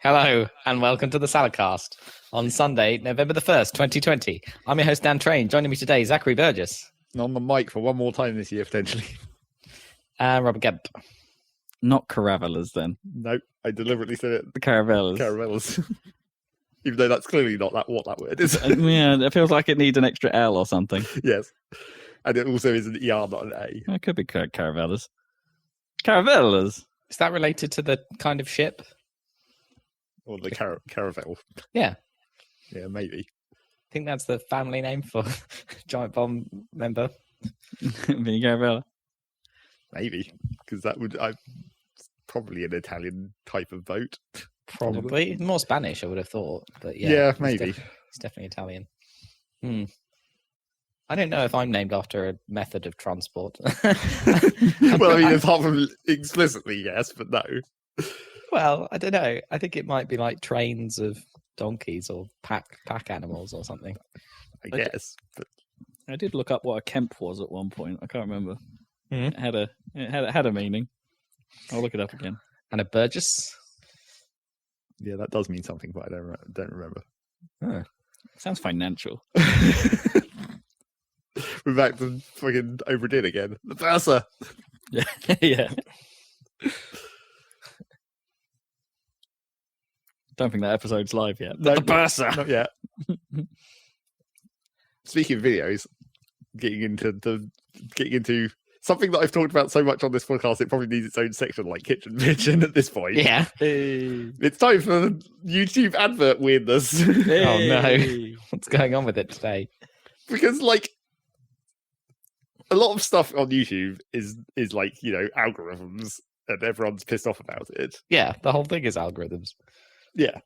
Hello, and welcome to the Saladcast on Sunday, November the 1st, 2020. I'm your host, Dan Train. Joining me today, Zachary Burgess. On the mic for one more time this year, potentially. And Robert Gemp. Not Caravellas, then. Nope, I deliberately said it. The Caravellas. Caramellas. Even though that's clearly not what that word is. Yeah, it feels like it needs an extra L or something. Yes. And it also is an ER, not an A. It could be Caravellas. Caravellas? Is that related to the kind of ship? Or the caravel. Yeah. Yeah, maybe. I think that's the family name for Giant Bomb member. Being Caravella. Maybe. Because that would... probably an Italian type of boat. Probably. More Spanish, I would have thought. But yeah, Yeah, maybe. It's definitely Italian. I don't know if I'm named after a method of transport. Well, I mean, apart from explicitly, yes, but no. Well, I don't know. I think it might be like trains of donkeys or pack animals or something. I guess. But I did look up what a Kemp was at one point. I can't remember. Mm-hmm. It had a meaning. I'll look it up again. And a Burgess? yeah, that does mean something, but I don't remember. Huh. Sounds financial. We're back to fucking overdid again. The Bursa! Yeah. Yeah. Don't think that episode's live yet. No, The Bursa! Not yet. Speaking of videos, getting into something that I've talked about so much on this podcast, it probably needs its own section, like Kitchen Pigeon at this point. Yeah. It's time for YouTube advert weirdness. Oh no. What's going on with it today? Because, like, a lot of stuff on YouTube is like, you know, algorithms, and everyone's pissed off about it. Yeah, the whole thing is algorithms. Yeah.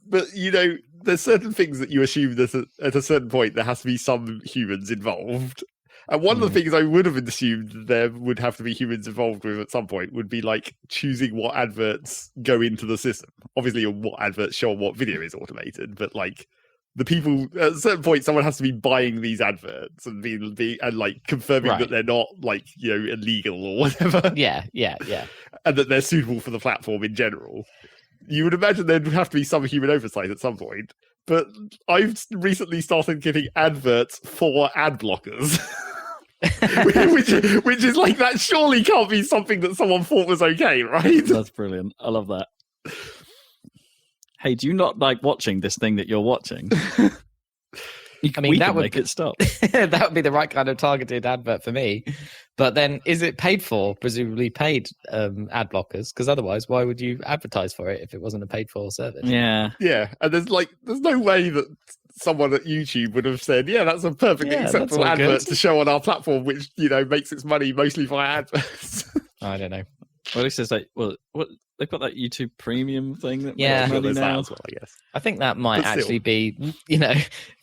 But, you know, there's certain things that you assume that at a certain point there has to be some humans involved. And one of the things I would have assumed there would have to be humans involved with at some point would be like choosing what adverts go into the system. Obviously, what adverts show what video is automated, but like the people at a certain point, someone has to be buying these adverts and and like confirming that they're not like, you know, illegal or whatever. Yeah. And that they're suitable for the platform in general. You would imagine there'd have to be some human oversight at some point. But I've recently started getting adverts for ad blockers. which is like, that surely can't be something that someone thought was okay, right? That's brilliant. I love that. Hey, do you not like watching this thing that you're watching? I mean, we that can would make it stop. that would be the right kind of targeted advert for me. But then, is it paid for? Presumably paid ad blockers, because otherwise, why would you advertise for it if it wasn't a paid for service? Yeah. Yeah, and there's no way that someone at YouTube would have said, yeah, that's a perfectly acceptable advert to show on our platform, which, you know, makes its money mostly via adverts. I don't know. Well, at least it's like, what they've got that YouTube Premium thing that Yeah. makes money There's that now. as well, I guess. I think that might But still. actually be, you know,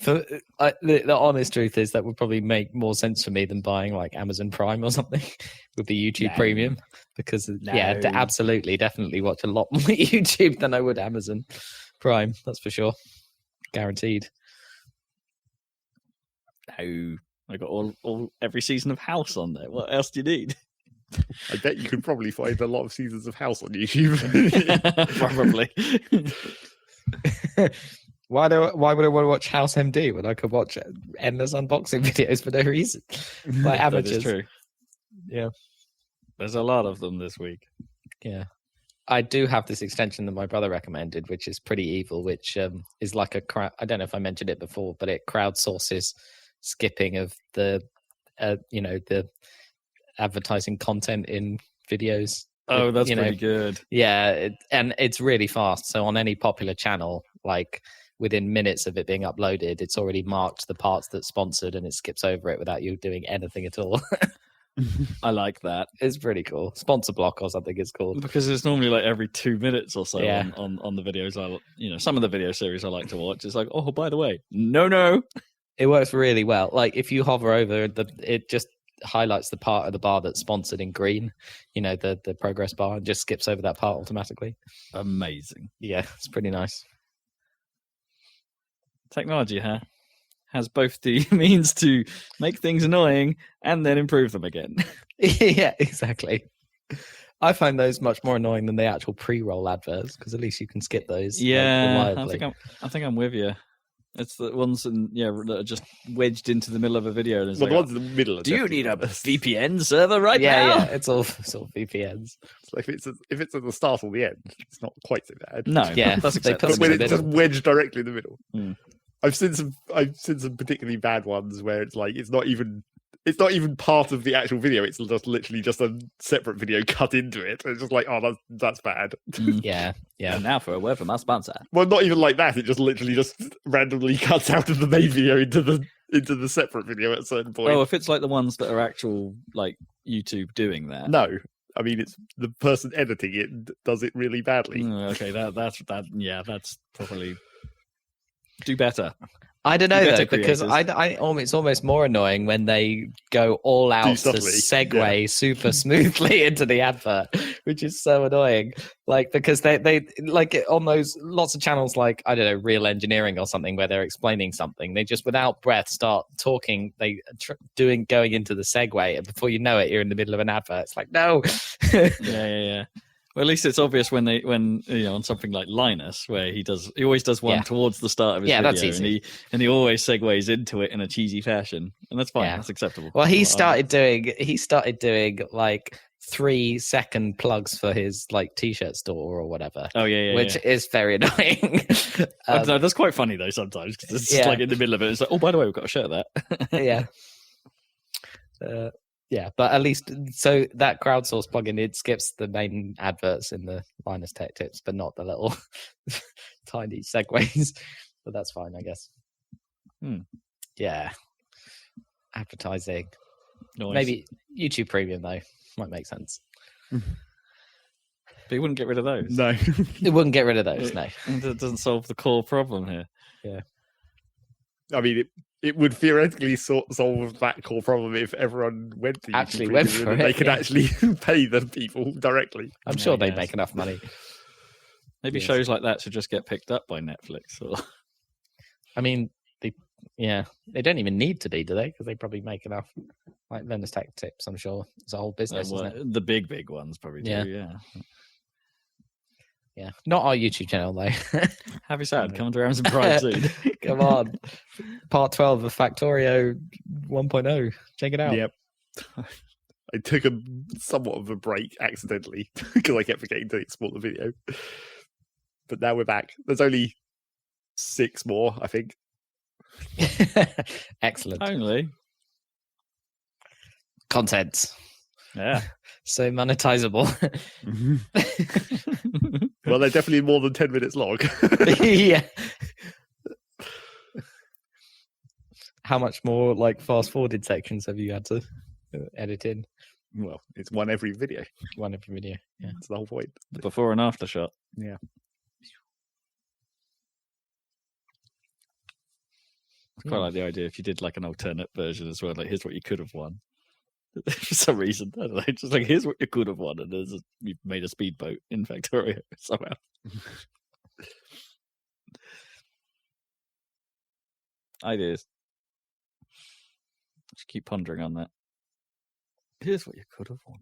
for the honest truth is that would probably make more sense for me than buying like Amazon Prime or something. Would be YouTube Premium, because absolutely, definitely watch a lot more YouTube than I would Amazon Prime. That's for sure, guaranteed. No, I got every season of House on there. What else do you need? I bet you could probably find a lot of seasons of House on YouTube. Probably. Why would I want to watch House MD when I could watch endless unboxing videos for no reason? Like amateurs. That is true. Yeah. There's a lot of them this week. Yeah. I do have this extension that my brother recommended, which is pretty evil, which is like I don't know if I mentioned it before, but it crowdsources skipping of the advertising content in videos. Oh, that's pretty good. Yeah, and it's really fast. So on any popular channel, like within minutes of it being uploaded, it's already marked the parts that's sponsored, and it skips over it without you doing anything at all. I like that. It's pretty cool. Sponsor block or something it's called. Because it's normally like every 2 minutes or so Yeah. on the videos. Some of the video series I like to watch. It's like, oh, by the way, no. It works really well. Like if you hover over it just highlights the part of the bar that's sponsored in green, you know, the progress bar, and just skips over that part automatically. Amazing. Yeah, it's pretty nice. Technology, has both the means to make things annoying and then improve them again. Yeah, exactly. I find those much more annoying than the actual pre-roll adverts because at least you can skip those. Yeah, reliably. I think I'm with you. It's the ones that are just wedged into the middle of a video. And it's the ones in the middle. Do you need a VPN server right now? Yeah, it's all VPNs. So if it's at the start or the end, it's not quite so bad. No, yeah, that's they put acceptable. But when in the it's just middle. wedged directly in the middle. Mm. I've seen some particularly bad ones where it's like it's not even part of the actual video. It's just literally just a separate video cut into it. It's just like, oh, that's bad. Yeah. And now for a word from our sponsor. Well, not even like that. It just literally just randomly cuts out of the main video into the separate video at a certain point. Oh, if it's like the ones that are actual like YouTube doing that. No, I mean it's the person editing it does it really badly. Okay, that's probably do better. I don't know better though, because it's almost more annoying when they go all out to segue super smoothly into the advert, which is so annoying. Like because they like on those lots of channels like I don't know Real Engineering or something where they're explaining something, they just without breath start talking. They going into the segue, and before you know it, you're in the middle of an advert. It's like no. Yeah. Well, at least it's obvious when on something like Linus, where he always does one towards the start of his video, that's easy. and he always segues into it in a cheesy fashion, and that's fine. Yeah. That's acceptable. Well, he started doing like 3-second plugs for his like t-shirt store or whatever. Oh yeah, which is very annoying. No, that's quite funny though sometimes because it's just like in the middle of it. It's like, oh, by the way, we've got a shirt there. Yeah. Yeah, but at least so that crowdsource plugin it skips the main adverts in the Linus Tech Tips, but not the little tiny segues. But that's fine, I guess. Yeah, advertising. Nice. Maybe YouTube Premium though might make sense. But you wouldn't get rid of those. No, It wouldn't get rid of those. No, it doesn't solve the core problem here. Yeah, I mean it would theoretically solve that core problem if everyone went to actually YouTube went Premium for and it. they could actually pay the people directly. I'm sure they'd make enough money. Maybe shows like that should just get picked up by Netflix. Or I mean, they don't even need to be, do they? Because they probably make enough. Like Linus Tech Tips, I'm sure it's a whole business, isn't it? The big ones probably do. Yeah. Not our YouTube channel though. Happy Salad coming to Amazon Prime soon. Come on, part 12 of Factorio 1.0. Check it out. Yep. I took somewhat of a break accidentally because I kept forgetting to export the video. But now we're back. There's only 6 more, I think. Excellent. Only content. Yeah. So monetizable. Well, they're definitely more than 10 minutes long. Yeah. How much more like fast forwarded sections have you had to edit in? Well, it's one every video. One every video. Yeah. That's the whole point. The before and after shot. Yeah. I quite like the idea if you did like an alternate version as well. Like, here's what you could have won. For some reason, I don't know. Just like, here's what you could have won, and you've made a speedboat in Factorio somehow. Ideas. Just keep pondering on that. Here's what you could have won.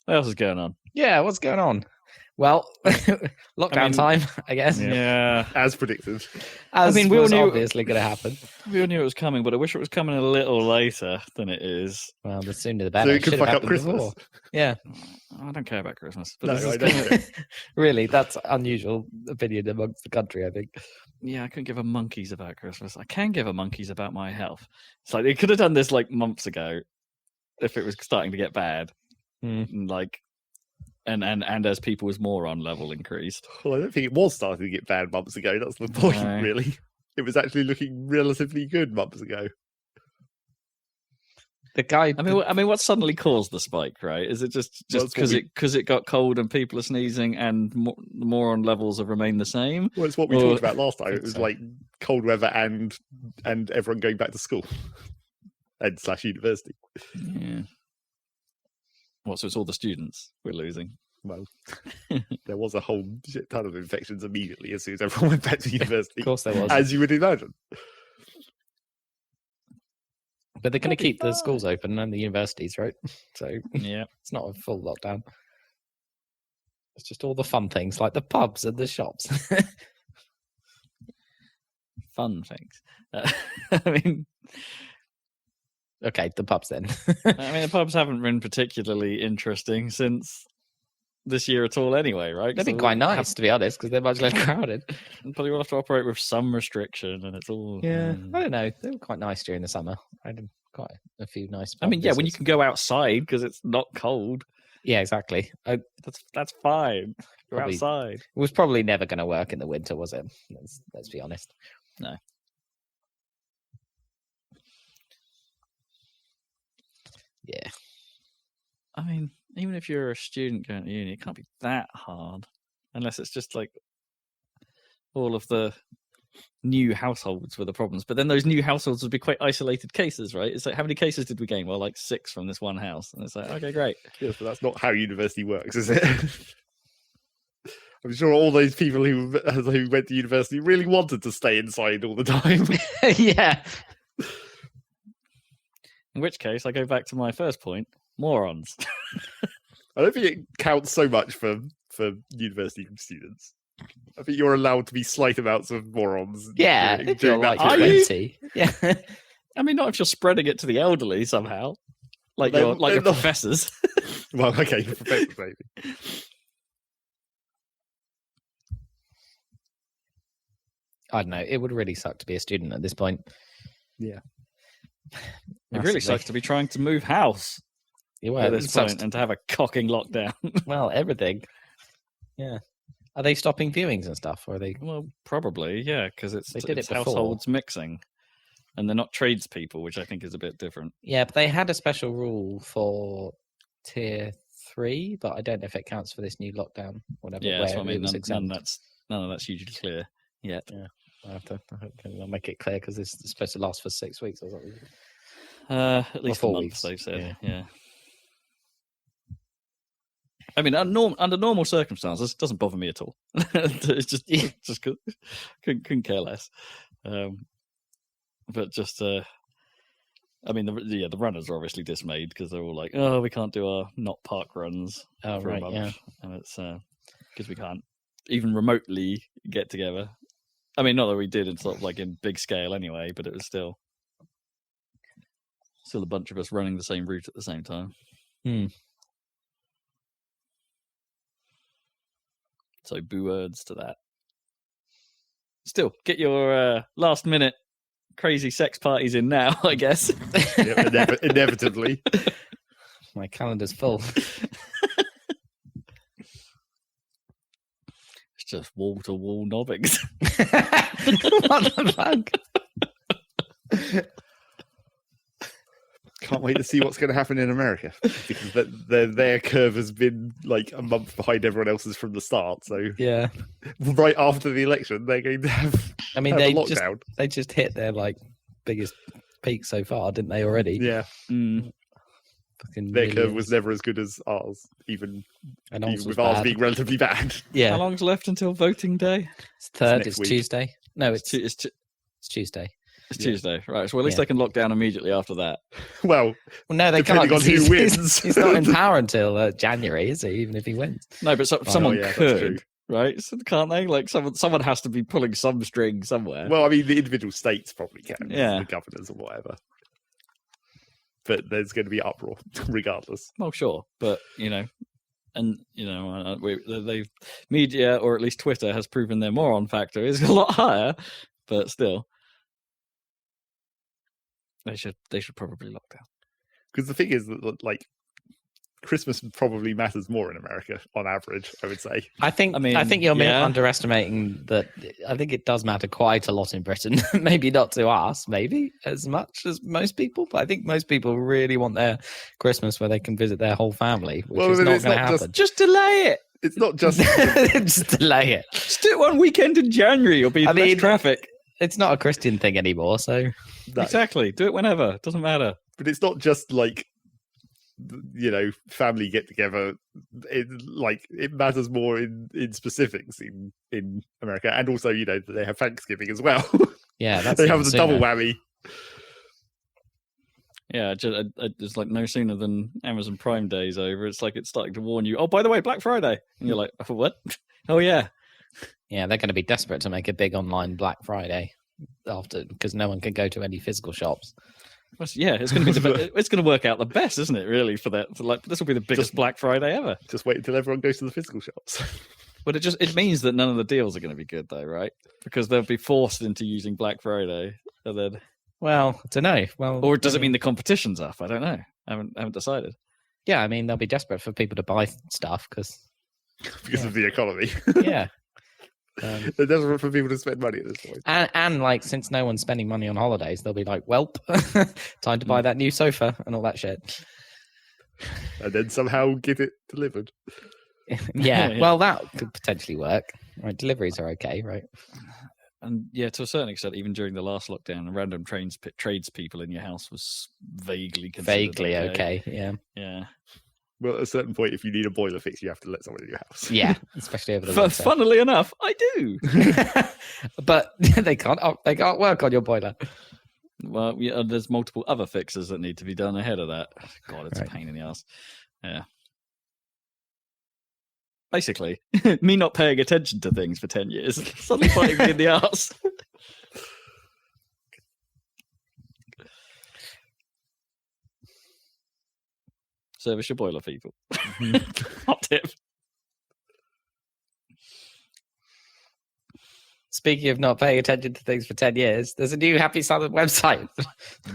What else is going on? Yeah, what's going on? Well, lockdown time, I guess. Yeah, as predicted. We all was knew obviously going to happen. We all knew it was coming, but I wish it was coming a little later than it is. Well, the sooner the better. So it could fuck up Christmas. Before. Yeah, I don't care about Christmas. But No, I don't. Really, that's unusual opinion amongst the country, I think. Yeah, I couldn't give a monkeys about Christmas. I can give a monkeys about my health. It's like they could have done this like months ago if it was starting to get bad. And like. And as people's moron level increased. Well, I don't think it was starting to get bad months ago. That's the point, really. It was actually looking relatively good months ago. The guy. I mean, what suddenly caused the spike? Right? Is it just because it got cold and people are sneezing and moron levels have remained the same? Well, it's what we talked about last time. It was like cold weather and everyone going back to school and / university. Yeah. What, so it's all the students we're losing? Well, there was a whole shit ton of infections immediately as soon as everyone went back to university. Of course there was. As you would imagine. But they're going to keep the schools open and the universities, right? So yeah, it's not a full lockdown. It's just all the fun things like the pubs and the shops. Fun things. I mean, okay, the pubs then. the pubs haven't been particularly interesting since this year at all anyway, right? They've been quite nice, to be honest, because they're much less crowded. But you will have to operate with some restriction, and it's all... Yeah, I don't know. They were quite nice during the summer. I had quite a few nice pub when you can go outside because it's not cold. Yeah, exactly. That's fine. You're Probably, outside. It was probably never going to work in the winter, was it? Let's be honest. No. Yeah. I mean, even if you're a student going to uni, it can't be that hard. Unless it's just like all of the new households were the problems. But then those new households would be quite isolated cases, right? It's like, how many cases did we gain? Well, like 6 from this one house. And it's like, okay, great. Yes, but that's not how university works, is it? I'm sure all those people who went to university really wanted to stay inside all the time. Yeah. In which case, I go back to my first point, morons. I don't think it counts so much for university students. I think you're allowed to be slight amounts of morons. Yeah, if you're like Are 20. Yeah. I mean, not if you're spreading it to the elderly somehow. Like They're your not- professors. Well, okay, professors maybe. I don't know. It would really suck to be a student at this point. Yeah. It really sucks to be trying to move house at this point and to have a cocking lockdown. Well, everything. Yeah. Are they stopping viewings and stuff? Or are they? Well, probably, yeah, because it's before. households mixing, and they're not tradespeople, which I think is a bit different. Yeah, but they had a special rule for tier 3, but I don't know if it counts for this new lockdown. Whatever. Yeah, that's what I mean. None of that's hugely clear yet. Yeah, I'll make it clear because it's supposed to last for 6 weeks or something. At least 4 a month, weeks. they've said. Yeah. I mean, under normal circumstances, it doesn't bother me at all. It's just good. Couldn't care less. But just, I mean, the runners are obviously dismayed because they're all like, "Oh, we can't do our not park runs for a month," yeah. And it's because we can't even remotely get together. I mean, not that we did in sort of like in big scale anyway, but it was still a bunch of us running the same route at the same time. So boo words to that. Still, get your last minute crazy sex parties in now, I guess. Yeah, inevitably. My calendar's full. It's just wall to wall nobbings. What the fuck? Can't wait to see what's going to happen in America because their curve has been like a month behind everyone else's from the start. So Yeah. right after the election, they're going to have. I mean, have a they lockdown. just hit their like biggest peak so far, didn't they already? Yeah. Fucking Their curve millions. was never as good as ours, even was with ours bad. being relatively bad. Yeah. How long's left until voting day? It's third. next It's week. Tuesday. No, it's It's Tuesday. Tuesday, right? So at least Yeah. they can lock down immediately after that. Well, Well, no, they Depending can't. on who 'cause wins. He's not in power until January, is he? Even if he wins. No, but someone yeah, that's true. could, right? So can't they? Like someone has to be pulling some string somewhere. well, I mean, the individual states probably can, Yeah. the governors or whatever. But there's going to be uproar regardless. Well, sure, but the media, or at least Twitter, has proven their moron factor is a lot higher, but still, they should probably lock down. Because the thing is that, like, Christmas probably matters more in America on average, I would say. I think you're underestimating that. I think it does matter quite a lot in Britain. Maybe not to us, maybe as much as most people, but I think most people really want their Christmas where they can visit their whole family, which is not going to happen. Just delay it. It's not just Just delay it. Just do it one weekend in January. You'll be less traffic. It's not a Christian thing anymore, so no. Exactly. Do it whenever. Doesn't matter. But it's not just like, family get together. It matters more in specifics in America, and also they have Thanksgiving as well. yeah, that's they even have the sooner. double whammy. Yeah, it's like no sooner than Amazon Prime Day's over, it's like it's starting to warn you. Oh, by the way, Black Friday, and you're like, oh, what? Oh yeah, yeah. They're going to be desperate to make a big online Black Friday after because no one can go to any physical shops. Yeah, it's going to be it's going to work out the best, isn't it? Really, for that, this will be the biggest Black Friday ever. Just wait until everyone goes to the physical shops. But it means that none of the deals are going to be good, though, right? Because they'll be forced into using Black Friday, and then. Well, I don't know. Well, or does it mean the competition's up? I don't know. I haven't decided. Yeah, I mean they'll be desperate for people to buy stuff because of the economy. Yeah. They're desperate for people to spend money at this point. And like, since no one's spending money on holidays, they'll be like, "Welp, time to buy that new sofa and all that shit." And then somehow get it delivered. Yeah, well, that could potentially work. Right, deliveries are okay, right? And yeah, to a certain extent, even during the last lockdown, random tradespeople in your house was vaguely okay. Yeah. Well, at a certain point, if you need a boiler fix, you have to let someone in your house. Yeah, especially over the winter. Funnily enough, I do. But they can't work on your boiler. Well, yeah, there's multiple other fixes that need to be done ahead of that. God, it's a pain in the ass. Yeah. Basically, me not paying attention to things for 10 years, suddenly biting me in the ass. Service your boiler, people. Hot tip. Speaking of not paying attention to things for 10 years, there's a new Happy Salad website.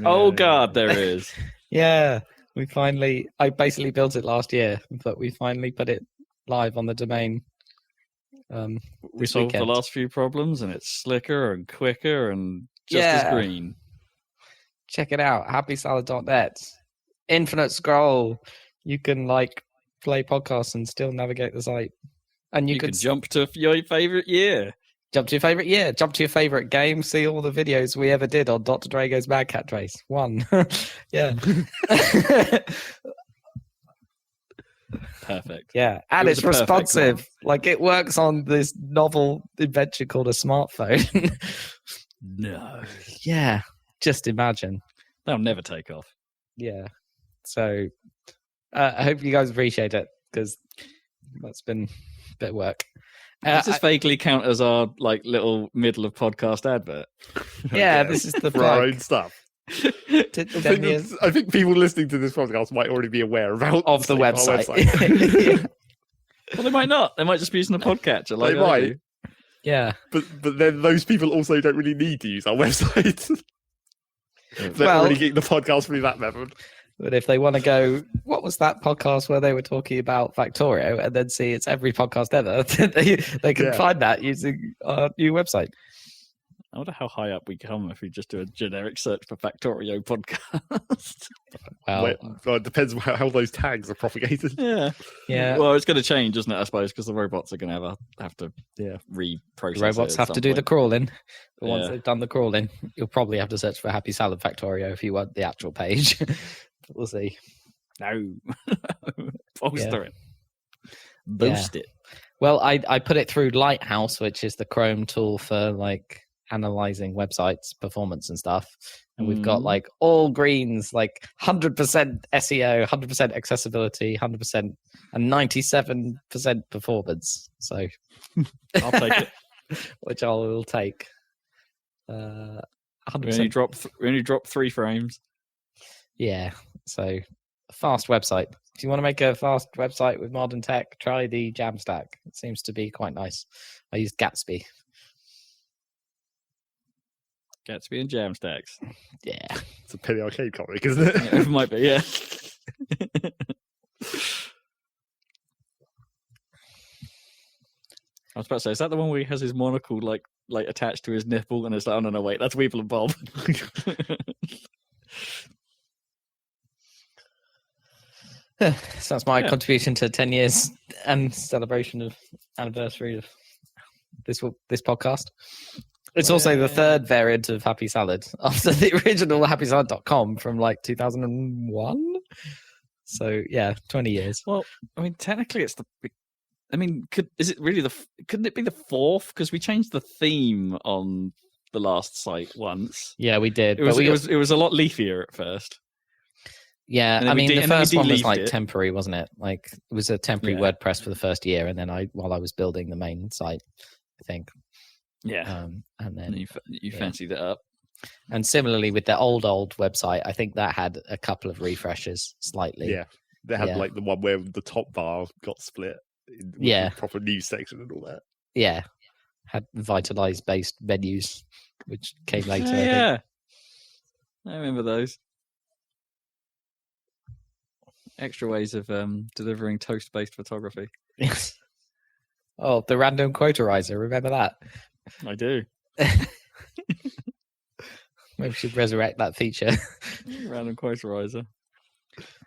Oh, God, there is. Yeah, I basically built it last year, but we finally put it live on the domain. We solved the last few problems, and it's slicker and quicker and just as green. Check it out, happysalad.net. Infinite scroll. You can play podcasts and still navigate the site. And you could jump to your favorite year. Jump to your favorite game. See all the videos we ever did on Dr. Drago's Mad Cat Race. 1. Yeah. Perfect. Yeah, and it's responsive. It works on this novel invention called a smartphone. No. Yeah, just imagine. They'll never take off. Yeah. So I hope you guys appreciate it because that's been a bit of work. Does this vaguely count as our little middle of podcast advert? Yeah, this is the for our own stuff. I think people listening to this podcast might already be aware of the website. Yeah. Well, they might not. They might just be using the podcatcher. They might. Yeah. But then those people also don't really need to use our website. They're already getting the podcast through that method. But if they want to go, what was that podcast where they were talking about Factorio, and then see it's every podcast ever, they can find that using our new website. I wonder how high up we come if we just do a generic search for Factorio podcast. Well, it depends how those tags are propagated. Yeah. Well, it's going to change, isn't it? I suppose because the robots are going to have to reprocess. The robots have to do the crawling. But once they've done the crawling, you'll probably have to search for Happy Salad Factorio if you want the actual page. But we'll see. No, poster it, boost it. Well, I put it through Lighthouse, which is the Chrome tool for analyzing websites performance and stuff, and we've got all greens, 100% SEO, 100% accessibility, 100% and 97% performance. So I'll take it. Which I will take. 100%. We only drop 3 frames. Yeah, so fast website. If you want to make a fast website with modern tech, try the Jamstack. It seems to be quite nice. I used Gatsby. Gatsby and Jamstacks. Yeah. It's a Penny Arcade comic, isn't it? Yeah, it might be, yeah. I was about to say, is that the one where he has his monocle attached to his nipple and it's like, oh no, wait, that's Weeble and Bob. So that's my contribution to 10 years and celebration of anniversary of this podcast. It's also the third variant of Happy Salad after the original happysalad.com from 2001. So 20 years. Well, I mean, technically is it really couldn't it be the 4th? Because we changed the theme on the last site once. Yeah, we did. It was a lot leafier at first. Yeah, I mean, the first one was like it. temporary, wasn't it? Like it was a temporary WordPress for the first year, and then while I was building the main site, I think. Yeah, and then you fancied it up. And similarly with the old website, I think that had a couple of refreshes slightly. Yeah, they had like the one where the top bar got split. With the proper news section and all that. Yeah, had vitalized based menus, which came later. Yeah, I remember those. Extra ways of delivering toast-based photography. Yes. Oh, the random quoterizer. Remember that? I do. Maybe we should resurrect that feature. Random quoterizer.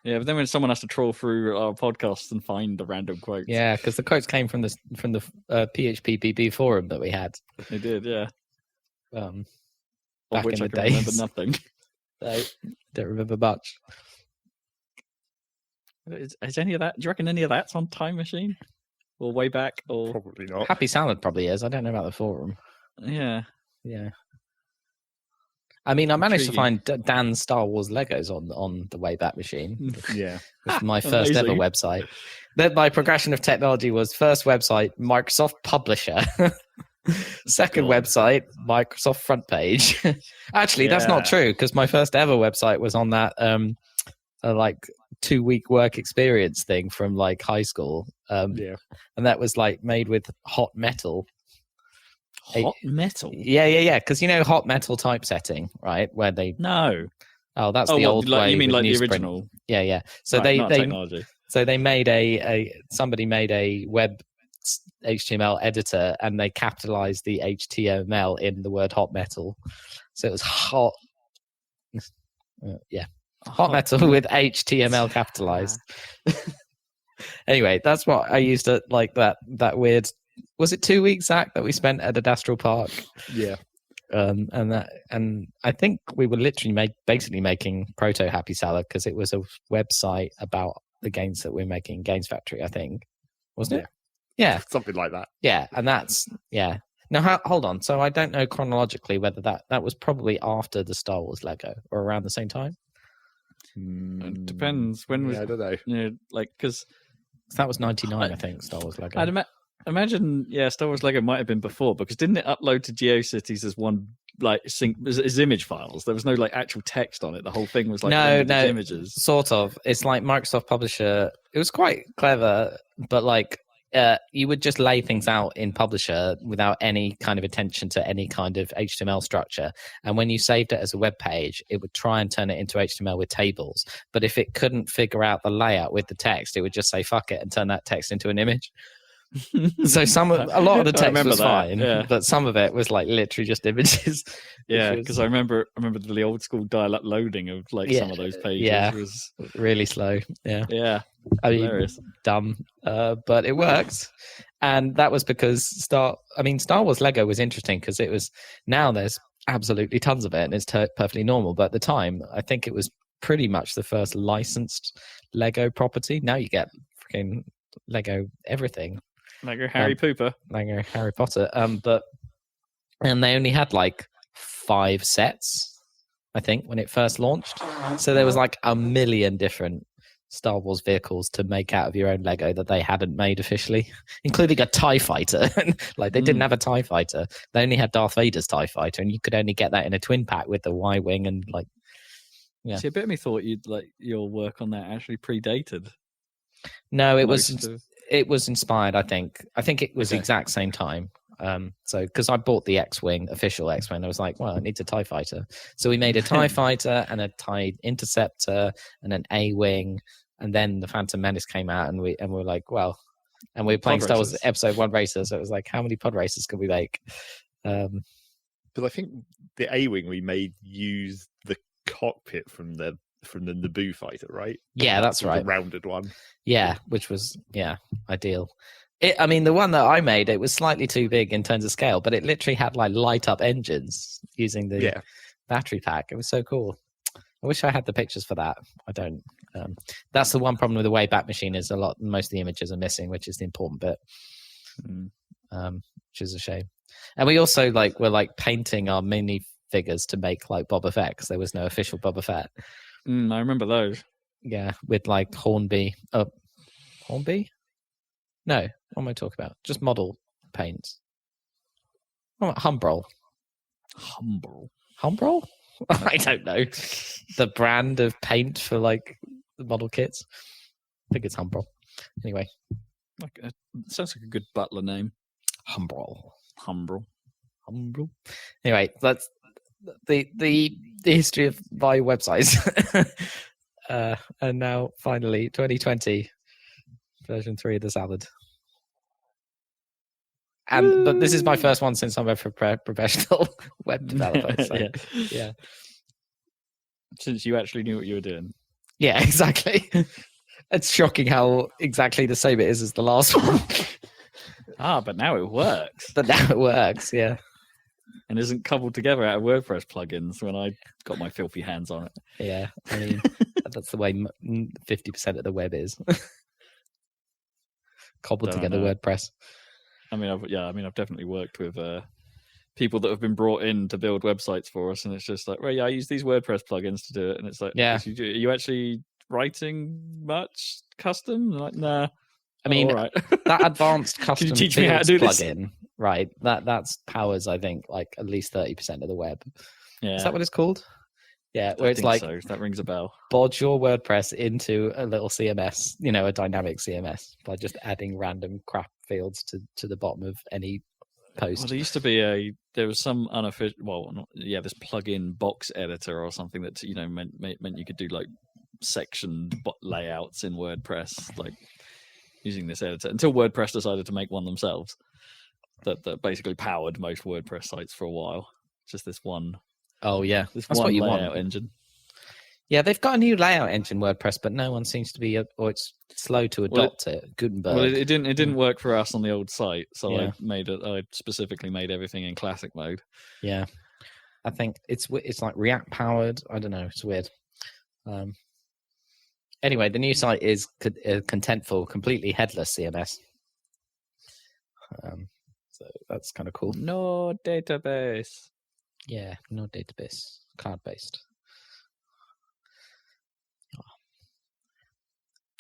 Yeah, but then when someone has to trawl through our podcasts and find the random quotes. Yeah, because the quotes came from the PHP BB forum that we had. They did, yeah. Back which in I the can days. remember nothing. I don't remember much. Is any of that? Do you reckon any of that's on Time Machine, or way back, or probably not? Happy Salad probably is. I don't know about the forum. Yeah. I mean, I managed to find Dan's Star Wars Legos on the Wayback Machine. Yeah, with my first ever website. Then my progression of technology was first website Microsoft Publisher. Second website, Microsoft Front Page. Actually, that's not true because my first ever website was on that like 2-week work experience thing from like high school. And that was like made with hot metal. Hot metal? Yeah. Because you know hot metal typesetting, right? Where they that's the old way. You mean like the newsprint. original? Yeah. So not technology. So they made somebody made a web HTML editor and they capitalized the HTML in the word hot metal. So it was hot. Hot metal with HTML capitalized. Anyway, that's what I used to like that weird. Was it 2 weeks, Zach, that we spent at Adastral Park? Yeah. And I think we were literally basically making proto Happy Salad because it was a website about the games that we're making, Games Factory, I think. Wasn't it? Yeah. Something like that. Yeah, and that's Now hold on. So I don't know chronologically whether that was probably after the Star Wars Lego or around the same time. It depends. When was I don't know. You know, like because that was 99, I think. Star Wars Lego. I'd imagine, Star Wars Lego might have been before because didn't it upload to GeoCities as one like sync as image files? There was no like actual text on it. The whole thing was like no images. Sort of. It's like Microsoft Publisher. It was quite clever, but like you would just lay things out in Publisher without any kind of attention to any kind of HTML structure. And when you saved it as a web page, it would try and turn it into HTML with tables. But if it couldn't figure out the layout with the text, it would just say fuck it and turn that text into an image. So a lot of the text was fine, but some of it was like literally just images. Yeah, because I remember the old school dial-up loading of like some of those pages was really slow. Yeah. I mean, hilarious. Dumb, but it worked, and that was because Star Wars Lego was interesting because it was now there's absolutely tons of it and it's perfectly normal. But at the time, I think it was pretty much the first licensed Lego property. Now you get freaking Lego everything. Lego Harry Pooper. Lego Harry Potter. And they only had like 5 sets, I think, when it first launched. So there was like a million different Star Wars vehicles to make out of your own Lego that they hadn't made officially, including a TIE fighter. Like they didn't have a TIE fighter. They only had Darth Vader's TIE fighter, and you could only get that in a twin pack with the Y-wing and like. Yeah. See, a bit of me thought your work on that actually predated. No, it was inspired. I think it was the exact same time. So because I bought the X-wing, official X-wing, I was like, well, I need a TIE fighter. So we made a TIE fighter and a TIE interceptor and an A-wing, and then the Phantom Menace came out, and we were like, well, and we were playing Star Wars Episode 1 racer, so it was like, how many pod races could we make? But I think the A-wing we made used the cockpit from the Naboo fighter, right? Yeah, that's right. The rounded one. Yeah, which was ideal. The one that I made, it was slightly too big in terms of scale, but it literally had like light up engines using the battery pack. It was so cool. I wish I had the pictures for that. I don't. That's the one problem with the Wayback Machine is most of the images are missing, which is the important bit. Which is a shame. And we also were painting our mini figures to make like Boba Fett because there was no official Boba Fett. I remember those. with like Hornby. Hornby? No, what am I talking about? Just model paints. Oh, Humbrol. Humbrol? I don't know. The brand of paint for like the model kits. I think it's Humbrol. Anyway. Sounds like a good butler name. Humbrol. Anyway, that's the history of my websites. And now finally 2020 version 3 of the salad. But this is my first one since I'm a professional web developer. So, yeah. Since you actually knew what you were doing. Yeah, exactly. It's shocking how exactly the same it is as the last one. But now it works. Yeah. And isn't cobbled together out of WordPress plugins when I got my filthy hands on it. Yeah, I mean, that's the way 50% of the web is. Cobbled together WordPress. I mean, I've definitely worked with people that have been brought in to build websites for us, and it's just like, well, yeah, I use these WordPress plugins to do it, and it's like, yeah, are you actually writing much custom? Like, nah. I mean, all right. That advanced custom Can you teach me how to do plugin, this? Right? That's powers, I think, like at least 30% of the web. Yeah. Is that what it's called? Yeah, where it's like so. That rings a bell. Bodge your WordPress into a little CMS, a dynamic CMS by just adding random crap fields to the bottom of any post. Well, there used to be there was some unofficial, this plugin box editor or something that meant you could do like section layouts in WordPress, like using this editor until WordPress decided to make one themselves that basically powered most WordPress sites for a while. Just this one. Oh yeah, that's what you layout want. engine. Yeah, they've got a new layout engine WordPress, but no one seems to be, or it's slow to adopt it. Gutenberg. Well, it didn't work for us on the old site, so yeah. I specifically made everything in classic mode. Yeah, I think it's like React powered. I don't know. It's weird. Anyway, the new site is contentful, completely headless CMS. So that's kind of cool. No database. Yeah, no database, cloud-based.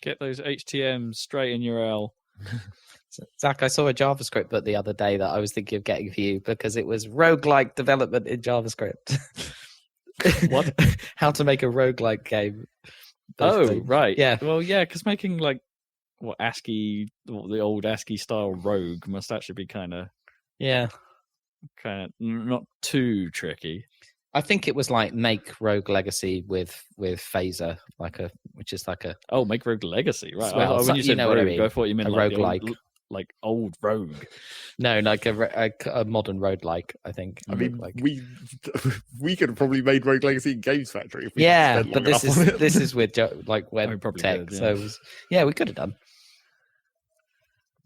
Get those HTMs straight in URL. Zach, I saw a JavaScript book the other day that I was thinking of getting for you because it was roguelike development in JavaScript. What? How to make a roguelike game. Right. Yeah. Well, yeah, because making like the old ASCII style rogue must actually be kind of not too tricky. I think it was like make Rogue Legacy with Phaser, which is like a make Rogue Legacy, right? Well, when you said rogue, what I mean. I thought you meant a roguelike, like old rogue. No, like a modern roguelike. I think. I mean, we could have probably made Rogue Legacy in Games Factory. If we but this is with like web tech. Could, so we could have done.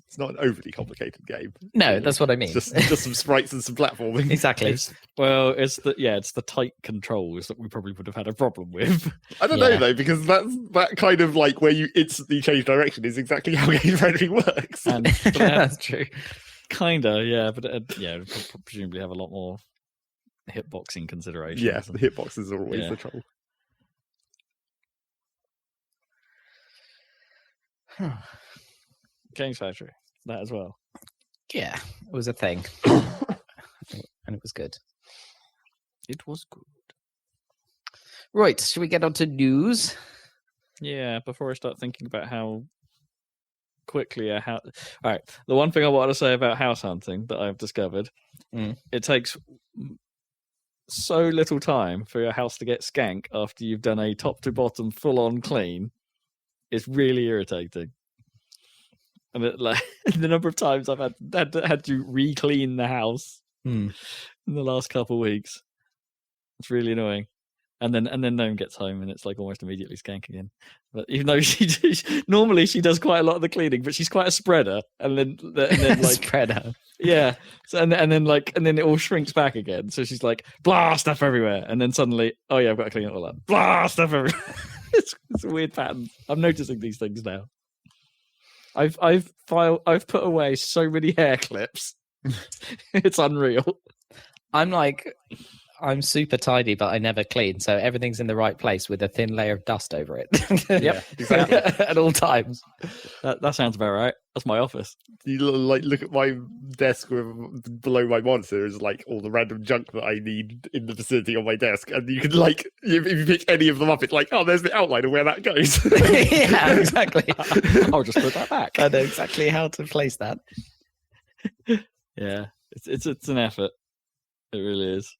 It's not an overly complicated game. No, that's what I mean. Just some sprites and some platforming. Exactly. It's the tight controls that we probably would have had a problem with. I don't know though, because that kind of like where you instantly change direction is exactly how Games Factory works. And that's true. Kinda, yeah, but presumably have a lot more hitboxing considerations. Yeah, the hitboxes are always the trouble. Games Factory, that as well. Yeah, it was a thing. And it was good. It was good. Right, should we get on to news? Yeah, before I start thinking about how quickly a house... All right, the one thing I want to say about house hunting that I've discovered, it takes so little time for your house to get skank after you've done a top to bottom full-on clean. It's really irritating. And the number of times I've had to re-clean the house in the last couple of weeks, it's really annoying. And then no one gets home, and it's like almost immediately skank again. But even though normally she does quite a lot of the cleaning, but she's quite a spreader, and then like spreader, yeah. So and then it all shrinks back again. So she's like blah stuff everywhere, and then suddenly, oh yeah, I've got to clean it all up. Blah stuff everywhere. It's a weird pattern. I'm noticing these things now. I've put away so many hair clips. It's unreal. I'm like, I'm super tidy, but I never clean, so everything's in the right place with a thin layer of dust over it. Yep, exactly. At all times. That sounds about right. That's my office. You look at my desk below my monitor is like all the random junk that I need in the vicinity on my desk, and you can like if you pick any of them up, it's like, oh, there's the outline of where that goes. Yeah, exactly. I'll just put that back. I know exactly how to place that. Yeah, it's an effort. It really is.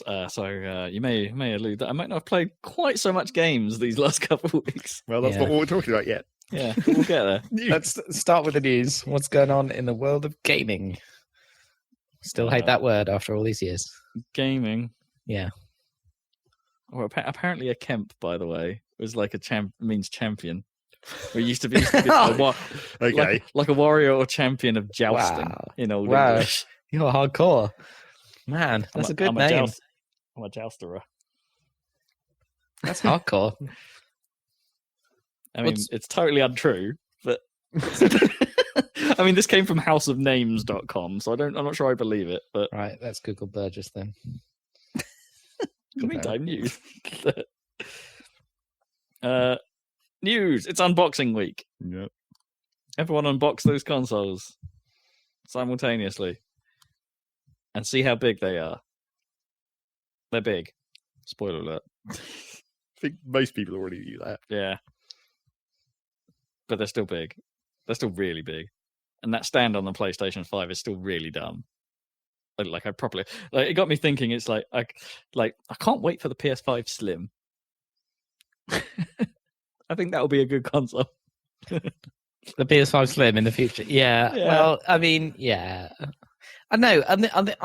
You may allude that I might not have played quite so much games these last couple of weeks. Well, that's not what we're talking about yet. Yeah, we'll get there. Let's start with the news. What's going on in the world of gaming? Still hate that word after all these years. Gaming. Yeah. Well, apparently a Kemp, by the way, was like means champion. It used to be Okay. like a warrior or champion of jousting in old English. You're hardcore. Man, that's a good name. I'm a jousterer. That's hardcore. I mean, it's totally untrue, but I mean, this came from houseofnames.com, so I'm not sure I believe it. But right, let's Google Burgess then. Meantime, news. News. It's unboxing week. Yep. Everyone unbox those consoles simultaneously and see how big they are. They're big. Spoiler alert. I think most people already knew that. Yeah. But they're still big. They're still really big. And that stand on the PlayStation 5 is still really dumb. Like I properly it got me thinking. It's like I can't wait for the PS5 Slim. I think that will be a good console. The PS5 Slim in the future. Yeah. Well, I mean, yeah. I know. On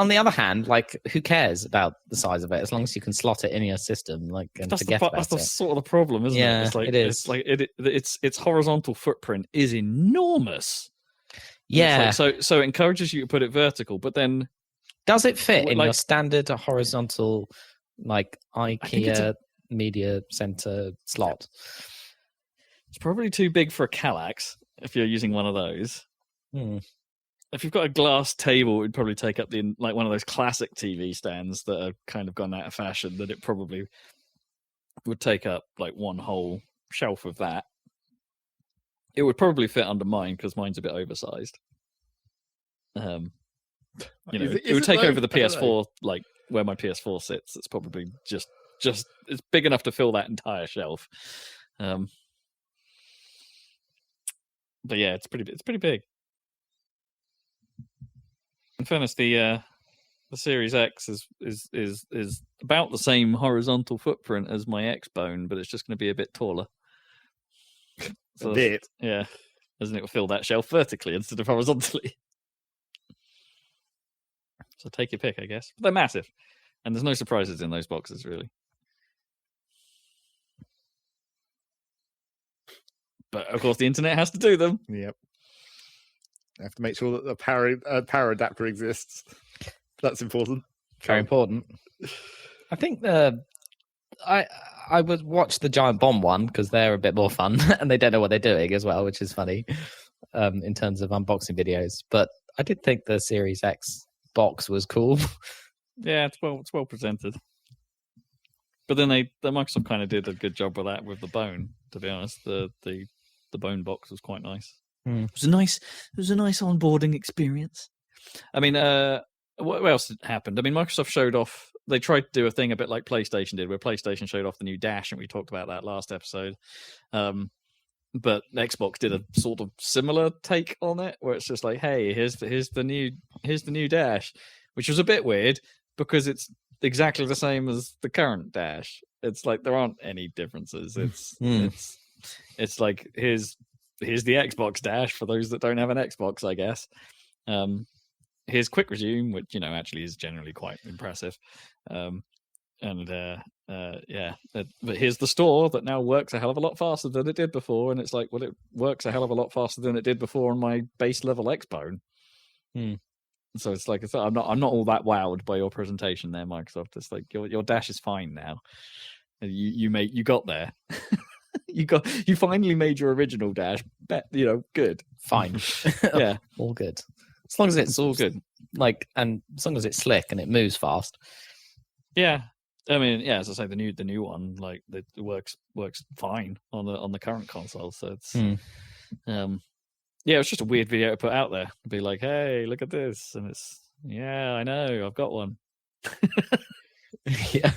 the other hand, like, who cares about the size of it as long as you can slot it in your system, like, and forget about it. That's sort of the problem, isn't it? It's like, it is. Its horizontal footprint is enormous. Yeah. So it encourages you to put it vertical, but then does it fit in your standard horizontal, like, IKEA media center slot? It's probably too big for a Kallax if you're using one of those. If you've got a glass table, it would probably take up one of those classic TV stands that have kind of gone out of fashion. That it probably would take up like one whole shelf of that. It would probably fit under mine because mine's a bit oversized. It would take over the PS4, like where my PS4 sits. It's probably just it's big enough to fill that entire shelf. But yeah, it's pretty big. In fairness, the Series X is about the same horizontal footprint as my X-Bone, but it's just going to be a bit taller. So a bit, yeah. Doesn't it fill that shelf vertically instead of horizontally? So take your pick, I guess. But they're massive, and there's no surprises in those boxes, really. But of course, the internet has to do them. Yep. I have to make sure that the power adapter exists. That's important. Very important. I think I would watch the Giant Bomb one because they're a bit more fun and they don't know what they're doing as well, which is funny in terms of unboxing videos. But I did think the Series X box was cool. Yeah, it's well presented. But then the Microsoft kind of did a good job with that with the Bone. To be honest, the Bone box was quite nice. It was a nice onboarding experience. I mean, what else happened? I mean, Microsoft showed off. They tried to do a thing a bit like PlayStation did, where PlayStation showed off the new Dash, and we talked about that last episode. But Xbox did a sort of similar take on it, where it's just like, hey, here's the new Dash, which was a bit weird because it's exactly the same as the current Dash. It's like there aren't any differences. It's like here's the Xbox Dash for those that don't have an Xbox, I guess. Here's Quick Resume, which actually is generally quite impressive. But here's the store that now works a hell of a lot faster than it did before, and it's like, well, it works a hell of a lot faster than it did before on my base level X-Bone. So it's like I'm not all that wowed by your presentation there, Microsoft. It's like your Dash is fine now. You got there. You finally made your original Dash. Good. Fine. Yeah. All good. As long as it's all good. Like, and as long as it's slick and it moves fast. Yeah. I mean, yeah, as I say, the new one, like, it works fine on the current console. So it's yeah, it's just a weird video to put out there. Be like, hey, look at this. And it's, yeah, I know, I've got one. Yeah.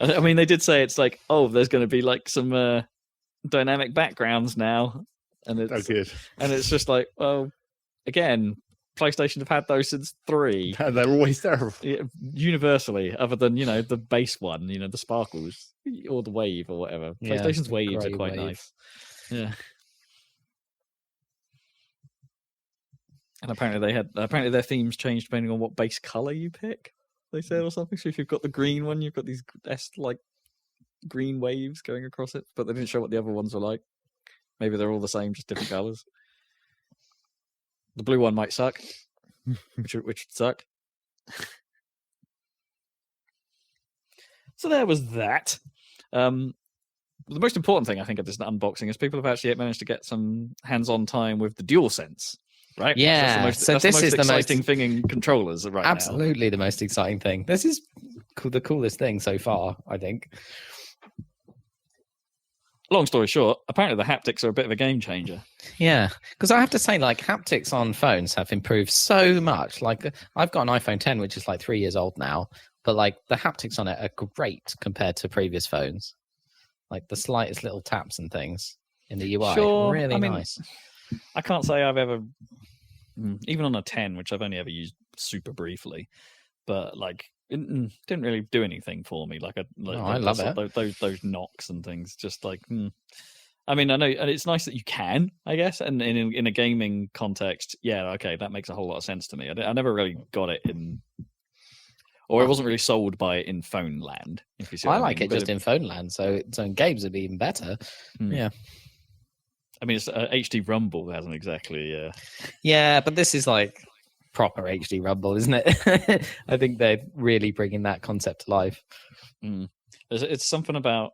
I mean, they did say it's like, oh, there's going to be like some dynamic backgrounds now. And it's good. And it's just like, well, again, PlayStation have had those since 3. And they're always terrible. Universally, other than, the base one, the sparkles or the wave or whatever. Yeah, PlayStation's waves are quite wave. nice. Yeah. And apparently their themes change depending on what base color you pick. They said or something. So if you've got the green one, you've got these like green waves going across it, but they didn't show what the other ones were like. Maybe they're all the same, just different colors. The blue one might suck, which would suck. So there was that. The most important thing I think of this unboxing is people have actually managed to get some hands-on time with the DualSense. Right? Yeah. That's the most exciting thing in controllers right now. Absolutely the most exciting thing. This is the coolest thing so far, I think. Long story short, apparently the haptics are a bit of a game changer. Yeah, because I have to say, like, haptics on phones have improved so much. Like, I've got an iPhone 10, which is like 3 years old now, but like the haptics on it are great compared to previous phones. Like the slightest little taps and things in the UI, really nice. I can't say I've ever, even on a 10, which I've only ever used super briefly, but like it didn't really do anything for me. I love it. Those knocks and things, just like. I mean, I know, and it's nice that you can, I guess, and in a gaming context, yeah, okay, that makes a whole lot of sense to me. I never really got it in, or I wasn't really sold by it in phone land. If you see, I like it just in phone land, so in games it'd be even better. Yeah. I mean, it's HD Rumble hasn't exactly. Yeah, but this is like proper HD Rumble, isn't it? I think they're really bringing that concept to life. It's something about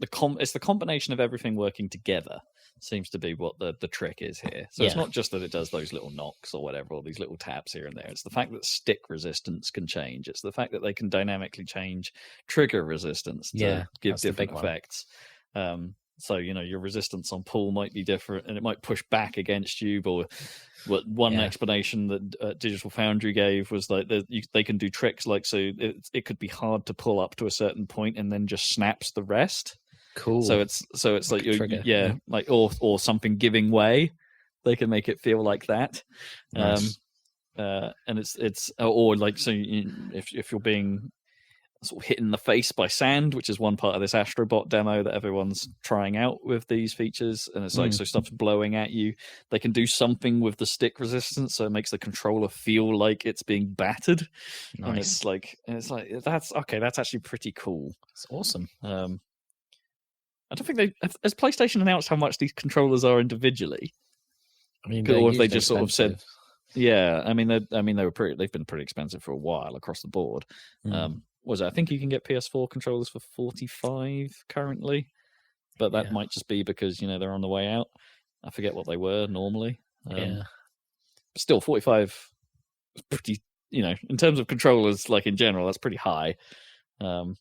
it's the combination of everything working together seems to be what the trick is here. So it's not just that it does those little knocks or whatever, or these little taps here and there. It's the fact that stick resistance can change. It's the fact that they can dynamically change trigger resistance to give different effects. So, your resistance on pull might be different and it might push back against you. But one explanation that Digital Foundry gave was like they can do tricks like, so it could be hard to pull up to a certain point and then just snaps the rest. Cool. So it's like like or something giving way. They can make it feel like that. Nice. And it's or like, so if you're being sort of hit in the face by sand, which is one part of this Astrobot demo that everyone's trying out with these features, and it's like, so stuff's blowing at you, they can do something with the stick resistance, so it makes the controller feel like it's being battered. Nice. And it's like that's okay, that's actually pretty cool. It's awesome. I don't think has PlayStation announced how much these controllers are individually. I mean, or if they just sort of said, yeah, I mean they've been pretty expensive for a while across the board. I think you can get PS4 controllers for $45 currently, but that might just be because they're on the way out. I forget what they were normally. But still, $45 is pretty. In terms of controllers, like in general, that's pretty high. And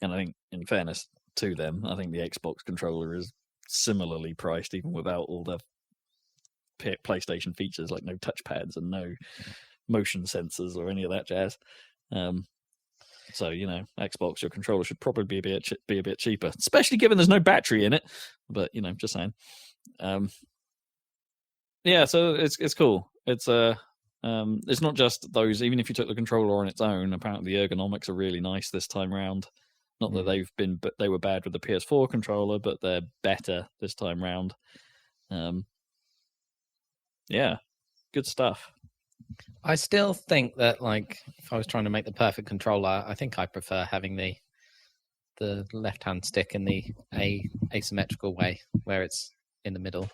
I think, in fairness to them, I think the Xbox controller is similarly priced, even without all the PlayStation features like no touchpads and no motion sensors or any of that jazz. So Xbox, your controller should probably be a bit cheaper, especially given there's no battery in it. But just saying. Yeah, so it's cool. It's not just those. Even if you took the controller on its own, apparently the ergonomics are really nice this time round. Not that they were bad with the PS4 controller, but they're better this time round. Yeah, good stuff. I still think that, like, if I was trying to make the perfect controller, I think I prefer having the left-hand stick in the asymmetrical way, where it's in the middle,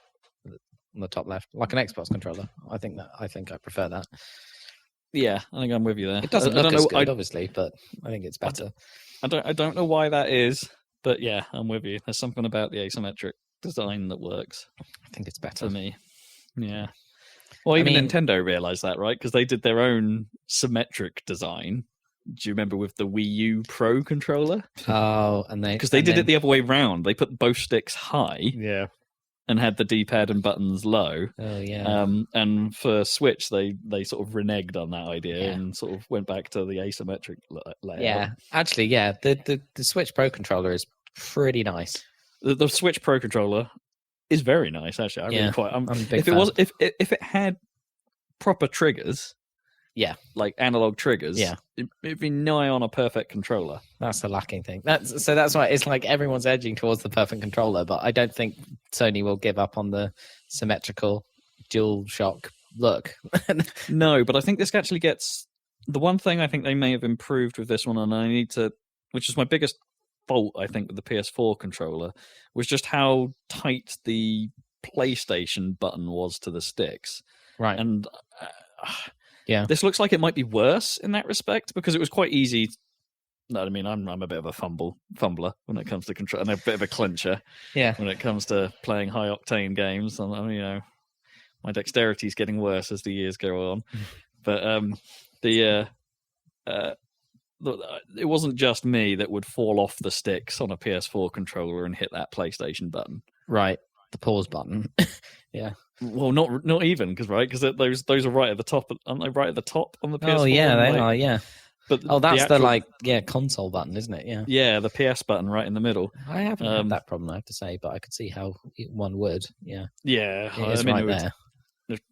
on the top left, like an Xbox controller. I think I prefer that. Yeah, I think I'm with you there. It doesn't look as good, obviously, but I think it's better. I don't know why that is, but yeah, I'm with you. There's something about the asymmetric design that works. I think it's better for me. Yeah. Well, even Nintendo realized that, right? Because they did their own symmetric design. Do you remember with the Wii U Pro controller? Oh, because they did it the other way round. They put both sticks high. Yeah. And had the D-pad and buttons low. Oh yeah. And for Switch, they sort of reneged on that idea and sort of went back to the asymmetric layout. Yeah, actually, yeah. The Switch Pro controller is pretty nice. The Switch Pro controller is very nice. Actually, I really quite. I'm a big fan. If it had proper triggers, like analog triggers, it'd be nigh on a perfect controller. That's the lacking thing. That's why it's like everyone's edging towards the perfect controller, but I don't think Sony will give up on the symmetrical dual shock look. No, but I think this actually gets the one thing I think they may have improved with this one, and I need to, which is my biggest fault I think with the PS4 controller, was just how tight the PlayStation button was to the sticks. Right. And yeah, this looks like it might be worse in that respect because it was quite easy. No, I mean I'm a bit of a fumbler when it comes to control, and a bit of a clincher. Yeah. When it comes to playing high octane games, and my dexterity is getting worse as the years go on. But it wasn't just me that would fall off the sticks on a PS4 controller and hit that PlayStation button. Right. The pause button. Yeah. Well, not even because those are right at the top, aren't they? Right at the top on the PS4. Oh yeah, they are. Yeah. But that's the console button, isn't it? Yeah. Yeah, the PS button right in the middle. I haven't had that problem, I have to say, but I could see how one would. Yeah. Yeah. It's right there.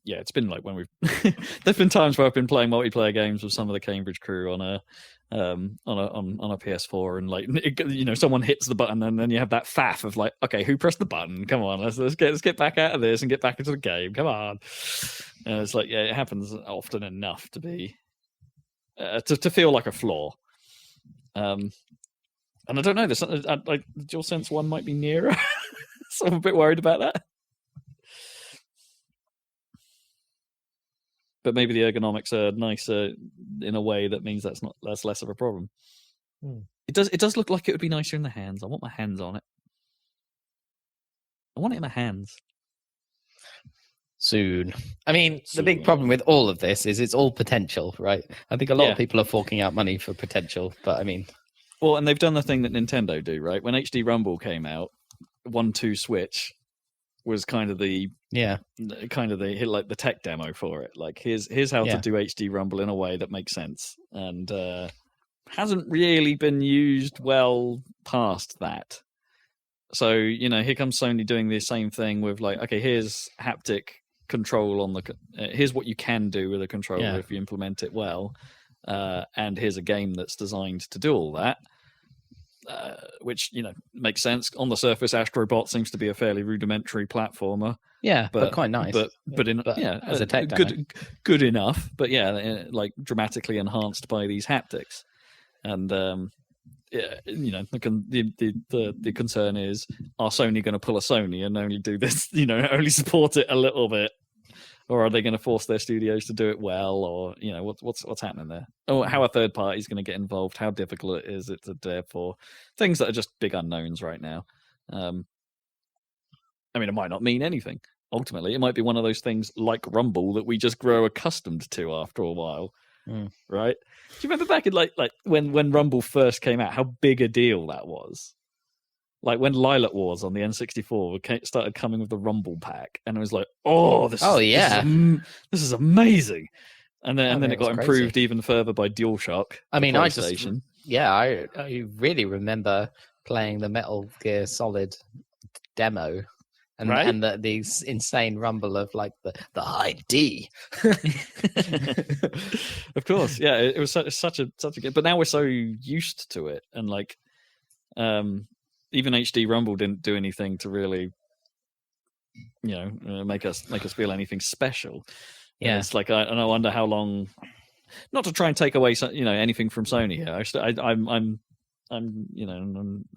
Yeah, it's been like when we've. There's been times where I've been playing multiplayer games with some of the Cambridge crew on a PS4, and like someone hits the button, and then you have that faff of like, okay, who pressed the button? Come on, let's get back out of this and get back into the game. Come on, and it's like it happens often enough to be to feel like a flaw. And I don't know, there's like DualSense 1 might be nearer, so I'm a bit worried about that. But maybe the ergonomics are nicer in a way that means that's less of a problem. It does look like it would be nicer in the hands. I want my hands on it. I want it in my hands. Soon. I mean, the big problem with all of this is it's all potential, right? I think a lot of people are forking out money for potential, but I mean... Well, and they've done the thing that Nintendo do, right? When HD Rumble came out, 1-2 Switch was kind of the tech demo for it. Like here's how to do HD Rumble in a way that makes sense, and hasn't really been used well past that. So here comes Sony doing the same thing with like, okay, here's haptic control on the here's what you can do with a controller if you implement it well, and here's a game that's designed to do all that. Which makes sense. On the surface, Astrobot seems to be a fairly rudimentary platformer. Yeah, but quite nice. But as a tech good enough. But like dramatically enhanced by these haptics. And the concern is, are Sony going to pull a Sony and only do this? Only support it a little bit. Or are they going to force their studios to do it well? Or what's happening there? Oh, how a third party is going to get involved? How difficult is it to therefore things that are just big unknowns right now? I mean, it might not mean anything. Ultimately, it might be one of those things like Rumble that we just grow accustomed to after a while, right? Do you remember back in like when Rumble first came out, how big a deal that was? Like when Lilac Wars on the N64 started coming with the Rumble pack, and it was like, this is amazing. And then it got improved even further by DualShock. I mean, I really remember playing the Metal Gear Solid demo, and the insane rumble of like the high D. Of course, yeah, it was such a good. But now we're so used to it, and like, even HD Rumble didn't do anything to really, make us feel anything special. Yeah, and it's like I wonder how long. Not to try and take away, anything from Sony here.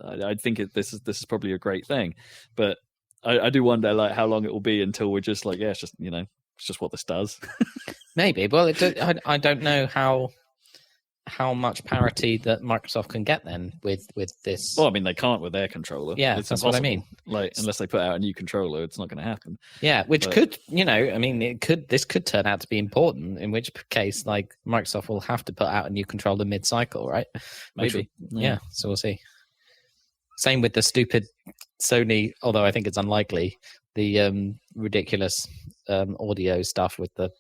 I think this is probably a great thing, but I do wonder like how long it will be until we're just like, it's just what this does. Maybe. Well, I don't know how. how much parity that Microsoft can get then with this. Well, I mean, they can't with their controller. Yeah, it's that's impossible. what I mean. Like, unless they put out a new controller, it's not going to happen. Yeah, which could, I mean, this could turn out to be important. In which case, like, Microsoft will have to put out a new controller mid-cycle, right? Maybe. Yeah, so we'll see. Same with the stupid Sony, although I think it's unlikely. The ridiculous audio stuff with the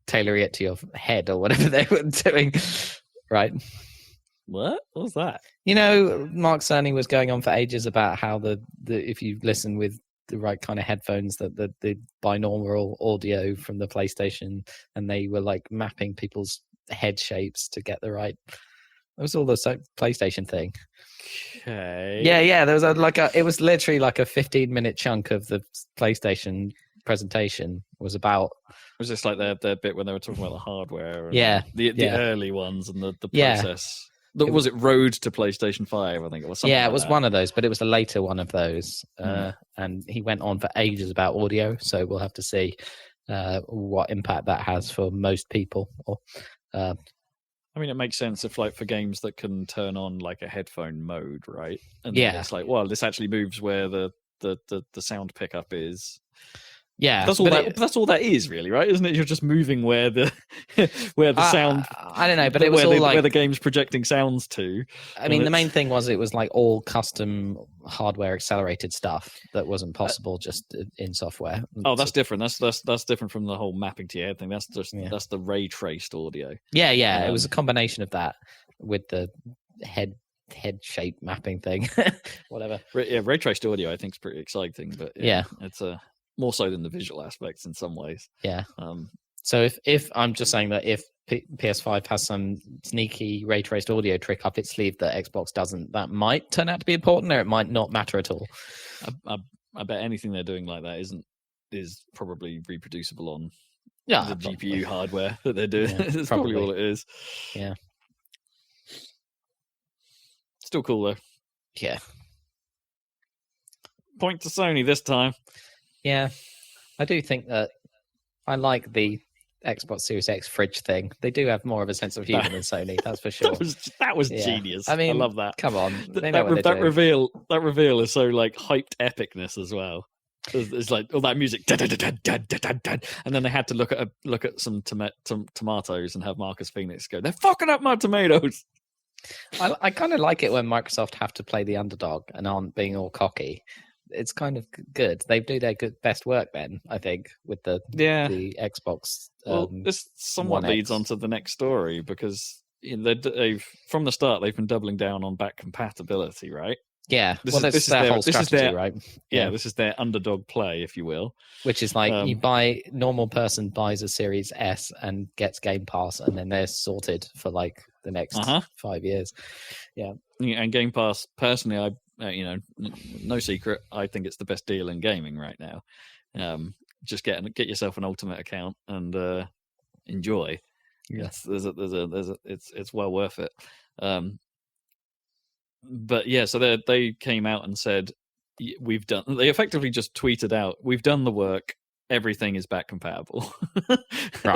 tailor it to your head or whatever they were doing, right? What was that? Mark Cerny was going on for ages about how the if you listen with the right kind of headphones, that the binaural audio from the PlayStation, and they were like mapping people's head shapes to get the right. It was all the PlayStation thing. Okay. Yeah. There was it was literally like a 15-minute chunk of the PlayStation presentation was about. Was this like the bit when they were talking about the hardware? And the early ones and the process. Was it Road to PlayStation 5? I think it was something. Yeah, it like was that. one of those, but it was a later one of those. And he went on for ages about audio, so we'll have to see what impact that has for most people. I mean, it makes sense if, like, for games that can turn on like a headphone mode, right? And yeah, it's like, well, this actually moves where the sound pickup is. Yeah, that's all that's all that is, really, right? Isn't it? You're just moving where the sound. I don't know, but it was where the game's projecting sounds to. I mean, the main thing was it was like all custom hardware accelerated stuff that wasn't possible just in software. Oh, that's different. That's different from the whole mapping to your head thing. That's just that's the ray traced audio. Yeah. It was a combination of that with the head shape mapping thing. Whatever. Ray traced audio I think is pretty exciting, but it's more so than the visual aspects in some ways. Yeah. So if I'm just saying that if PS5 has some sneaky ray traced audio trick up its sleeve that Xbox doesn't, that might turn out to be important, or it might not matter at all. I bet anything they're doing like that is probably reproducible on the probably. GPU hardware that they're doing. Yeah, That's probably all it is. Yeah. Still cool though. Yeah. Point to Sony this time. Yeah, I do think that I like the Xbox Series X fridge thing. They do have more of a sense of humor than Sony, that's for sure. that was genius. I mean, I love that. Come on, that reveal is so like hyped epicness as well. It's like all that music, and then they had to look at some tomatoes and have Marcus Phoenix go, "They're fucking up my tomatoes." I kind of like it when Microsoft have to play the underdog and aren't being all cocky. It's kind of good. They do their best work then, I think, with the Xbox. Well, this somewhat leads on to the next story because they've from the start they've been doubling down on back compatibility, right? Yeah, this is their whole strategy, right? Yeah, this is their underdog play, if you will. Which is like normal person buys a Series S and gets Game Pass, and then they're sorted for like the next 5 years. Yeah, and Game Pass, personally, no secret, I think it's the best deal in gaming right now. Just get yourself an Ultimate account and enjoy. Yes, it's well worth it. But yeah, so they came out and said they effectively just tweeted out, we've done the work, everything is back compatible. Right.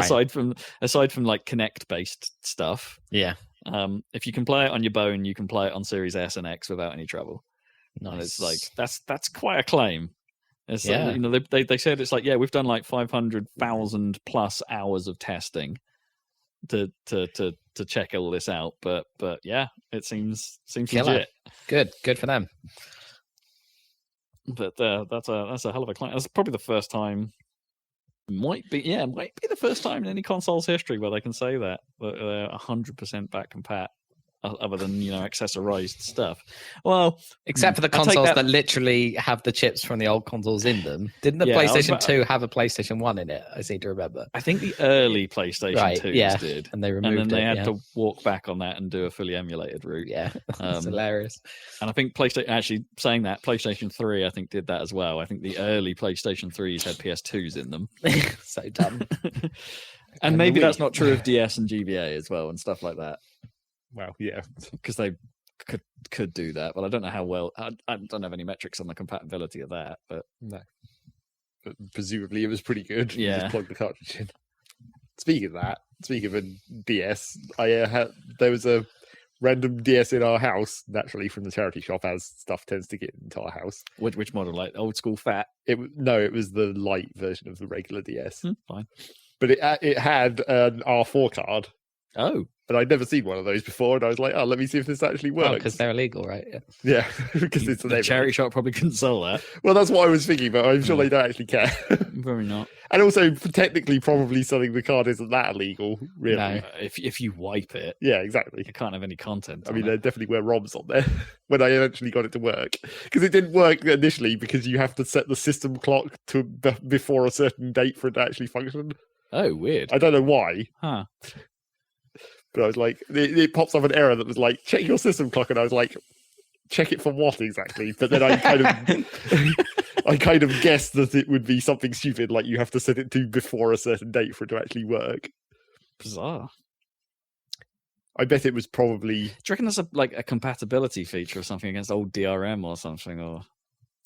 aside from like Kinect based stuff. Yeah. If you can play it on your bone, you can play it on Series S and X without any trouble. Nice. And it's like that's quite a claim. It's they said it's like, we've done like 500,000 plus hours of testing to check all this out, but yeah, it seems legit. Good for them. But that's a hell of a claim. That's probably the first time. Might be the first time in any console's history where they can say that they're 100% back compat, other than accessorized stuff. Well, except for the consoles that literally have the chips from the old consoles in them. Didn't the PlayStation 2 have a PlayStation 1 in it? I seem to remember. I think the early PlayStation 2s did, and they removed it. And then they had to walk back on that and do a fully emulated route. Yeah, it's hilarious. And I think PlayStation 3, I think, did that as well. I think the early PlayStation 3s had PS2s in them. So dumb. And maybe that's not true of DS and GBA as well and stuff like that. Well, yeah, because they could do that, but I don't know how well. I don't have any metrics on the compatibility of that, but no. But presumably, it was pretty good. Yeah, just plug the cartridge in. Speaking of a DS, I had there was a random DS in our house, naturally from the charity shop, as stuff tends to get into our house. Which model? Like old school fat? It was the light version of the regular DS. Fine. But it had an R4 card. Oh. And I'd never seen one of those before, and I was like, "Oh, let me see if this actually works." because they're illegal, right? Yeah, because it's the charity shop probably couldn't sell that. Well, that's what I was thinking, but I'm sure they don't actually care. Probably not. And also, technically, probably selling the card isn't that illegal, really. No. If you wipe it, yeah, exactly. You can't have any content. I mean, there definitely were ROMs on there when I eventually got it to work, because it didn't work initially because you have to set the system clock to before a certain date for it to actually function. Oh, weird. I don't know why. Huh. But I was like, it pops up an error that was like, check your system clock. And I was like, check it for what exactly? But then I kind of guessed that it would be something stupid, like you have to set it to before a certain date for it to actually work. Bizarre. I bet it was probably... Do you reckon that's a compatibility feature or something against old DRM or something? Or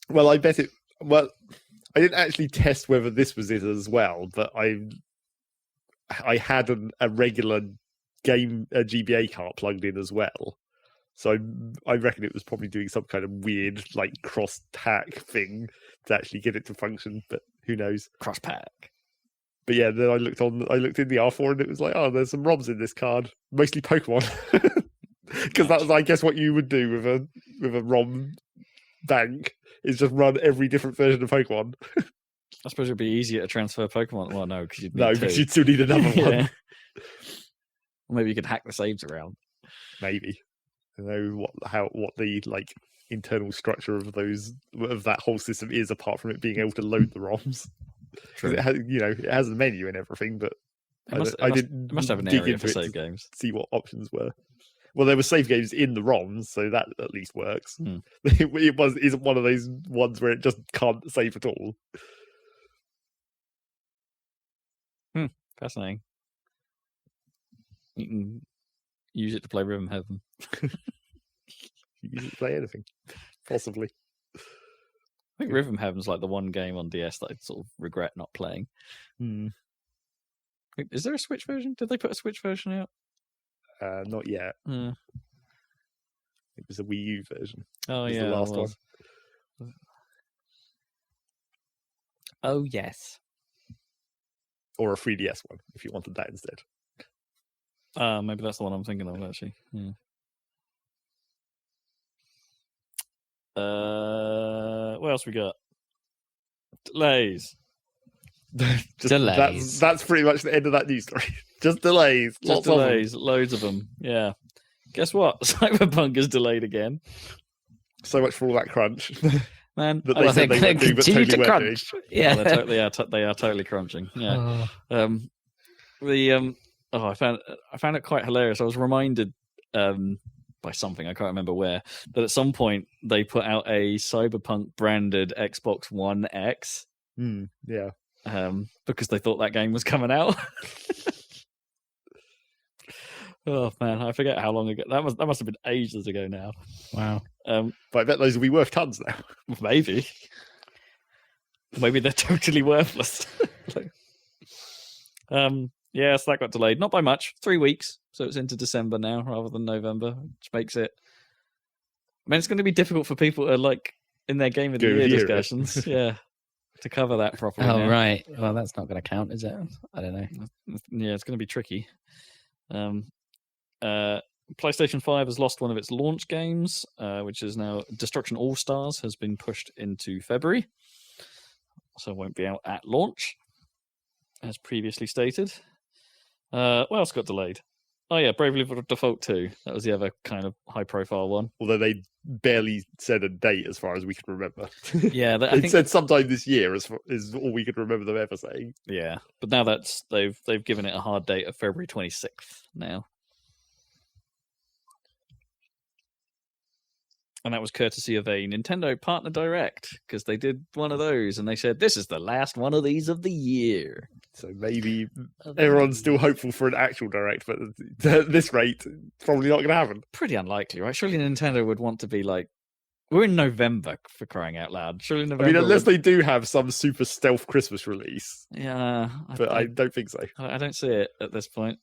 Well, I bet it... Well, I didn't actually test whether this was it as well, but I had a regular GBA cart plugged in as well, so I reckon it was probably doing some kind of weird like cross tack thing to actually get it to function, but who knows? Cross pack. But yeah, then I looked in the R4 and it was like, oh, there's some ROMs in this card, mostly Pokemon, because that was, I guess, what you would do with a ROM bank is just run every different version of Pokemon. I suppose it'd be easier to transfer Pokemon. Well, no, because you'd still need another one. Or maybe you could hack the saves around. Maybe. I don't know what the like internal structure of that whole system is, apart from it being able to load the ROMs. It has a menu and everything, but it must have an area for save games. See what options were. Well, there were save games in the ROMs, so that at least works. It isn't one of those ones where it just can't save at all. Fascinating. You can use it to play Rhythm Heaven. Use it to play anything, possibly. I think Rhythm Heaven's like the one game on DS that I sort of regret not playing. Is there a Switch version? Did they put a Switch version out? Not yet. It was a Wii U version. Oh, yeah. The last one. Oh, yes. Or a 3DS one, if you wanted that instead. Maybe that's the one I'm thinking of, actually. Yeah. What else we got? Delays. Delays. That's pretty much the end of that news story. Just delays. Just delays. Loads of them. Yeah. Guess what? Cyberpunk is delayed again. So much for all that crunch. Man, that they said they would do, but totally weren't doing. Yeah, well, they are totally crunching. Yeah. I found it quite hilarious. I was reminded by something, I can't remember where, that at some point they put out a Cyberpunk branded Xbox One X. Yeah. Because they thought that game was coming out. Oh man, I forget how long ago that must have been ages ago now. Wow. But I bet those will be worth tons now. Maybe they're totally worthless. Yeah, so that got delayed, not by much, 3 weeks, so it's into December now rather than November, which makes it. I mean, it's going to be difficult for people to like in their game of the year discussions, yeah, to cover that properly. Oh, right. Well, that's not going to count, is it? I don't know. Yeah, it's going to be tricky. PlayStation 5 has lost one of its launch games, which is now Destruction All Stars has been pushed into February, so it won't be out at launch, as previously stated. What else got delayed? Oh yeah, Bravely Default 2. That was the other kind of high-profile one. Although they barely said a date, as far as we can remember. Yeah, I think said sometime this year is all we could remember them ever saying. Yeah, but now they've given it a hard date of February 26th now. And that was courtesy of a Nintendo Partner Direct, because they did one of those, and they said, this is the last one of these of the year. So maybe everyone's still hopeful for an actual Direct, but at this rate, it's probably not going to happen. Pretty unlikely, right? Surely Nintendo would want to be like, we're in November, for crying out loud. Surely November. I mean, unless they do have some super stealth Christmas release. Yeah. But I don't think so. I don't see it at this point.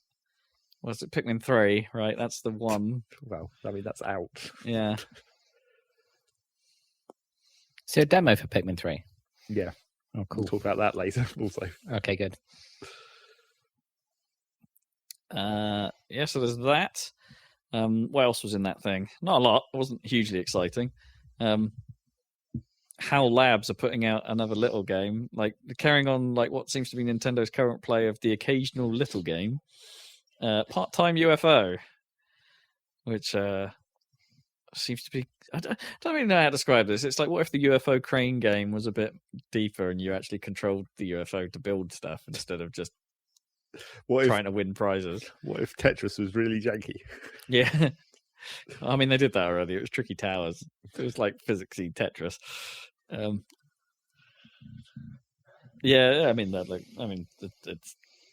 Was it Pikmin 3? Right, that's the one. Well, I mean that's out. Yeah. So a demo for Pikmin 3. Yeah. Oh, cool. We'll talk about that later. Also. Okay, good. Yeah, so there's that. What else was in that thing? Not a lot. It wasn't hugely exciting. HAL Labs are putting out another little game, like carrying on like what seems to be Nintendo's current play of the occasional little game, Part-Time UFO, which seems to be. I don't really know how to describe this. It's like, what if the UFO crane game was a bit deeper and you actually controlled the UFO to build stuff instead of just trying to win prizes? What if Tetris was really janky? Yeah. I mean, they did that already. It was Tricky Towers. It was like physicsy Tetris. Yeah, I mean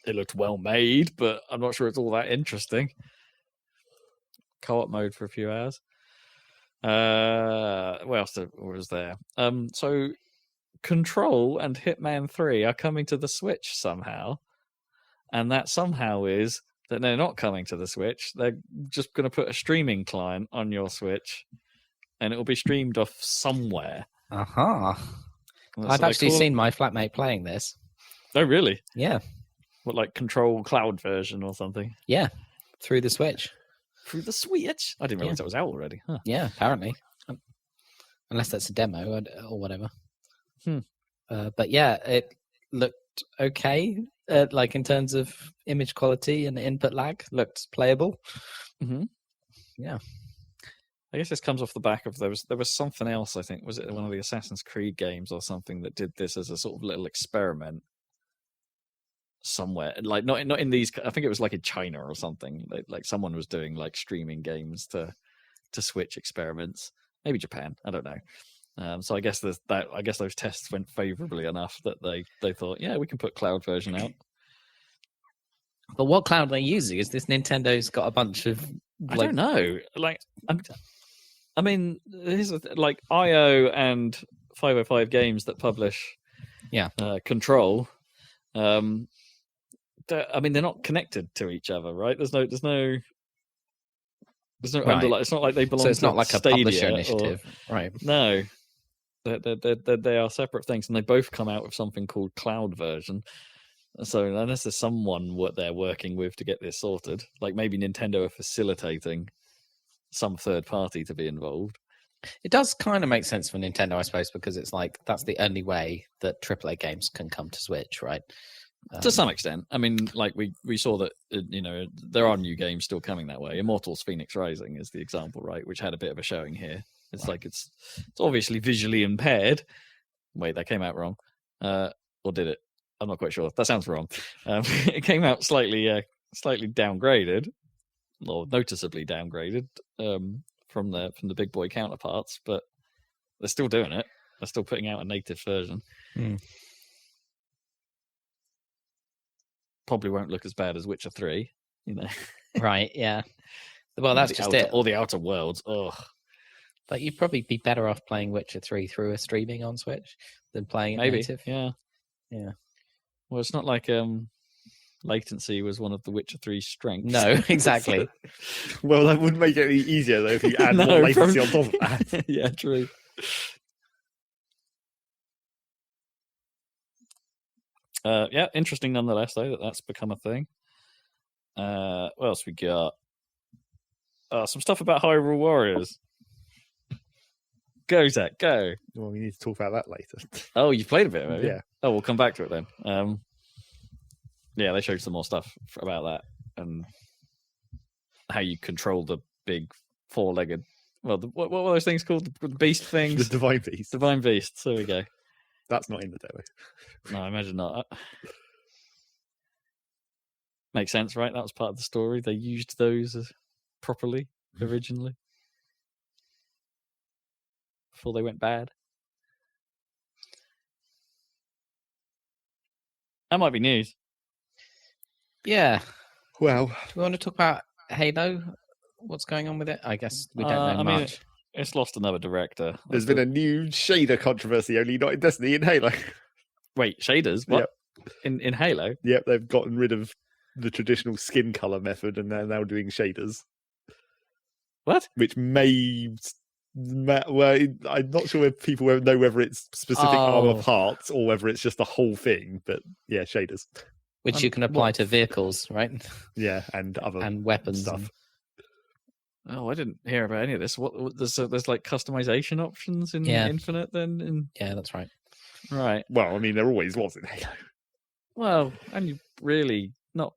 it looked well made, but I'm not sure it's all that interesting. Co-op mode for a few hours. What else was there? So Control and Hitman 3 are coming to the Switch somehow, and that somehow is that they're not coming to the Switch. They're just going to put a streaming client on your Switch, and it will be streamed off somewhere. I've actually seen my flatmate playing this. Oh, really? Yeah. What, like Control Cloud version or something? Yeah, through the Switch. Through the Switch? I didn't realize that was out already. Huh. Yeah, apparently. Unless that's a demo or whatever. But yeah, it looked okay. Like in terms of image quality and input lag, looked playable. Mm-hmm. Yeah. I guess this comes off the back of there was something else, I think. Was it one of the Assassin's Creed games or something that did this as a sort of little experiment somewhere? Like not in these. I think it was like in China or something. Like someone was doing like streaming games to Switch experiments. Maybe Japan. I don't know. So I guess those tests went favorably enough that they thought, yeah, we can put cloud version out. But what cloud are they using? Is this Nintendo's got a bunch of? I don't know. Like, I mean, here's like IO and 505 Games that publish, Control. I mean, they're not connected to each other, right? There's no right. It's not like they belong. So it's to not like Stadia a publisher initiative, right? No, they are separate things, and they both come out with something called cloud version. So unless there's someone what they're working with to get this sorted, like maybe Nintendo are facilitating some third party to be involved. It does kind of make sense for Nintendo, I suppose, because it's like that's the only way that AAA games can come to Switch, right? To some extent. I mean, like we saw that, there are new games still coming that way. Immortals Phoenix Rising is the example, right? Which had a bit of a showing here. It's right. Like it's obviously visually impaired. Wait, that came out wrong. Or did it? I'm not quite sure. That sounds wrong. It came out slightly downgraded, or noticeably downgraded from the big boy counterparts, but they're still doing it. They're still putting out a native version. Probably won't look as bad as Witcher 3, Right, yeah. Well, that's just it. All the Outer Worlds. Ugh. But you'd probably be better off playing Witcher 3 through a streaming on Switch than playing it native. Yeah. Well, it's not like latency was one of the Witcher 3's strengths. No, exactly. Well, that would make it any easier though if you add more latency on top of that. Yeah, true. Yeah, interesting nonetheless though that's become a thing. What else we got? Some stuff about Hyrule Warriors. Go, Zach, go. Well, we need to talk about that later. Oh, you've played a bit, maybe? Yeah. Oh, we'll come back to it then. Yeah, they showed some more stuff about that and how you control the big four-legged. Well, what were those things called? The beast things? The divine beast. Divine beasts. There we go. That's not in the demo. No, I imagine not. Makes sense, right? That was part of the story. They used those properly originally before they went bad. That might be news. Yeah. Well, do we want to talk about Halo? What's going on with it? I guess we don't know much. It's lost another director. There's been a new shader controversy, only not in Destiny, in Halo. Wait, shaders? What? Yep. In Halo? Yep, they've gotten rid of the traditional skin color method, and they're now doing shaders. What? Which may well, I'm not sure if people know whether it's specific armor parts or whether it's just the whole thing. But yeah, shaders. Which you can apply to vehicles, right? Yeah, and other and weapons stuff. Oh, I didn't hear about any of this. What there's like customization options in Infinite then? Yeah, that's right. Right. Well, I mean, there always was in Halo. Well, and you really not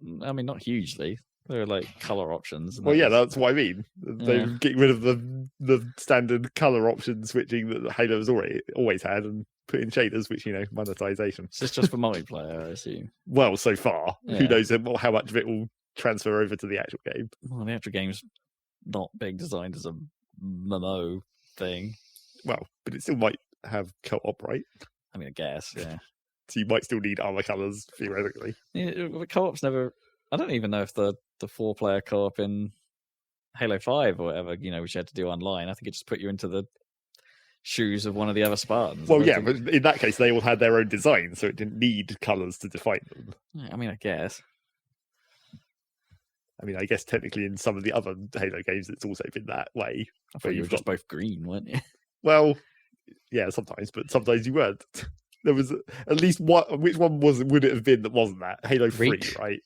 hugely. There are like color options. Well, yeah, that's what I mean. They're getting rid of the standard color option switching that Halo's always had, and put in shaders, which monetization. So it's just for multiplayer, I assume. Well, so far, who knows how much of it will transfer over to the actual game? Well, the actual game's not being designed as a MMO thing. Well, but it still might have co-op, right? I mean, I guess, yeah. So you might still need armor colors theoretically. Yeah, co-op's never. I don't even know if the 4-player co-op in Halo 5 or whatever, which you had to do online. I think it just put you into the shoes of one of the other Spartans. Well, yeah, but in that case, they all had their own design, so it didn't need colors to define them. I mean, I guess. I mean, I guess technically in some of the other Halo games, it's also been that way. I thought you were just both green, weren't you? Well, yeah, sometimes, but sometimes you weren't. There was at least one. Which one would it have been that wasn't that? Halo 3, right?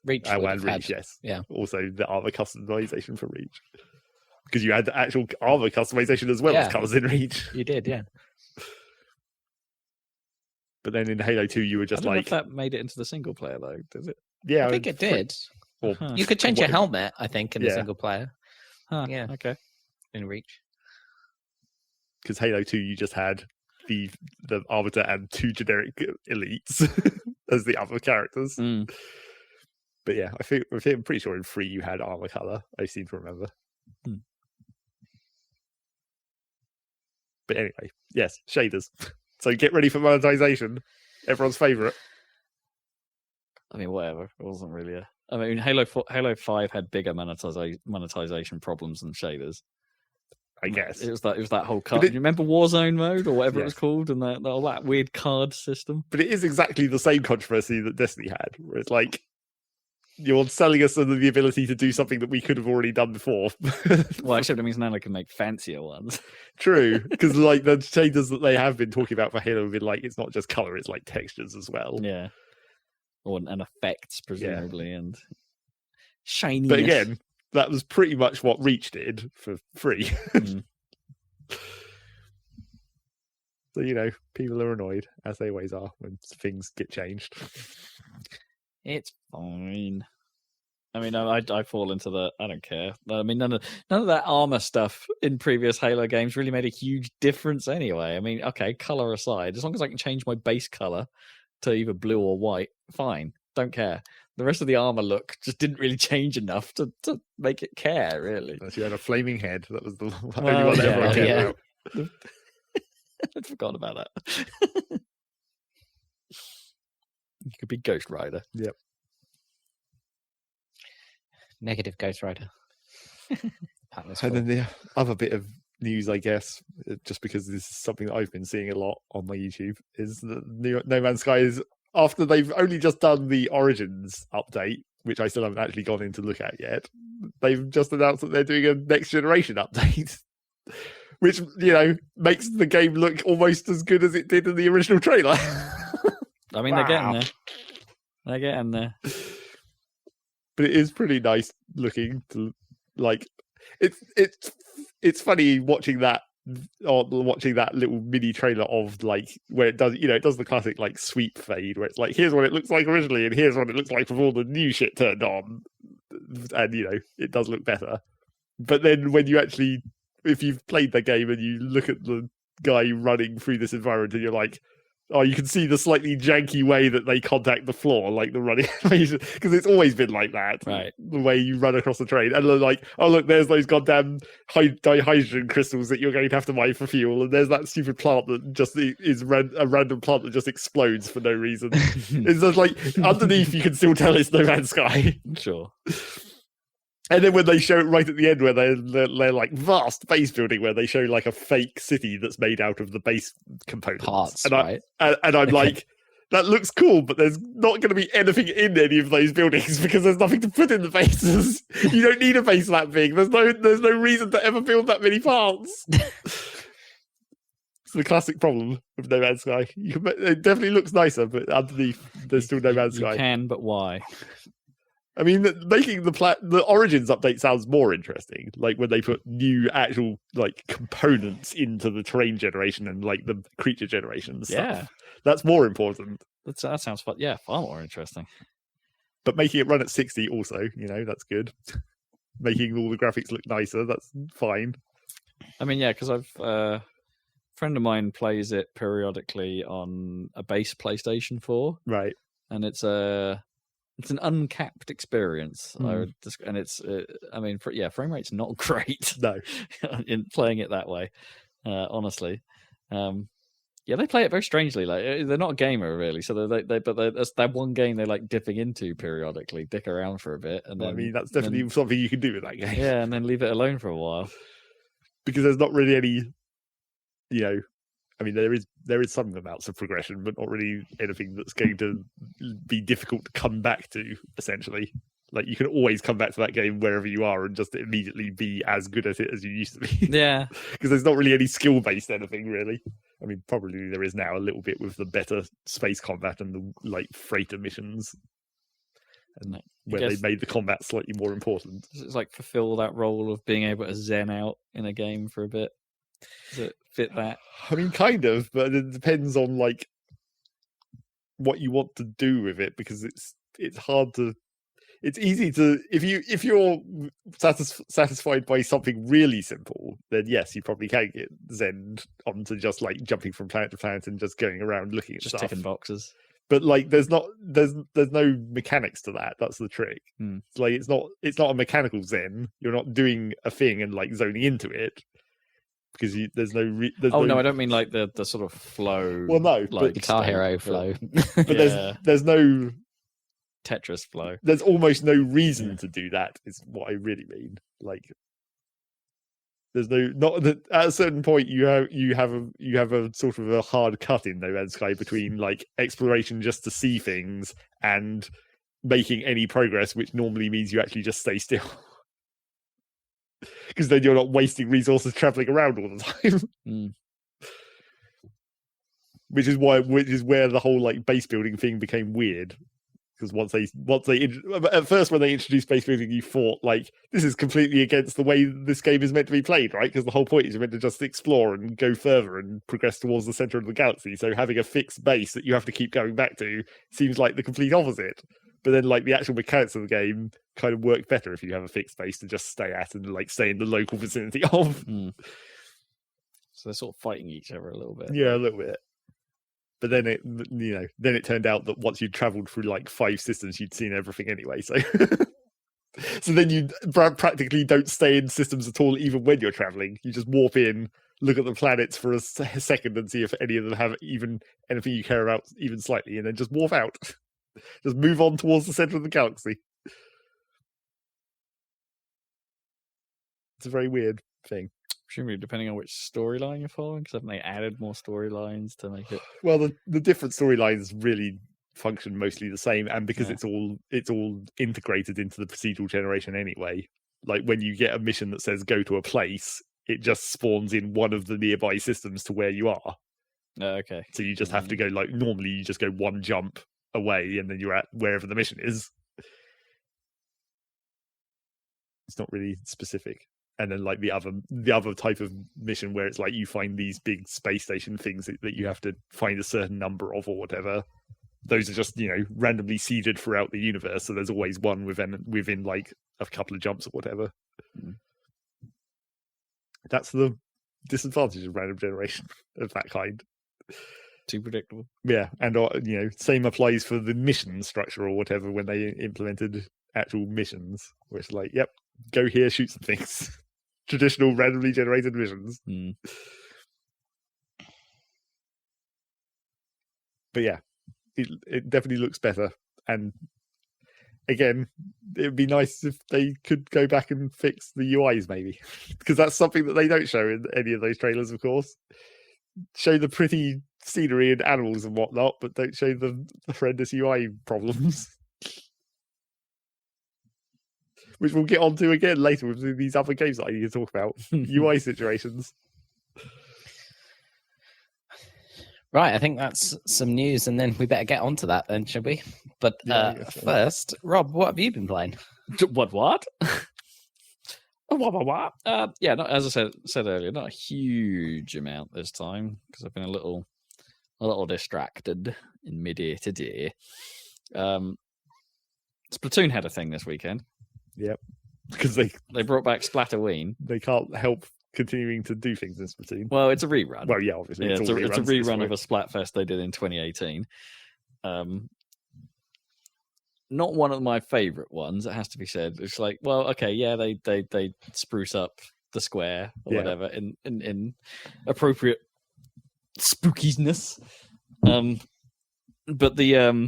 Reach. And Reach, yes. Yeah. Also, the armor customization for Reach. Because you had the actual armor customization as well as colors in Reach. You did, yeah. But then in Halo 2, you were just I don't know if that made it into the single player, though, did it? Yeah. I think it did. Or, you could change your helmet, I think, in the single player. Yeah. Okay. In Reach. Because Halo 2, you just had the Arbiter and 2 generic elites as the other characters. Mm. But yeah, I'm pretty sure in 3 you had armor color. I seem to remember. But anyway, yes, shaders. So get ready for monetization. Everyone's favorite. I mean, whatever. It wasn't really I mean, Halo 5 had bigger monetization problems than shaders. I guess it was that whole card. Do you remember Warzone mode or whatever it was called, and all that weird card system? But it is exactly the same controversy that Destiny had, where it's like you're selling us the ability to do something that we could have already done before. Well, except it means now they can make fancier ones. True, because like the shaders that they have been talking about for Halo have been like, it's not just color, it's like textures as well. Yeah, and effects presumably, and shiny. But again, that was pretty much what Reach did for free. So people are annoyed, as they always are when things get changed. It's fine. I mean, I fall into the I don't care. I mean, none of that armor stuff in previous Halo games really made a huge difference anyway. I mean, okay, color aside, as long as I can change my base color to either blue or white, fine. Don't care. The rest of the armor look just didn't really change enough to make it care, really. You had a flaming head. That was the only one that everyone cared about. I'd forgotten about that. You could be Ghost Rider. Yep. Negative Ghost Rider. And then the other bit of news, I guess, just because this is something that I've been seeing a lot on my YouTube, is that No Man's Sky is, after they've only just done the Origins update, which I still haven't actually gone in to look at yet, they've just announced that they're doing a next generation update, which, makes the game look almost as good as it did in the original trailer. I mean, They're getting there. They're getting there. But it is pretty nice looking. It's funny watching that little mini trailer of like where it does the classic like sweep fade where it's like, here's what it looks like originally and here's what it looks like with all the new shit turned on, and it does look better. But then when you actually, if you've played the game and you look at the guy running through this environment and you're like, oh, you can see the slightly janky way that they contact the floor, like the running, because it's always been like that, right? The way you run across the train, and they're like, oh look, there's those goddamn dihydrogen crystals that you're going to have to mine for fuel, and there's that stupid plant that just is a random plant that just explodes for no reason. It's just like underneath, you can still tell it's No Man's Sky. Sure. And then when they show it right at the end, where they're like vast base building, where they show like a fake city that's made out of the base components parts, and right? And I'm like, that looks cool, but there's not going to be anything in any of those buildings because there's nothing to put in the bases. You don't need a base that big. There's no reason to ever build that many parts. It's the classic problem with No Man's Sky. It definitely looks nicer, but underneath there's still No Man's Sky. You can, but why? I mean, making the Origins update sounds more interesting. Like when they put new actual like components into the terrain generation and like the creature generation and stuff. Yeah, that's more important. That sounds fun. Yeah, far more interesting. But making it run at 60 also, that's good. Making all the graphics look nicer, that's fine. I mean, yeah, because a friend of mine plays it periodically on a base PlayStation 4, right? And it's an uncapped experience. And it's, frame rate's not great. No, in playing it that way, honestly. Yeah, they play it very strangely. Like they're not a gamer really, so that's that one game they like dipping into periodically, dick around for a bit, and then that's definitely something you can do with that game. Yeah, and then leave it alone for a while because there's not really any, there is some amounts of progression, but not really anything that's going to be difficult to come back to. Essentially, like you can always come back to that game wherever you are and just immediately be as good at it as you used to be. Yeah, because there's not really any skill based anything really. I mean, probably there is now a little bit with the better space combat and the like freighter missions, and where they made the combat slightly more important. It's like fulfill that role of being able to zen out in a game for a bit. Does it fit that? I mean, kind of, but it depends on like what you want to do with it, because it's hard to. It's easy to if you're satisfied by something really simple, then yes, you probably can get zen onto just like jumping from planet to planet and just going around looking at just stuff. ticking boxes. But like, there's no mechanics to that. That's the trick. It's like it's not a mechanical zen. You're not doing a thing and like zoning into it because there's no. No, I don't mean like the sort of flow. Well, no, like Guitar Hero flow. But there's no. Tetris flow. There's almost no reason to do that. Is what I really mean. Like, there's at a certain point you have a sort of a hard cut in No Man's Sky between like exploration just to see things and making any progress, which normally means you actually just stay still, because then you're not wasting resources traveling around all the time. Which is where the whole like base building thing became weird. Because at first when they introduced base building, you thought like this is completely against the way this game is meant to be played, right? Because the whole point is you're meant to just explore and go further and progress towards the center of the galaxy. So having a fixed base that you have to keep going back to seems like the complete opposite. But then like the actual mechanics of the game kind of work better if you have a fixed base to just stay at and like stay in the local vicinity of. So they're sort of fighting each other a little bit. Yeah, a little bit. But then it turned out that once you'd travelled through like 5 systems, you'd seen everything anyway. So, so then you practically don't stay in systems at all, even when you're travelling. You just warp in, look at the planets for a second, and see if any of them have even anything you care about, even slightly, and then just warp out. Just move on towards the centre of the galaxy. It's a very weird thing. Presumably, depending on which storyline you're following, because haven't they added more storylines to make it? Well, the different storylines really function mostly the same, and because it's all integrated into the procedural generation anyway. Like when you get a mission that says go to a place, it just spawns in one of the nearby systems to where you are. Okay. So you just have to go like normally you just go one jump away and then you're at wherever the mission is. It's not really specific. And then like the other type of mission where it's like you find these big space station things that you have to find a certain number of or whatever. Those are just, randomly seeded throughout the universe. So there's always one within like a couple of jumps or whatever. That's the disadvantage of random generation of that kind. Too predictable. Yeah. And, same applies for the mission structure or whatever when they implemented actual missions, where it's like, yep, go here, shoot some things. Traditional randomly generated missions. But yeah, it definitely looks better. And again, it would be nice if they could go back and fix the UIs maybe, because that's something that they don't show in any of those trailers, of course. Show the pretty scenery and animals and whatnot, but don't show the horrendous UI problems. Which we'll get onto again later with these other games that I need to talk about. UI situations. Right, I think that's some news, and then we better get onto that then, should we? But first, Rob, what have you been playing? What? What? Yeah, as I said earlier, not a huge amount this time because I've been a little distracted in mid-year today. Splatoon had a thing this weekend. Yep, because they brought back Splatterween. They can't help continuing to do things in Splatoon. Well, it's a rerun. Well, yeah, obviously. Yeah, it's a rerun of a Splatfest they did in 2018. Not one of my favorite ones, it has to be said. It's like, well, okay, yeah, they spruce up the square or whatever in appropriate spookiness. But they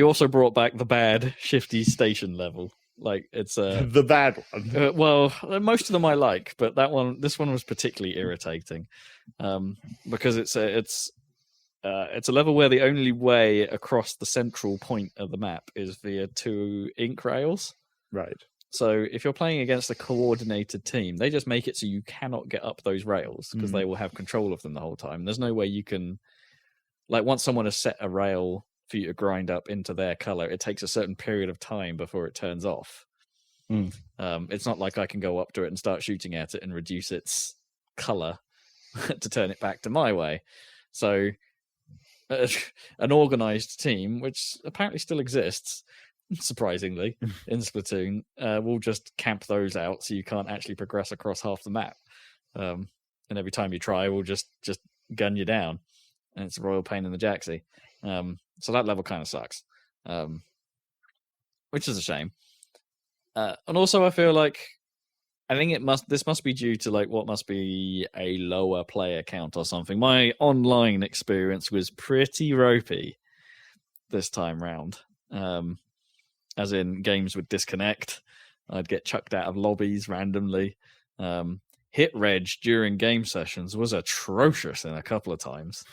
also brought back the bad shifty station level. Like it's the bad one. Well, most of them I like, but this one was particularly irritating because it's a level where the only way across the central point of the map is via 2 ink rails. Right. So if you're playing against a coordinated team, they just make it so you cannot get up those rails because they will have control of them the whole time. There's no way you can, like, once someone has set a rail for you to grind up into their color, it takes a certain period of time before it turns off. It's not like I can go up to it and start shooting at it and reduce its color to turn it back to my way. So an organized team, which apparently still exists, surprisingly, in Splatoon, will just camp those out so you can't actually progress across half the map. And every time you try, we'll just gun you down. And it's a royal pain in the jacksy. So that level kind of sucks, which is a shame. And also, I feel like this must be due to like what must be a lower player count or something. My online experience was pretty ropey this time round, as in games would disconnect. I'd get chucked out of lobbies randomly. Hit reg during game sessions was atrocious in a couple of times,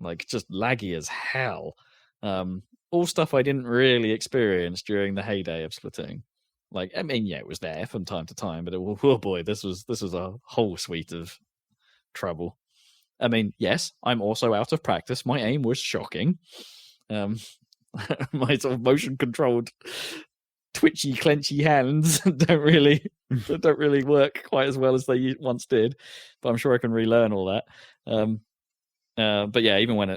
like just laggy as hell. All stuff I didn't really experience during the heyday of Splatoon. Like, I mean, yeah, it was there from time to time, but oh boy, this was a whole suite of trouble. I mean, yes, I'm also out of practice. My aim was shocking. My sort of motion controlled, twitchy, clenchy hands don't really work quite as well as they once did. But I'm sure I can relearn all that. But yeah, even when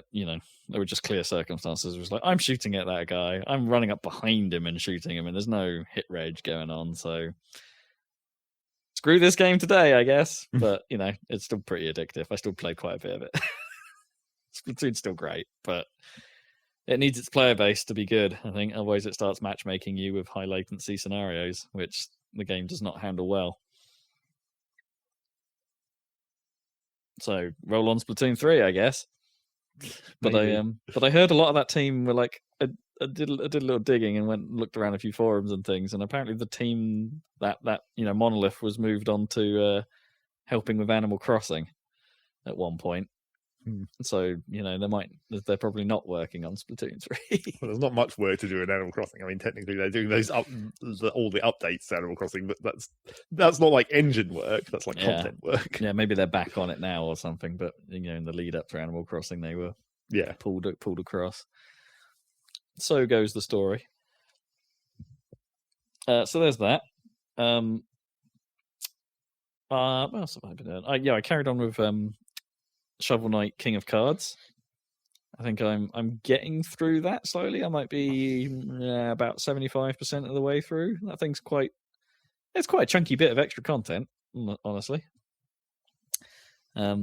there were just clear circumstances, it was like, I'm shooting at that guy, I'm running up behind him and shooting him, and there's no hit rage going on, so screw this game today, I guess. But it's still pretty addictive. I still played quite a bit of it. Splatoon's still great, but it needs its player base to be good, I think. Otherwise it starts matchmaking you with high latency scenarios, which the game does not handle well. So roll on Splatoon 3, I guess. But I heard a lot of that team were like, I did a little digging and went and looked around a few forums and things, and apparently the team that Monolith was moved on to helping with Animal Crossing at one point. So they're probably not working on Splatoon 3. Well, there's not much work to do in Animal Crossing. I mean, technically they're doing those all the updates to Animal Crossing, but that's not like engine work. That's like content work. Yeah, maybe they're back on it now or something. But in the lead up to Animal Crossing, they were pulled across. So goes the story. So there's that. What else have I been doing? I carried on with Shovel Knight King of Cards. I think I'm getting through that slowly. I might be about 75% of the way through. That thing's quite a chunky bit of extra content, honestly. I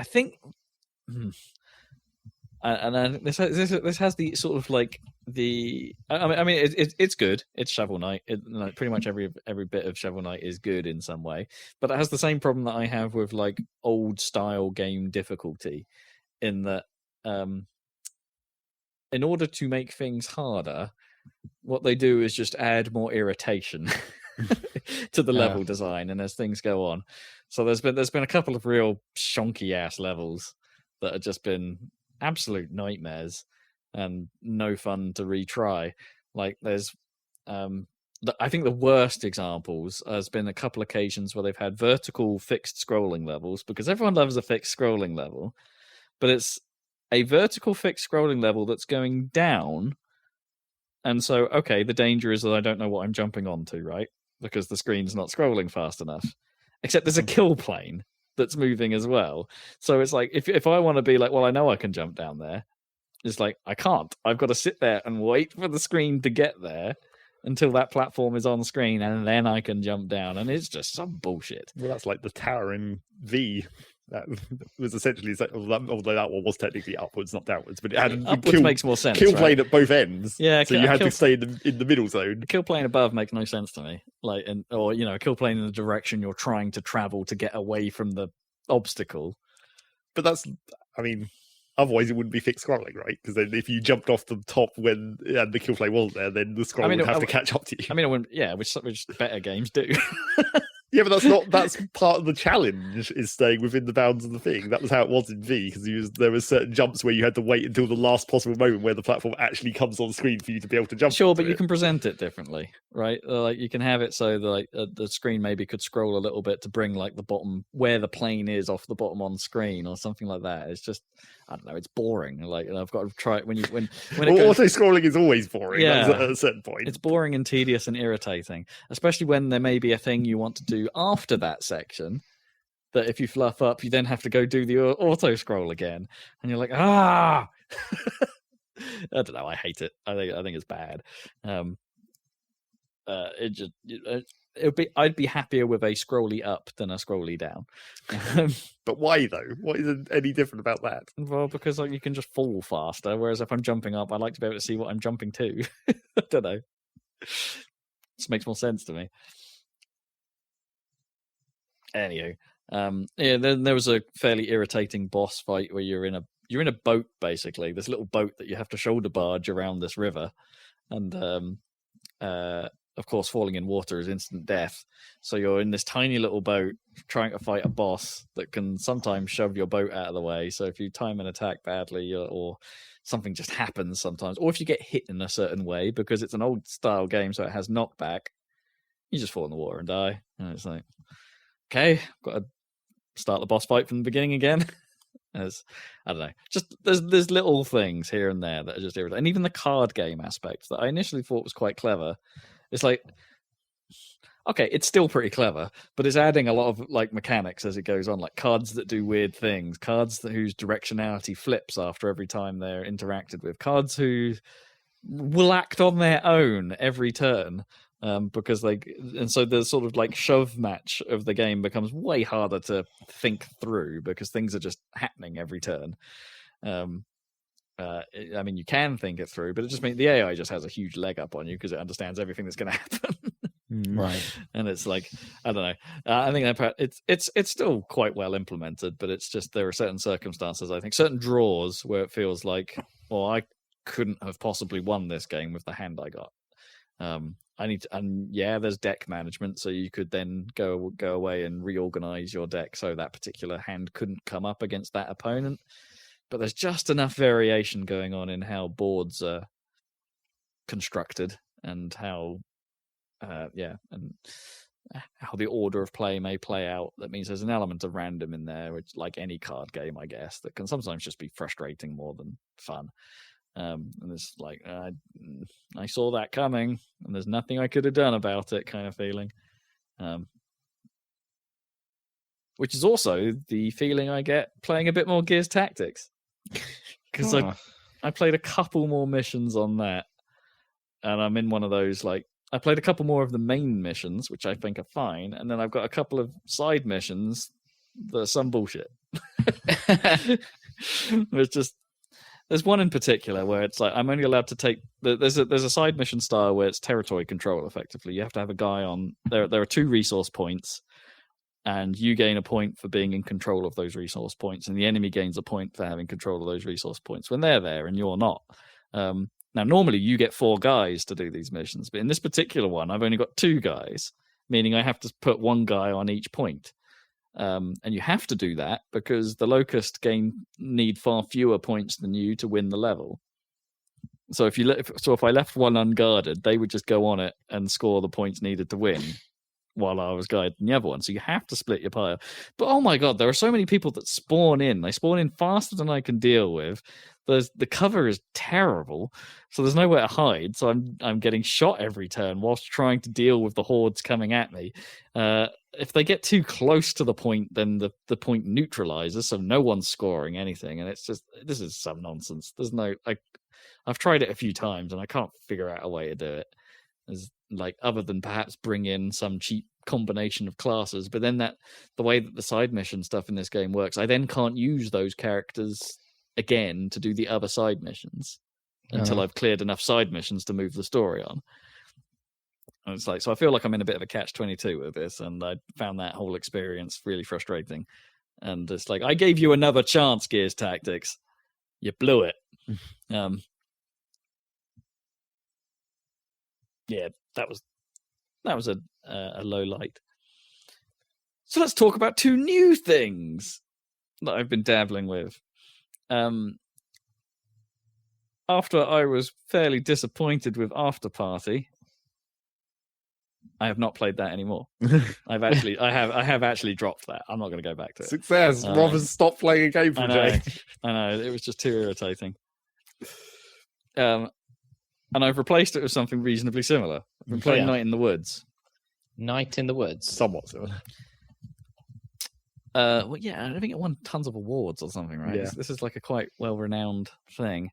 think, and this has the sort of like the. I mean, it's good. It's Shovel Knight. Pretty much every bit of Shovel Knight is good in some way, but it has the same problem that I have with like old style game difficulty, in that in order to make things harder, what they do is just add more irritation to the level design, and as things go on. So there's been a couple of real shonky ass levels that have just been absolute nightmares and no fun to retry. Like there's, I think the worst examples has been a couple occasions where they've had vertical fixed scrolling levels, because everyone loves a fixed scrolling level, but it's a vertical fixed scrolling level that's going down. And so, okay, the danger is that I don't know what I'm jumping onto, right? Because the screen's not scrolling fast enough. Except there's a kill plane that's moving as well. So it's like, if I want to be like, well, I know I can jump down there, it's like, I can't. I've got to sit there and wait for the screen to get there until that platform is on screen, and then I can jump down. And it's just some bullshit. Well, that's like the tower in V. That was essentially, although that one was technically upwards, not downwards, but it had upwards makes more sense. Kill plane at both ends. Yeah, so you had to stay in the middle zone. The kill plane above makes no sense to me. Like, or a kill plane in the direction you're trying to travel to get away from the obstacle. But that's, I mean, otherwise it wouldn't be fixed scrolling, right? Because then if you jumped off the top when the kill plane wasn't there, then the scroll would have to catch up to you. I mean, which better games do. Yeah, but that's part of the challenge, is staying within the bounds of the thing. That was how it was in V, because there were certain jumps where you had to wait until the last possible moment where the platform actually comes on screen for you to be able to jump. Sure, but you can present it differently, right? Like you can have it so that the screen maybe could scroll a little bit to bring like the bottom where the plane is off the bottom on screen or something like that. It's just, I don't know, it's boring. Like, and I've got to try it when auto scrolling is always boring. Yeah, at a certain point it's boring and tedious and irritating, especially when there may be a thing you want to do after that section that if you fluff up, you then have to go do the auto scroll again, and you're like, I don't know, I hate it. I think it's bad. I'd be happier with a scrolly up than a scrolly down. But why though? What is any different about that? Well, because like you can just fall faster, whereas if I'm jumping up, I like to be able to see what I'm jumping to. I don't know. This makes more sense to me. Anywho, then there was a fairly irritating boss fight where you're in a boat, basically, this little boat that you have to shoulder barge around this river, and of course, falling in water is instant death. So you're in this tiny little boat trying to fight a boss that can sometimes shove your boat out of the way. So if you time an attack badly, or something just happens sometimes, or if you get hit in a certain way, because it's an old style game, so it has knockback, you just fall in the water and die. And it's like, okay, got to start the boss fight from the beginning again. I don't know. Just there's little things here and there that are just irritating. And even the card game aspect that I initially thought was quite clever. It's like, okay, it's still pretty clever, but it's adding a lot of like mechanics as it goes on, like cards that do weird things, cards whose directionality flips after every time they're interacted with, cards who will act on their own every turn. Because and so the sort of like shove match of the game becomes way harder to think through because things are just happening every turn. I mean, you can think it through, but it just means the AI just has a huge leg up on you because it understands everything that's going to happen. Right. And it's like, I don't know. I think that it's still quite well implemented, but it's just there are certain circumstances, I think, certain draws where it feels like, well, I couldn't have possibly won this game with the hand I got. There's deck management, so you could then go away and reorganize your deck so that particular hand couldn't come up against that opponent. But there's just enough variation going on in how boards are constructed and how how the order of play may play out. That means there's an element of random in there, which, like any card game, I guess, that can sometimes just be frustrating more than fun. And it's like, I saw that coming, and there's nothing I could have done about it, kind of feeling. Which is also the feeling I get playing a bit more Gears Tactics. Because I played a couple more missions on that, and I'm in one of those, like, I played a couple more of the main missions, which I think are fine, and then I've got a couple of side missions that are some bullshit. It's just, there's one in particular where it's like I'm only allowed to take. There's a side mission style where it's territory control. Effectively, you have to have a guy on there. There are 2 resource points, and you gain a point for being in control of those resource points, and the enemy gains a point for having control of those resource points when they're there and you're not. Now, normally you get 4 guys to do these missions, but in this particular one, I've only got 2 guys, meaning I have to put 1 guy on each point. And you have to do that because the Locust need far fewer points than you to win the level. So if I left one unguarded, they would just go on it and score the points needed to win, while I was guiding the other one. So you have to split your pile. But oh my god, there are so many people that spawn in. They spawn in faster than I can deal with. The cover is terrible, so there's nowhere to hide. So I'm getting shot every turn whilst trying to deal with the hordes coming at me. If they get too close to the point, then the point neutralizes, so no one's scoring anything. And it's just, this is some nonsense. There's no, I've tried it a few times and I can't figure out a way to do it. As other than perhaps bring in some cheap combination of classes, but then the way that the side mission stuff in this game works, I then can't use those characters again to do the other side missions until I've cleared enough side missions to move the story on. And it's so I feel like I'm in a bit of a catch-22 with this, and I found that whole experience really frustrating. And it's I gave you another chance, Gears Tactics. You blew it. Yeah, that was a low light. So let's talk about two new things that I've been dabbling with. After I was fairly disappointed with After Party, I have not played that anymore. I have actually dropped that. I'm not going to go back to it. Success. Rob's stopped playing a game for a day. I know. It was just too irritating. And I've replaced it with something reasonably similar. I've been playing Night in the Woods. Night in the Woods. Somewhat similar. Well, yeah, I think it won tons of awards or something, right? Yeah. This is a quite well-renowned thing.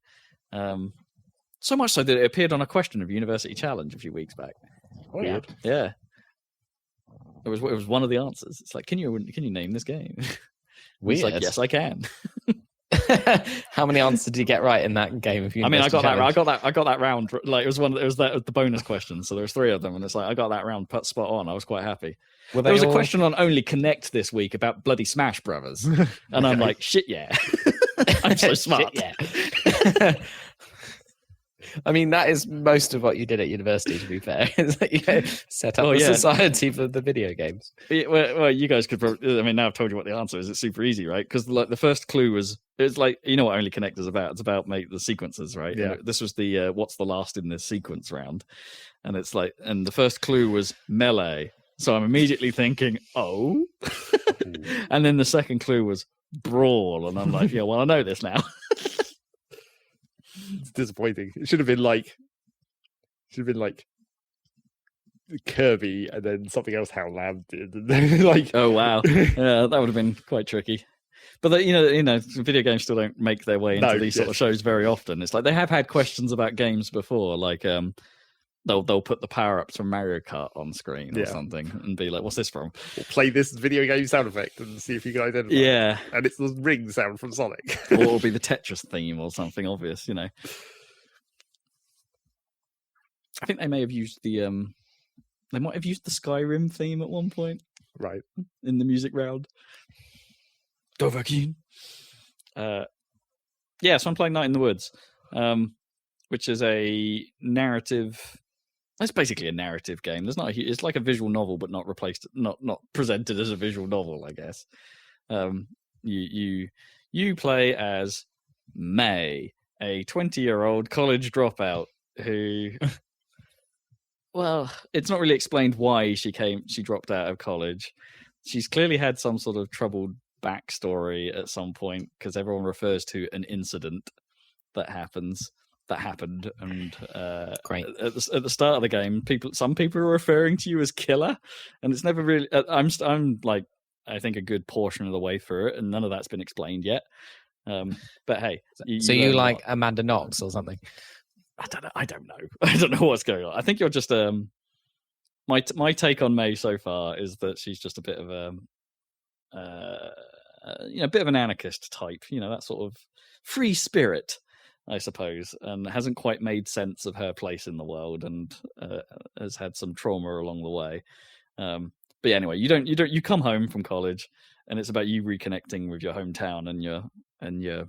So much so that it appeared on a question of University Challenge a few weeks back. Weird. Yeah. It was one of the answers. It's can you name this game? Weird. It's yes, I can. How many answers did you get right in that game? I mean, I got that round. It was the bonus question. So there was 3 of them, and it's I got that round spot on. I was quite happy. There was a question on Only Connect this week about bloody Smash Brothers, and I'm like, shit, yeah, I'm so smart. Shit, yeah. I mean, that is most of what you did at university, to be fair. Is that set up a society for the video games. Well, you guys could probably, I mean, now I've told you what the answer is. It's super easy, right? Because the first clue was, it's you know what Only Connect is about. It's about the sequences, right? Yeah. And this was the what's the last in this sequence round. And it's and the first clue was melee. So I'm immediately thinking, oh. And then the second clue was brawl. And I'm like, yeah, well, I know this now. It's disappointing. It should have been Kirby and then something else how Lamb did. And then oh wow. Yeah, that would have been quite tricky. But you know, video games still don't make their way into these sort of shows very often. It's they have had questions about games before, they'll put the power-ups from Mario Kart on screen or something and be like, what's this from? Or play this video game sound effect and see if you can identify it. Yeah. And it's the ring sound from Sonic. Or it'll be the Tetris theme or something obvious, you know. I think they may have used they might have used the Skyrim theme at one point. Right. In the music round. Dovahkiin. Yeah, so I'm playing Night in the Woods, which is a narrative. It's basically a narrative game. It's like a visual novel, but not presented as a visual novel, I guess. You play as May, a 20-year-old college dropout who, well, it's not really explained why she dropped out of college. She's clearly had some sort of troubled backstory at some point because everyone refers to an incident that happened, and great. At the start of the game, some people are referring to you as killer, and it's never really. I'm I think a good portion of the way through it, and none of that's been explained yet. But hey, you like Amanda Knox or something? I don't know. I don't know what's going on. I think you're just my take on May so far is that she's just a bit of a bit of an anarchist type. You know, that sort of free spirit, I suppose, and hasn't quite made sense of her place in the world, and has had some trauma along the way. But yeah, anyway, you come home from college, and it's about you reconnecting with your hometown and your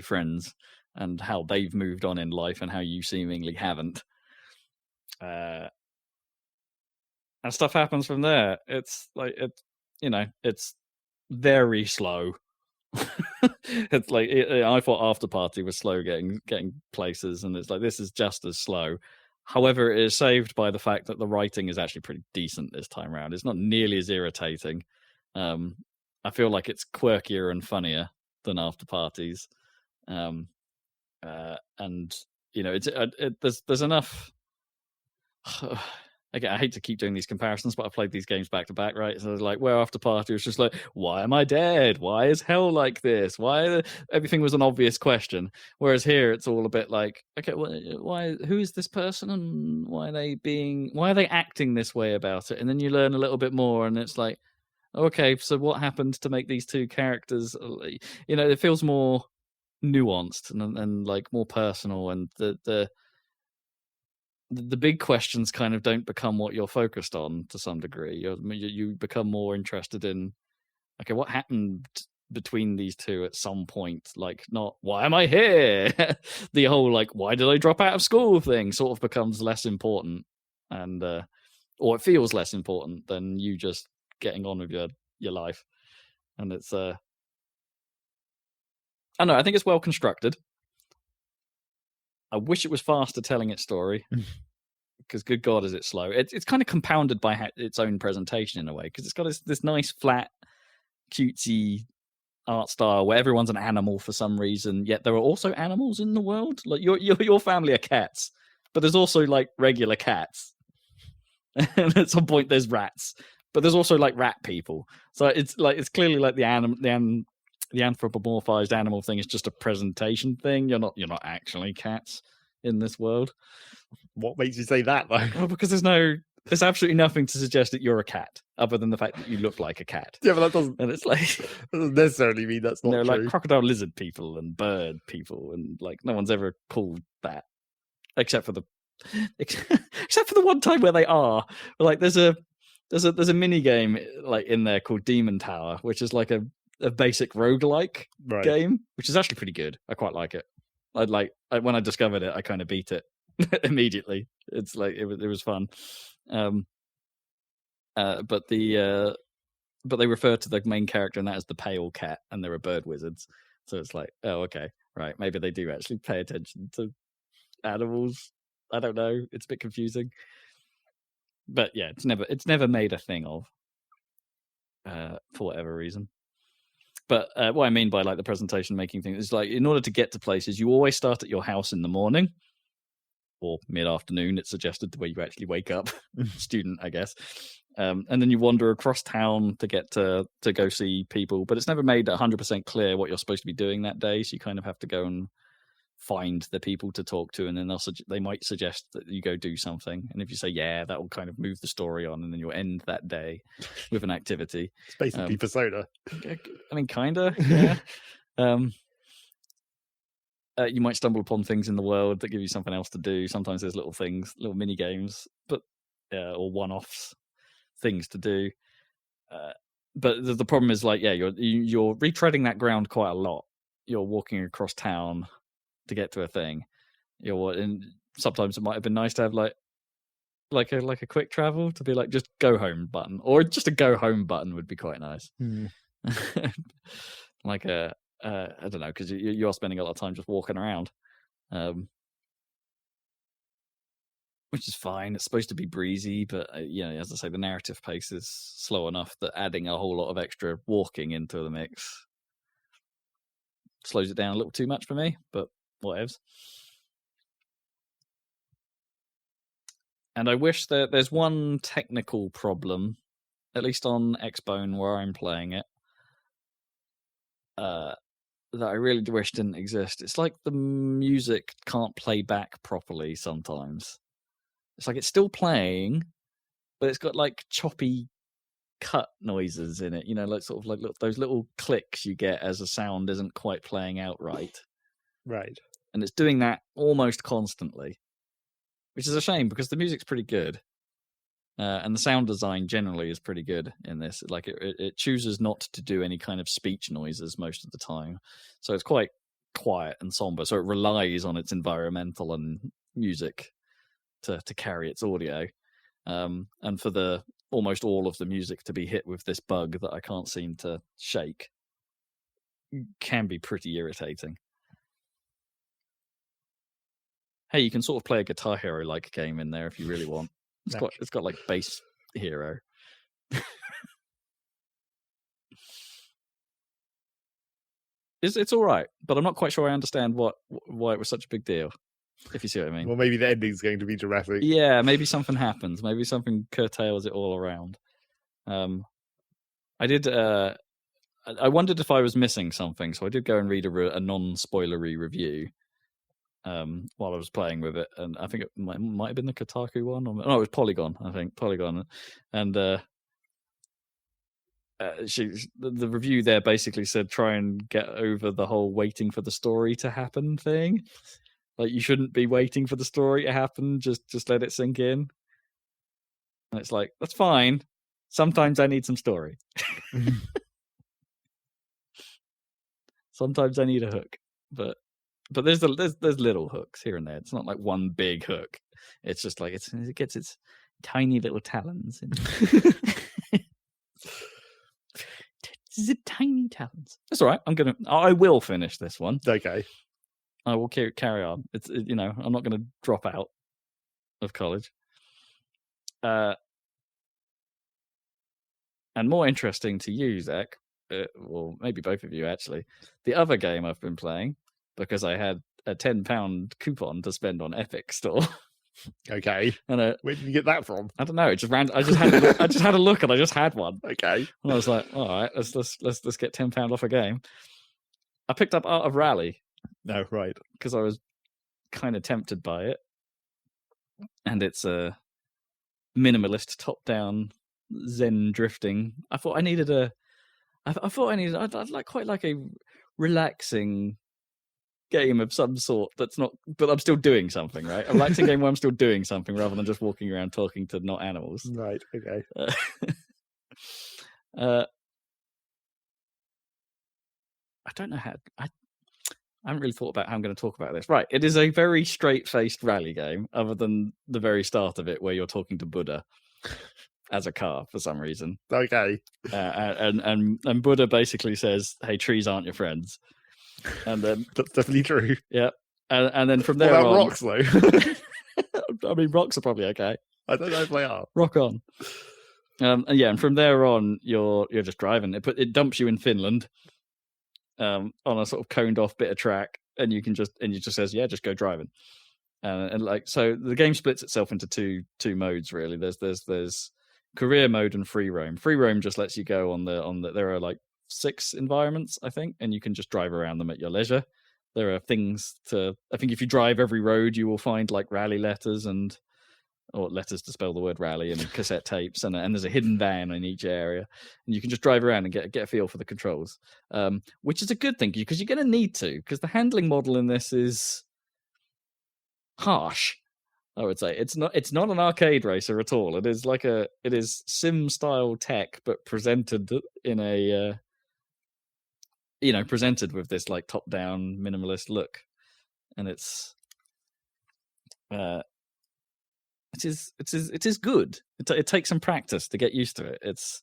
friends, and how they've moved on in life and how you seemingly haven't. And stuff happens from there. It's it's very slow. It's like I thought After Party was slow getting places, and it's like this is just as slow. However, it is saved by the fact that the writing is actually pretty decent this time around. It's not nearly as irritating. I feel like it's quirkier and funnier than After Parties, and there's enough. Again, I hate to keep doing these comparisons, but I've played these games back to back, right? So like, where After Party was just like, why am I dead? Why is hell like this? Everything was an obvious question. Whereas here, it's all a bit like, okay, why? Who is this person, and why are they acting this way about it? And then you learn a little bit more, and it's like, okay, so what happened to make these two characters? It feels more nuanced and like more personal, and the big questions kind of don't become what you're focused on to some degree. You become more interested in, okay, what happened between these two at some point? Like, not why am I here? The whole like, why did I drop out of school thing sort of becomes less important, and or it feels less important than you just getting on with your life. And it's I don't know, I think it's well constructed. I wish it was faster telling its story, because good God, is it slow. It's kind of compounded by its own presentation in a way, because it's got this nice, flat, cutesy art style where everyone's an animal for some reason, yet there are also animals in the world. Like your family are cats, but there's also like regular cats. And at some point there's rats, but there's also like rat people. So it's clearly like the anthropomorphized animal thing is just a presentation thing. You're not actually cats in this world. What makes you say that though? Well, because there's absolutely nothing to suggest that you're a cat, other than the fact that you look like a cat. Yeah, but that doesn't. And it's like that doesn't necessarily mean that's not true. Like crocodile lizard people and bird people, and like no one's ever called that, except for the one time where they are. Like there's a mini game like in there called Demon Tower, which is like a basic roguelike game, which is actually pretty good. I quite like it. When I discovered it, I kind of beat it immediately. It's like it was fun. But they refer to the main character and that as the pale cat, and there are bird wizards. So it's like, oh, okay, right. Maybe they do actually pay attention to animals. I don't know. It's a bit confusing. But yeah, it's never made a thing of, for whatever reason. But what I mean by like the presentation making thing is like, in order to get to places, you always start at your house in the morning or mid-afternoon. It's suggested where you actually wake up, student, I guess. And then you wander across town to get to go see people. But it's never made 100% clear what you're supposed to be doing that day. So you kind of have to go and find the people to talk to, and then they might suggest that you go do something, and if you say yeah, that will kind of move the story on, and then you'll end that day with an activity. It's basically Persona. I mean, kinda, yeah. You might stumble upon things in the world that give you something else to do. Sometimes there's little things, little mini games, but or one-offs things to do. But the problem is like, yeah, you're retreading that ground quite a lot. You're walking across town to get to a thing. And sometimes it might have been nice to have like a quick travel to be like just go home button, or just a go home button would be quite nice. Like I don't know, because you are spending a lot of time just walking around, which is fine. It's supposed to be breezy, but as I say, the narrative pace is slow enough that adding a whole lot of extra walking into the mix slows it down a little too much for me, but whatevs. And I wish that there's one technical problem, at least on Xbone where I'm playing it, that I really wish didn't exist. It's like the music can't play back properly sometimes. It's like it's still playing, but it's got like choppy cut noises in it, like sort of like those little clicks you get as a sound isn't quite playing out right. Right. And it's doing that almost constantly, which is a shame because the music's pretty good. And the sound design generally is pretty good in this. Like it chooses not to do any kind of speech noises most of the time. So it's quite quiet and somber. So it relies on its environmental and music to carry its audio. And for the almost all of the music to be hit with this bug that I can't seem to shake can be pretty irritating. Hey, you can sort of play a Guitar Hero like game in there if you really want. It's got like Bass Hero. It's all right, but I'm not quite sure I understand why it was such a big deal. If you see what I mean. Well, maybe the ending's going to be dramatic. Yeah, maybe something happens. Maybe something curtails it all around. I did. I wondered if I was missing something, so I did go and read a non-spoilery review while I was playing with it, and I think it might have been the Kotaku one. Or, no, it was Polygon. I think Polygon, and the review there basically said try and get over the whole waiting for the story to happen thing. Like, you shouldn't be waiting for the story to happen. Just let it sink in. And it's like, that's fine. Sometimes I need some story. Sometimes I need a hook, but there's little hooks here and there. It's not like one big hook. It's just like it gets its tiny little talons. It's tiny talons. That's all right. I will finish this one. Okay. I will carry on. I'm not going to drop out of college. And more interesting to you, Zach, well, maybe both of you actually, the other game I've been playing, because I had a £10 coupon to spend on Epic Store. Okay. And where did you get that from? I don't know. It just ran. I just had a look, and I just had one. Okay. And I was like, all right, let's get £10 off a game. I picked up Art of Rally. No, right. Because I was kind of tempted by it, and it's a minimalist top-down Zen drifting. I thought I needed I'd quite like a relaxing game of some sort that's not, but I'm still doing something, right? A relaxing game where I'm still doing something rather than just walking around talking to not animals. Right. Okay. I don't know how. I haven't really thought about how I'm going to talk about this. Right. It is a very straight-faced rally game, other than the very start of it where you're talking to Buddha as a car for some reason. Okay. And Buddha basically says, hey, trees aren't your friends. And then that's definitely true. Yeah. And then from there what about on, rocks, though? I mean, rocks are probably okay. I don't know if they are. Rock on. And from there on, you're just driving. It dumps you in Finland. On a sort of coned off bit of track, and you just says, yeah, just go driving. And like, so the game splits itself into two modes really. There's career mode and free roam. Free roam just lets you go on the there are like 6 environments, I think, and you can just drive around them at your leisure. There are things I think if you drive every road, you will find like rally letters or letters to spell the word rally, and cassette tapes, and there's a hidden van in each area, and you can just drive around and get a feel for the controls, which is a good thing because you're going to need to, because the handling model in this is harsh. I would say it's not an arcade racer at all. It is sim style tech, but presented in a presented with this like top down minimalist look, and it is good. It takes some practice to get used to it. It's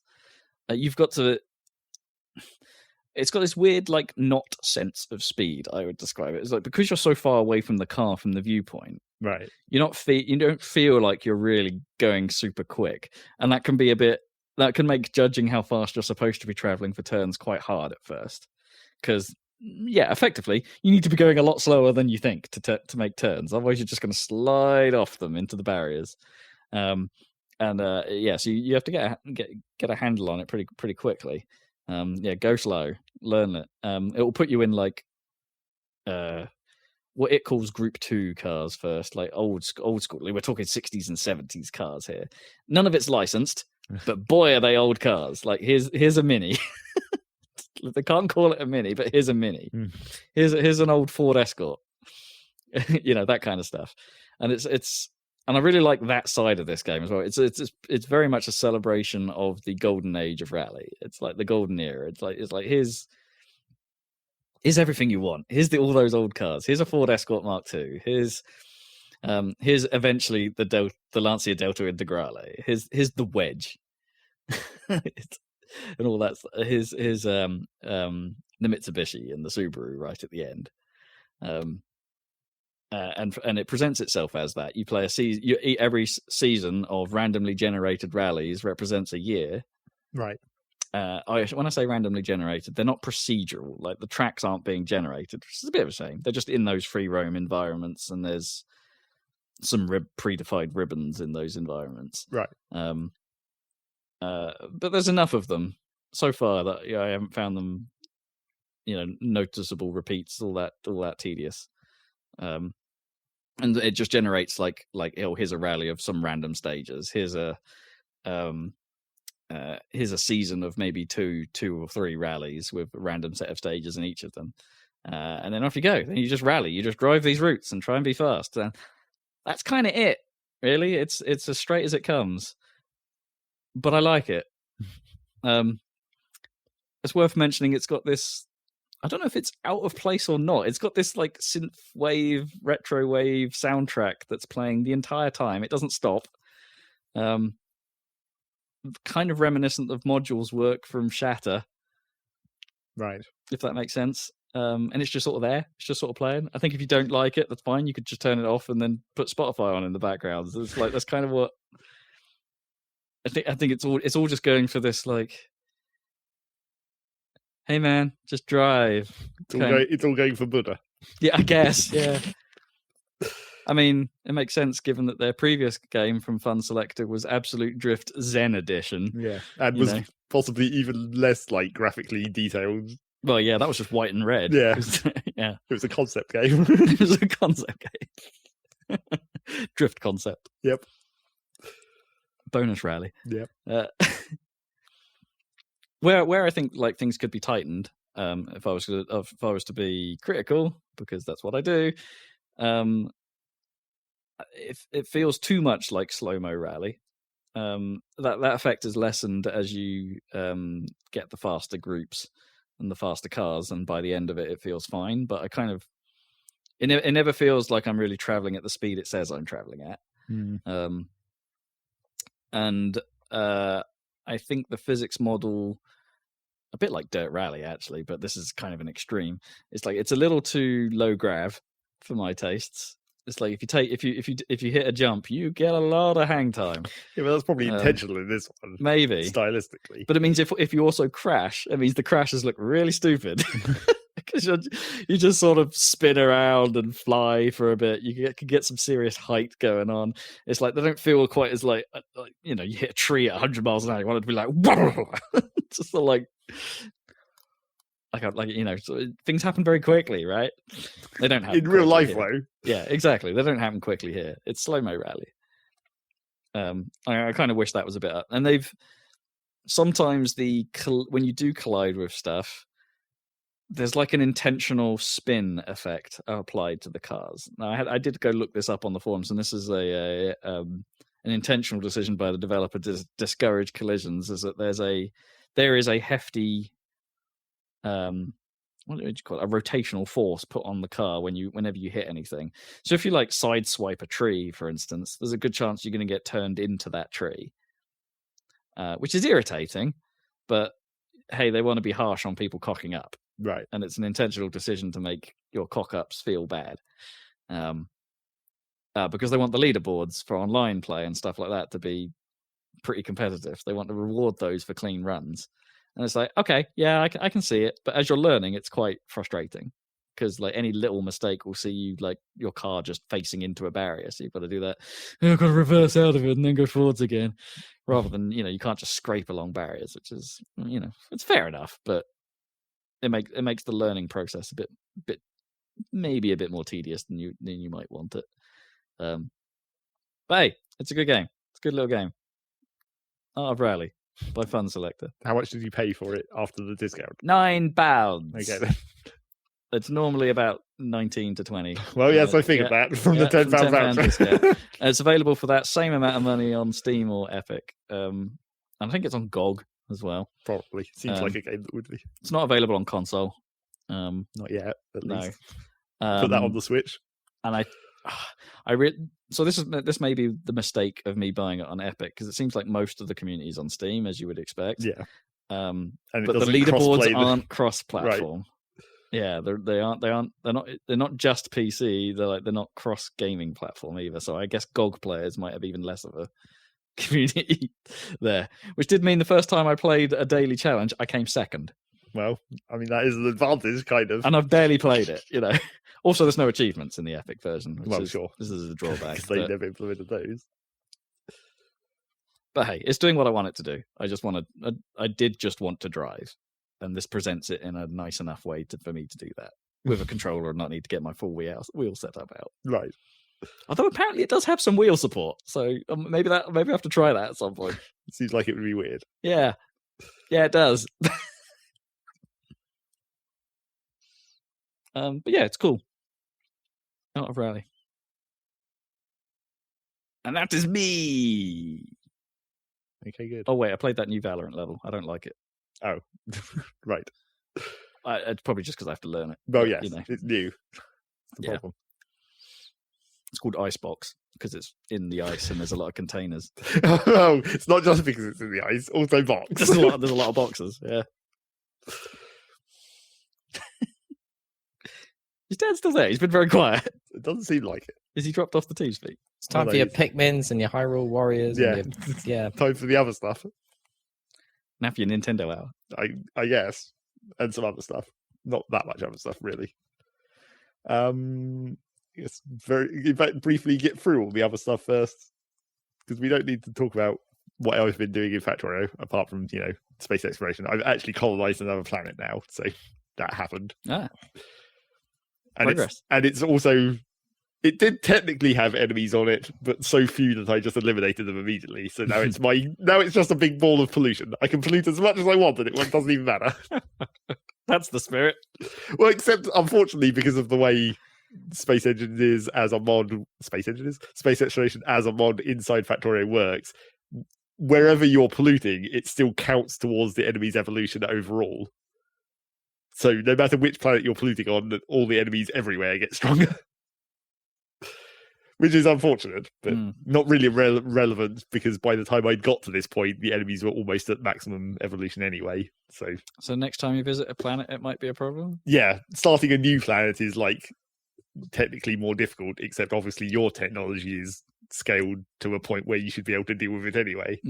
it's got this weird like not sense of speed, I would describe it. It's like, because you're so far away from the car from the viewpoint, right? You don't feel like you're really going super quick, and that can make judging how fast you're supposed to be traveling for turns quite hard at first, because effectively, you need to be going a lot slower than you think to make turns. Otherwise, you're just going to slide off them into the barriers. So you have to get a handle on it pretty quickly. Go slow, learn it. It will put you in like what it calls Group 2 cars first, like old school. We're talking 60s and 70s cars here. None of it's licensed, but boy, are they old cars. Like here's a Mini. They can't call it a Mini, but here's a Mini. Here's an old Ford Escort. That kind of stuff. And and I really like that side of this game as well. It's very much a celebration of the golden age of rally. It's like the golden era. It's like here's everything you want. Here's all those old cars. Here's a Ford Escort Mark II. Here's eventually the Lancia Delta Integrale. Here's the Wedge. and all that. His the Mitsubishi and the Subaru right at the end. And it presents itself as that. You play every season of randomly generated rallies represents a year. Right. When I say randomly generated, they're not procedural. Like the tracks aren't being generated, which is a bit of a shame. They're just in those free roam environments, and there's some predefined ribbons in those environments. Right. But there's enough of them so far that I haven't found them, noticeable repeats. All that tedious. And it just generates like here's a rally of some random stages. Here's a season of maybe two or three rallies with a random set of stages in each of them, and then off you go. Then you just rally. You just drive these routes and try and be fast. And that's kind of it, really. It's as straight as it comes, but I like it. It's worth mentioning. It's got this. I don't know if it's out of place or not. It's got this like synth wave, retro wave soundtrack that's playing the entire time. It doesn't stop. Kind of reminiscent of Module's work from Shatter. Right. If that makes sense. And it's just sort of there. It's just sort of playing. I think if you don't like it, that's fine. You could just turn it off and then put Spotify on in the background. It's like, that's kind of what I think it's all just going for this, like, hey man, just drive. It's all going for Buddha. Yeah, I guess. Yeah. I mean, it makes sense given that their previous game from Fun Selector was Absolute Drift Zen Edition. Yeah, and was possibly even less like graphically detailed. Well, yeah, that was just white and red. Yeah, yeah, it was a concept game. It was a concept game. Drift concept. Yep. Bonus rally. Yep. Where I think like things could be tightened, if I was to be critical, because that's what I do. It feels too much like slow-mo rally. That effect is lessened as you get the faster groups and the faster cars, and by the end of it, it feels fine. But I kind of it never feels like I'm really traveling at the speed it says I'm traveling at. And I think the physics model, a bit like Dirt Rally actually, but this is kind of an extreme. It's like it's a little too low grav for my tastes. It's like if you hit a jump, you get a lot of hang time. Yeah, but that's probably intentional in this one, maybe stylistically. But it means if you also crash, it means the crashes look really stupid because you just sort of spin around and fly for a bit. You can get some serious height going on. It's like they don't feel quite as like you hit a tree at 100 miles an hour. You want it to be like whoa! Just sort of like so things happen very quickly, right? They don't happen in real life, here. though. Yeah, exactly. They don't happen quickly here. It's slow-mo rally. I kind of wish that was a bit up. And they've sometimes when you do collide with stuff, there's like an intentional spin effect applied to the cars. Now, I did go look this up on the forums, and this is an intentional decision by the developer to discourage collisions. Is that there is a hefty what do you call it? A rotational force put on the car whenever you hit anything. So if you like sideswipe a tree, for instance, there's a good chance you're going to get turned into that tree, which is irritating. But hey, they want to be harsh on people cocking up, right? And it's an intentional decision to make your cock-ups feel bad, because they want the leaderboards for online play and stuff like that to be pretty competitive. They want to reward those for clean runs. And it's like, okay, yeah, I can see it. But as you're learning, it's quite frustrating because like any little mistake will see you like your car just facing into a barrier. So you've got to do that. I've got to reverse out of it and then go forwards again, rather than you can't just scrape along barriers, which is it's fair enough, but it makes the learning process a bit maybe a bit more tedious than you might want it. But hey, it's a good game. It's a good little game. Art of Rally by Fun Selector. How much did you pay for it after the discount? £9. Okay then. It's normally about 19 to 20. Well, yes, I figured that from the £10 voucher. It's available for that same amount of money on Steam or Epic. And I think it's on GOG as well. Probably. Seems like a game that would be. It's not available on console. Not yet, at least. No. Put that on the Switch. And So this may be the mistake of me buying it on Epic, because it seems like most of the community is on Steam, as you would expect. Yeah. And but the leaderboards aren't cross-platform. Right. Yeah, they're not just PC. They're not cross gaming platform either. So I guess GOG players might have even less of a community there, which did mean the first time I played a daily challenge, I came second. Well, I mean, that is an advantage, kind of. And I've barely played it, you know. Also, there's no achievements in the Epic version. Sure. This is a drawback. Because they never implemented those. But hey, it's doing what I want it to do. I did just want to drive. And this presents it in a nice enough way for me to do that with a controller and not need to get my full wheel setup out. Right. Although apparently it does have some wheel support, so maybe I have to try that at some point. It seems like it would be weird. Yeah, it does. But yeah, it's cool. Out of Rally, and that is me. Okay, good. Oh wait, I played that new Valorant level. I don't like it. Oh, right. It's probably just because I have to learn it. Well, yes, it's new. That's the problem. It's called Icebox because it's in the ice and there's a lot of containers. Oh, it's not just because it's in the ice, also box. There's a lot of boxes. Yeah. His dad's still there. He's been very quiet. It doesn't seem like it. Is he dropped off the team speak? It's time for your Pikmins and your Hyrule Warriors. Yeah. And yeah. Time for the other stuff. Now for your Nintendo hour. I guess. And some other stuff. Not that much other stuff, really. Yes, in fact, briefly get through all the other stuff first. Because we don't need to talk about what I've been doing in Factorio, apart from, space exploration. I've actually colonized another planet now, so that happened. Ah. And it's also, it did technically have enemies on it, but so few that I just eliminated them immediately. So now it's just a big ball of pollution. I can pollute as much as I want, and it doesn't even matter. That's the spirit. Well, except unfortunately, because of the way space exploration as a mod inside Factorio works, wherever you're polluting, it still counts towards the enemy's evolution overall. So no matter which planet you're polluting on, all the enemies everywhere get stronger. Which is unfortunate, but not really relevant, because by the time I'd got to this point, the enemies were almost at maximum evolution anyway. So next time you visit a planet, it might be a problem? Yeah, starting a new planet is technically more difficult, except obviously your technology is scaled to a point where you should be able to deal with it anyway.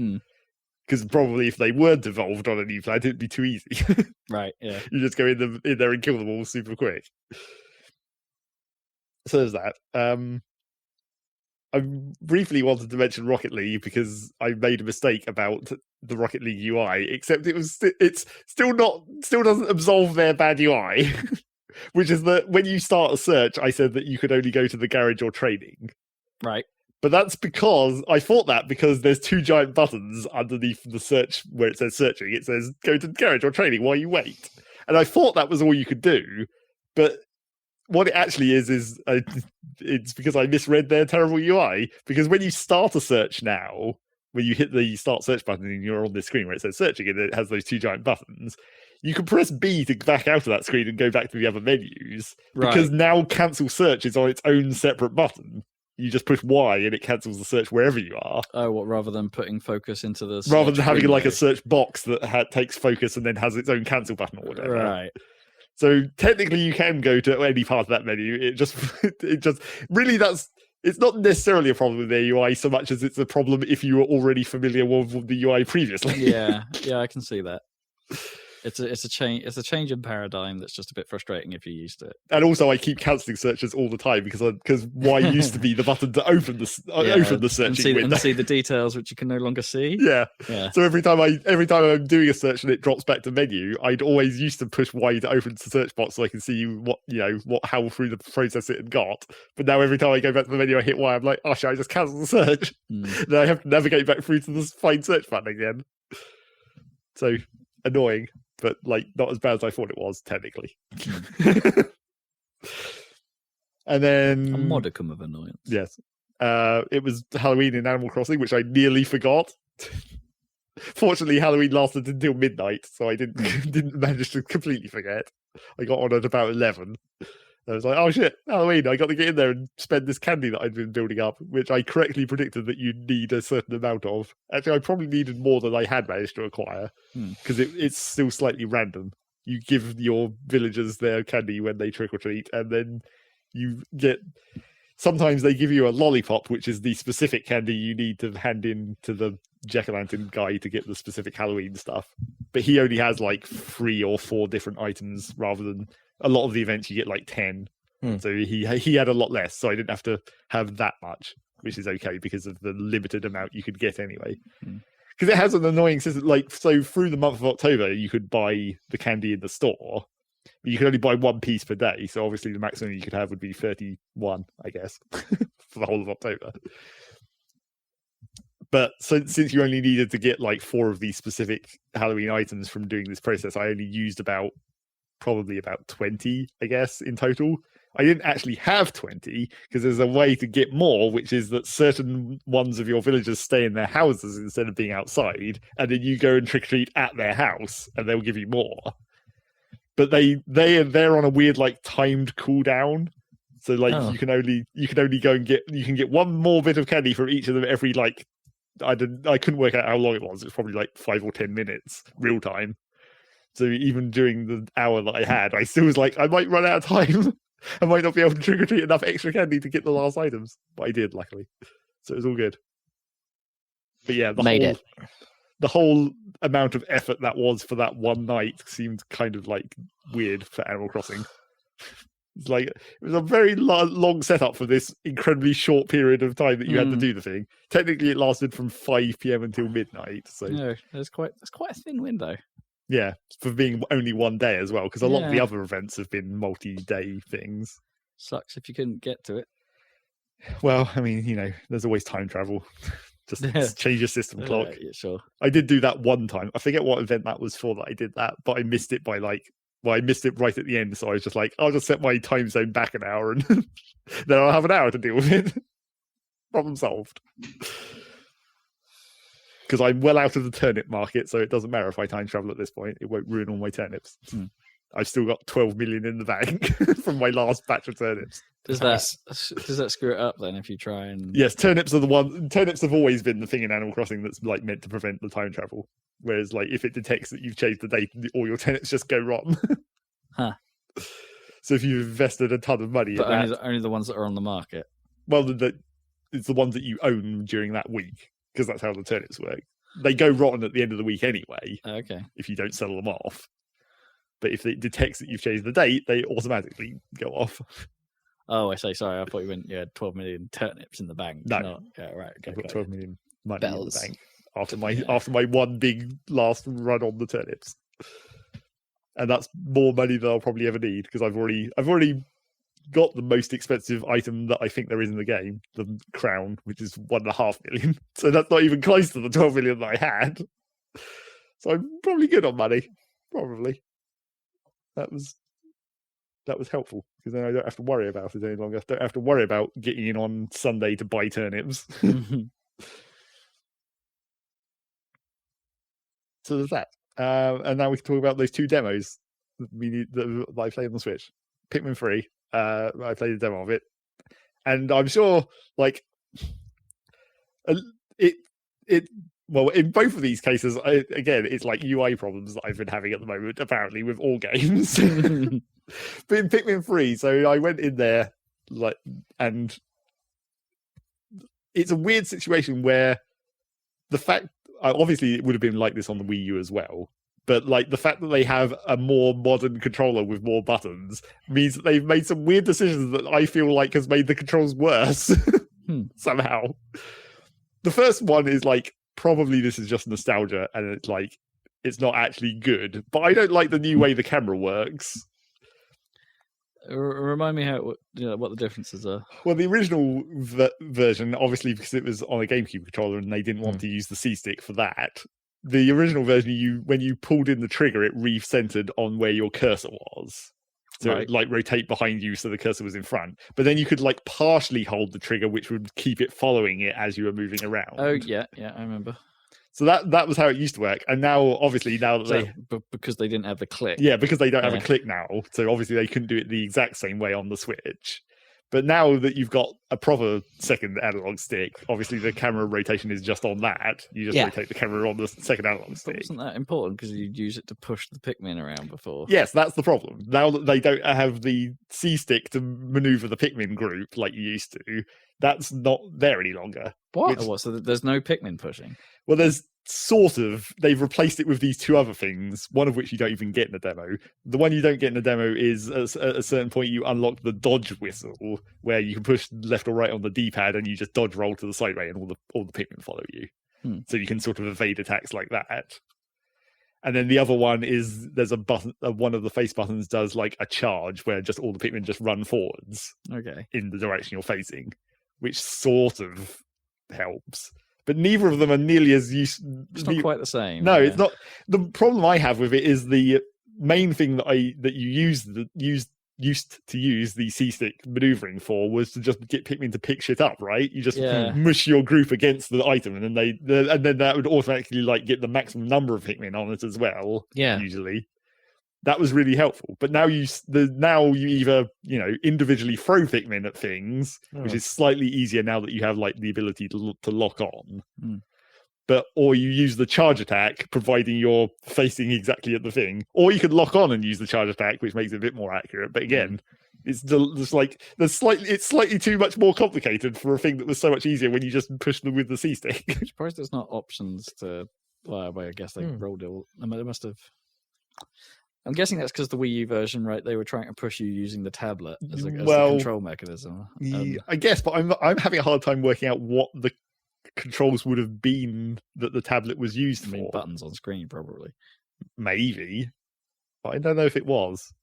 Because probably if they weren't evolved on a new planet, it'd be too easy. Right, yeah. You just go in there and kill them all super quick. So there's that. I briefly wanted to mention Rocket League because I made a mistake about the Rocket League UI, except it still doesn't absolve their bad UI. Which is that when you start a search, I said that you could only go to the garage or training. Right. But that's because I thought that because there's two giant buttons underneath the search where it says searching. It says go to the garage or training while you wait. And I thought that was all you could do. But what it actually is it's because I misread their terrible UI. Because when you start a search now, when you hit the start search button and you're on this screen where it says searching and it has those two giant buttons, you can press B to back out of that screen and go back to the other menus. Right. Because now cancel search is on its own separate button. You just push Y and it cancels the search wherever you are. Oh, what, rather than putting focus into the search rather than having window. A search box that takes focus and then has its own cancel button or whatever. Right. So technically you can go to any part of that menu. It just really it's not necessarily a problem with their UI so much as it's a problem if you were already familiar with the UI previously. Yeah, I can see that. It's a change in paradigm that's just a bit frustrating if you're used to it. And also, I keep cancelling searches all the time because Y used to be the button to open the searching window and see the details which you can no longer see. Yeah. So every time I'm doing a search and it drops back to menu, I'd always used to push Y to open the search box so I can see how through the process it had got. But now every time I go back to the menu, I hit Y. I'm like, oh, should I just cancel the search? Then I have to navigate back through to the find search button again. So annoying. But not as bad as I thought it was technically. And then a modicum of annoyance. Yes, it was Halloween in Animal Crossing, which I nearly forgot. Fortunately, Halloween lasted until midnight, so I didn't manage to completely forget. I got on at about 11, I was like, oh shit, Halloween, I got to get in there and spend this candy that I'd been building up, which I correctly predicted that you'd need a certain amount of. Actually, I probably needed more than I had managed to acquire, because it's still slightly random. You give your villagers their candy when they trick-or-treat, and then you get... Sometimes they give you a lollipop, which is the specific candy you need to hand in to the Jack-o'-lantern guy to get the specific Halloween stuff. But he only has like 3 or 4 different items rather than... A lot of the events you get like 10. So he had a lot less, so I didn't have to have that much, which is okay because of the limited amount you could get anyway. Because it has an annoying system. Like, so through the month of October, you could buy the candy in the store, but you could only buy 1 piece per day. So obviously the maximum you could have would be 31, I guess, for the whole of October. But since you only needed to get like 4 of these specific Halloween items from doing this process, I only used probably about 20, I guess, in total. I didn't actually have 20 because there's a way to get more, which is that certain ones of your villagers stay in their houses instead of being outside, and then you go and trick-or-treat at their house, and they'll give you more. But they're on a weird like timed cooldown, so like you can only go and get 1 more bit of candy for each of them every like I couldn't work out how long it was. It's probably like 5 or 10 minutes real time. So even during the hour that I had, I still was like, I might run out of time. I might not be able to trick-or-treat enough extra candy to get the last items. But I did, luckily. So it was all good. But yeah, the whole amount of effort that was for that one night seemed kind of like weird for Animal Crossing. It's like, it was a very long setup for this incredibly short period of time that you had to do the thing. Technically, it lasted from 5 p.m. until midnight. So no, it's quite a thin window. Yeah, for being only 1 day as well, because a lot of the other events have been multi-day things. Sucks if you couldn't get to it. Well, I mean, there's always time travel. Just change your system clock. Yeah, sure. I did do that one time. I forget what event that was for that I did that, but I missed it by I missed it right at the end, so I was just like, I'll just set my time zone back an hour, and then I'll have an hour to deal with it. Problem solved. Because I'm well out of the turnip market, so it doesn't matter if I time travel at this point. It won't ruin all my turnips. I've still got 12 million in the bank from my last batch of turnips. Does that screw it up then if you try and... Yes, turnips have always been the thing in Animal Crossing that's like meant to prevent the time travel. Whereas like if it detects that you've changed the date, all your turnips just go rotten. So if you've invested a ton of money but only the ones that are on the market. Well, it's the ones that you own during that week, because that's how the turnips work. They go rotten at the end of the week anyway. Okay. If you don't sell them off. But if it detects that you've changed the date, they automatically go off. Oh, I say, sorry. I thought you meant you had 12 million turnips in the bank. No. Yeah, right. Okay, I've got 12 million money in the bank Bells. after my one big last run on the turnips. And that's more money than I'll probably ever need, because I've already got the most expensive item that I think there is in the game, the crown, which is 1.5 million. So that's not even close to the 12 million that I had. So I'm probably good on money. Probably. That was helpful, because then I don't have to worry about it any longer. I don't have to worry about getting in on Sunday to buy turnips. So there's that. And now we can talk about those 2 demos that I played on the Switch. Pikmin 3. I played a demo of it, and I'm sure, like, well, in both of these cases, again, it's like UI problems that I've been having at the moment, apparently, with all games. But in Pikmin 3, so I went in there, and it's a weird situation where the fact, obviously, it would have been like this on the Wii U as well, but like the fact that they have a more modern controller with more buttons means that they've made some weird decisions that I feel like has made the controls worse somehow. The first one is like, probably this is just nostalgia, and it's like, it's not actually good, but I don't like the new way the camera works. Remind me what the differences are. Well, the original version, obviously, because it was on a GameCube controller and they didn't want to use the C-stick for that. The original version, when you pulled in the trigger, it re-centered on where your cursor was. So it would, like, rotate behind you so the cursor was in front. But then you could like partially hold the trigger, which would keep it following it as you were moving around. Oh, yeah, I remember. So that was how it used to work, and now obviously because they didn't have the click. Yeah, because they don't have a click now, so obviously they couldn't do it the exact same way on the Switch. But now that you've got a proper second analog stick, obviously the camera rotation is just on that. You just rotate the camera on the second analog stick. Wasn't that important because you'd use it to push the Pikmin around before? Yes, that's the problem. Now that they don't have the C stick to maneuver the Pikmin group like you used to, that's not there any longer. What? So there's no Pikmin pushing? Well, there's sort of. They've replaced it with these two other things, one of which you don't even get in the demo. The one you don't get in the demo is at a certain point you unlock the dodge whistle, where you can push left or right on the D-pad and you just dodge roll to the side way and all the Pikmin follow you. So you can sort of evade attacks like that. And then the other one is there's a button, one of the face buttons does like a charge where just all the Pikmin just run forwards in the direction you're facing, which sort of helps. But neither of them are nearly as useful. It's not quite the same. No, it's not. The problem I have with it is the main thing that you used to use the C-stick maneuvering for was to just get Pikmin to pick shit up, right? You just mush your group against the item, and then that would automatically like get the maximum number of Pikmin on it as well. Yeah, usually. That was really helpful, but now you either individually throw Pikmin at things, which is slightly easier now that you have like the ability to lock on, or you use the charge attack, providing you're facing exactly at the thing, or you could lock on and use the charge attack, which makes it a bit more accurate. But again, it's just like it's slightly too much more complicated for a thing that was so much easier when you just push them with the C stick. I'm surprised there's not options to. Well, I guess they rolled it. They must have. I'm guessing that's because the Wii U version, right? They were trying to push you using the tablet as the control mechanism. I guess, but I'm having a hard time working out what the controls would have been that the tablet was used for. Buttons on screen, probably. Maybe, but I don't know if it was.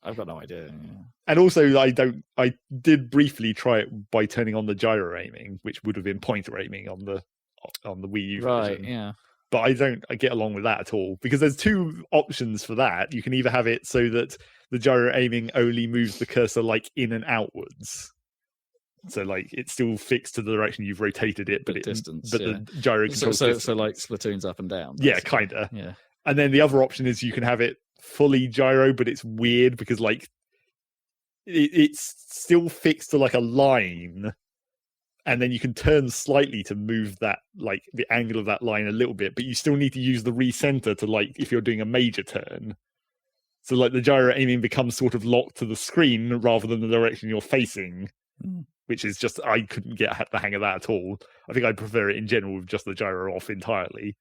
I've got no idea. Yeah. And also, I did briefly try it by turning on the gyro aiming, which would have been pointer aiming on the Wii U version. Right? Yeah. But I get along with that at all, because there's two options for that. You can either have it so that the gyro aiming only moves the cursor like in and outwards, so like it's still fixed to the direction you've rotated it, but the gyro controls. So like Splatoon's up and down. Yeah, kinda. Yeah. And then the other option is you can have it fully gyro, but it's weird because like it's still fixed to like a line. And then you can turn slightly to move that, like the angle of that line a little bit, but you still need to use the recenter to like, if you're doing a major turn. So like the gyro aiming becomes sort of locked to the screen rather than the direction you're facing, which is just, I couldn't get the hang of that at all. I think I prefer it in general with just the gyro off entirely.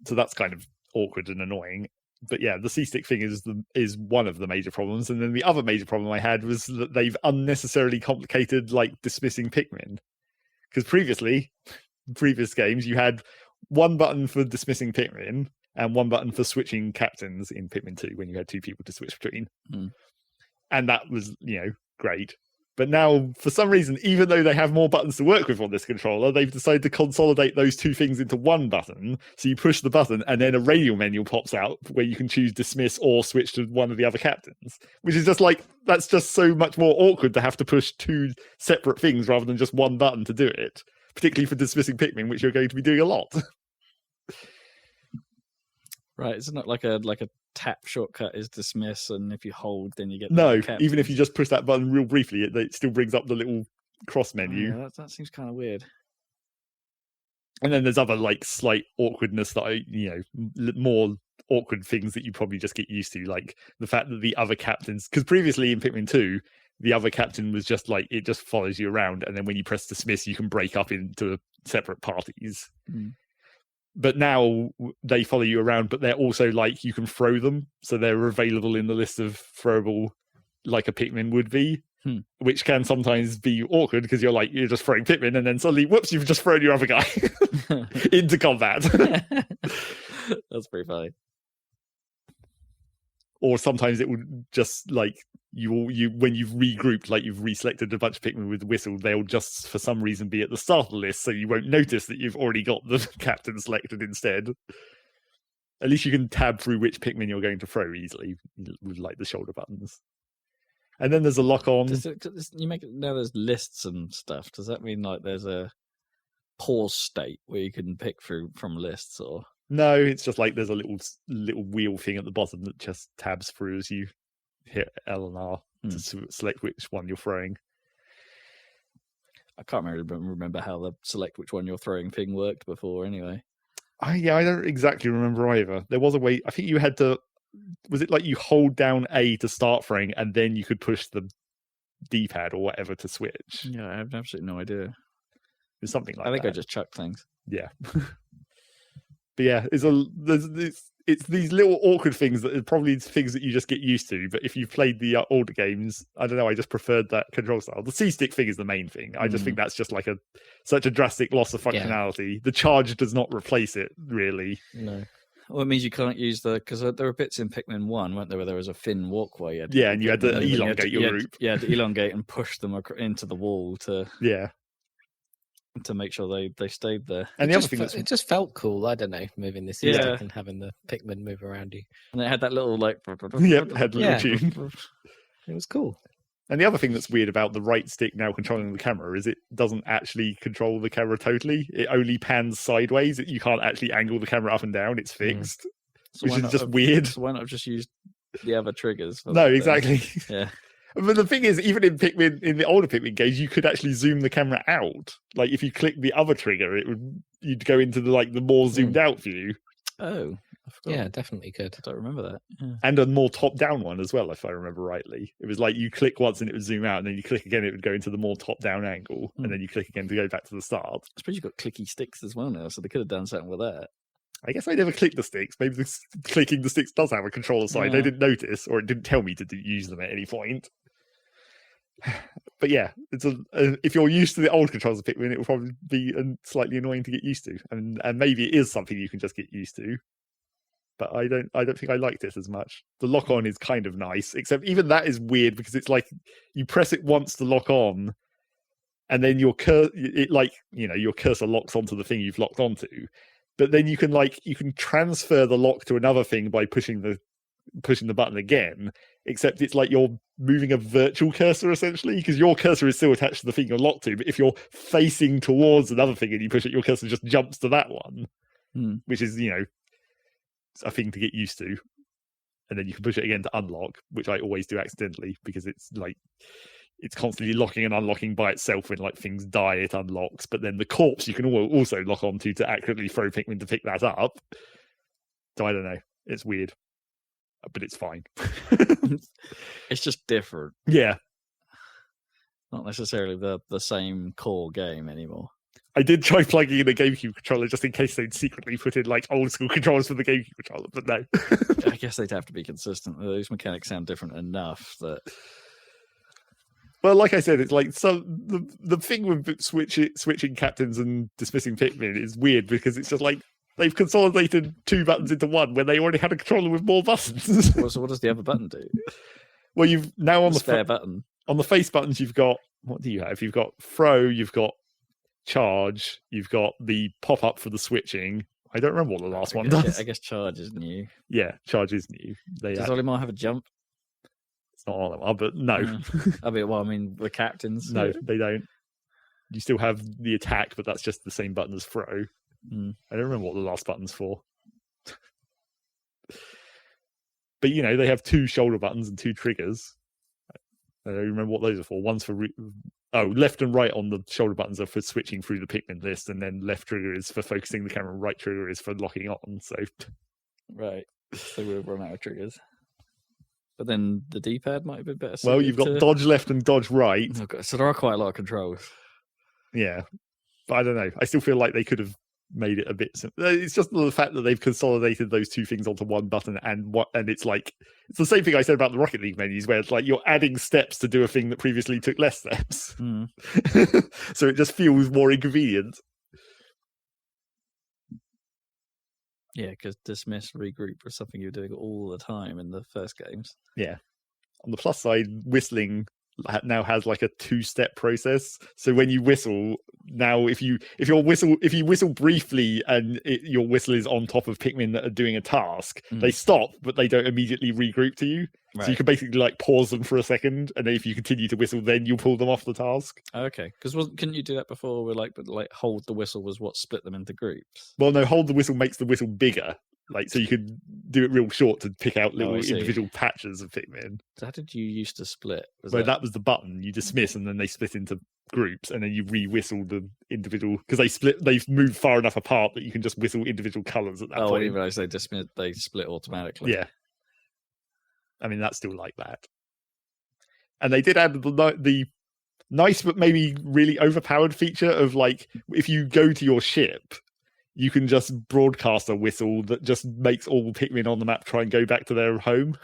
So that's kind of awkward and annoying. But yeah, the C-stick thing is one of the major problems. And then the other major problem I had was that they've unnecessarily complicated like dismissing Pikmin. Because previous games, you had one button for dismissing Pikmin and one button for switching captains in Pikmin 2 when you had two people to switch between. And that was, great. But now, for some reason, even though they have more buttons to work with on this controller, they've decided to consolidate those two things into one button. So you push the button, and then a radial menu pops out where you can choose dismiss or switch to one of the other captains. Which is just like, that's just so much more awkward to have to push two separate things rather than just one button to do it. Particularly for dismissing Pikmin, which you're going to be doing a lot. Right, it's not like a tap shortcut is dismiss, and if you hold, then you get even if you just push that button real briefly, it still brings up the little cross menu. Yeah, that seems kind of weird. And then there's other like slight awkwardness that more awkward things that you probably just get used to, like the fact that the other captains, because previously in Pikmin 2 the other captain was just like, it just follows you around, and then when you press dismiss you can break up into separate parties. But now they follow you around, but they're also like, you can throw them. So they're available in the list of throwable like a Pikmin would be, which can sometimes be awkward because you're just throwing Pikmin and then suddenly, whoops, you've just thrown your other guy into combat. That's pretty funny. Or sometimes it would just like, you when you've regrouped, like you've reselected a bunch of Pikmin with the whistle, they'll just for some reason be at the start of the list, so you won't notice that you've already got the captain selected instead. At least you can tab through which Pikmin you're going to throw easily with like the shoulder buttons. And then there's a lock on. You make it now. There's lists and stuff. Does that mean like there's a pause state where you can pick from lists, or no, it's just like there's a little wheel thing at the bottom that just tabs through as you hit L and R to select which one you're throwing. I can't remember how the select which one you're throwing thing worked before. Anyway, I don't exactly remember either. There was a way. I think you had to. Was it like you hold down A to start throwing, and then you could push the D-pad or whatever to switch? Yeah, I have absolutely no idea. It's something like that. I think I just chucked things. Yeah. But yeah, it's these little awkward things that are probably things that you just get used to. But if you've played the older games, I don't know, I just preferred that control style. The C-stick thing is the main thing. I just think that's just like such a drastic loss of functionality. Yeah. The charge does not replace it, really. No. Well, it means you can't use because there were bits in Pikmin 1, weren't there, where there was a thin walkway. And you had to elongate your group. Yeah, to elongate and push them into the wall to make sure they stayed there. And the other thing it just felt cool. I don't know, moving the C-stick and having the Pikmin move around you. And it had that little like had a little tune. It was cool. And the other thing that's weird about the right stick now controlling the camera is it doesn't actually control the camera totally. It only pans sideways. You can't actually angle the camera up and down. It's fixed, which is just weird. So why not just use the other triggers? No, exactly. Yeah. But the thing is, even in the older Pikmin games, you could actually zoom the camera out. Like if you click the other trigger, you'd go into the more zoomed out view. Oh, yeah, definitely could. I don't remember that. Yeah. And a more top-down one as well, if I remember rightly. It was like you click once and it would zoom out, and then you click again, it would go into the more top-down angle, and then you click again to go back to the start. I suppose you've got clicky sticks as well now, so they could have done something with that. I guess I never clicked the sticks. Maybe clicking the sticks does have a controller side. I didn't notice, or it didn't tell me to use them at any point. But yeah, it's if you're used to the old controls of Pikmin, it will probably be slightly annoying to get used to, and maybe it is something you can just get used to. But I don't think I liked it as much. The lock on is kind of nice, except even that is weird because it's like you press it once to lock on, and then your cursor locks onto the thing you've locked onto. But then you can transfer the lock to another thing by pushing the button again, except it's like you're moving a virtual cursor essentially, because your cursor is still attached to the thing you're locked to, but if you're facing towards another thing and you push it, your cursor just jumps to that one, which is a thing to get used to. And then you can push it again to unlock, which I always do accidentally, because it's constantly locking and unlocking by itself. When things die, it unlocks, but then the corpse you can also lock onto to accurately throw Pikmin to pick that up. So I don't know, it's weird, but it's fine. It's just different. Yeah, not necessarily the same core game anymore. I did try plugging in a GameCube controller just in case they'd secretly put in old school controllers for the GameCube controller, but no. I guess they'd have to be consistent. Those mechanics sound different enough that. Well, like I said, it's the thing with switching captains and dismissing Pikmin is weird, because it's just they've consolidated two buttons into one when they already had a controller with more buttons. So what does the other button do? Well, you've now on the spare button. On the face buttons, you've got, what do you have? You've got throw, you've got charge, you've got the pop-up for the switching. I don't remember what the last one does. I guess charge is new. Yeah, charge is new. Does Olimar have a jump? It's not Olimar, but no. I mean, the captains. No, they don't. You still have the attack, but that's just the same button as throw. I don't remember what the last button's for. But, they have two shoulder buttons and two triggers. I don't remember what those are for. One's for... left and right on the shoulder buttons are for switching through the Pikmin list, and then left trigger is for focusing the camera, right trigger is for locking on. So, right, they would have run out of triggers. But then the D-pad might have been better. Well, you've got dodge left and dodge right. Okay, so there are quite a lot of controls. Yeah, but I don't know. I still feel like they could have made it a bit simple. It's just the fact that they've consolidated those two things onto one button, and it's it's the same thing I said about the Rocket League menus, where it's you're adding steps to do a thing that previously took less steps. So it just feels more inconvenient. Yeah, because dismiss, regroup was something you were doing all the time in the first games. Yeah. On the plus side, whistling now has like a 2-step process. So when you whistle now, if you whistle briefly and your whistle is on top of Pikmin that are doing a task, they stop, but they don't immediately regroup to you. Right. So you can basically like pause them for a second, and then if you continue to whistle, then you'll pull them off the task. Okay, because couldn't you do that before? Where like hold the whistle was what split them into groups. Well, no, hold the whistle makes the whistle bigger. Like, so you could do it real short to pick out little individual patches of Pikmin. So how did you used to split? That was the button. You dismiss, and then they split into groups, and then you re-whistle the individual because they've moved far enough apart that you can just whistle individual colours at that point. Oh, I didn't realise they split automatically. Yeah. I mean, that's still like that. And they did add the nice but maybe really overpowered feature of like, if you go to your ship, you can just broadcast a whistle that just makes all Pikmin on the map try and go back to their home.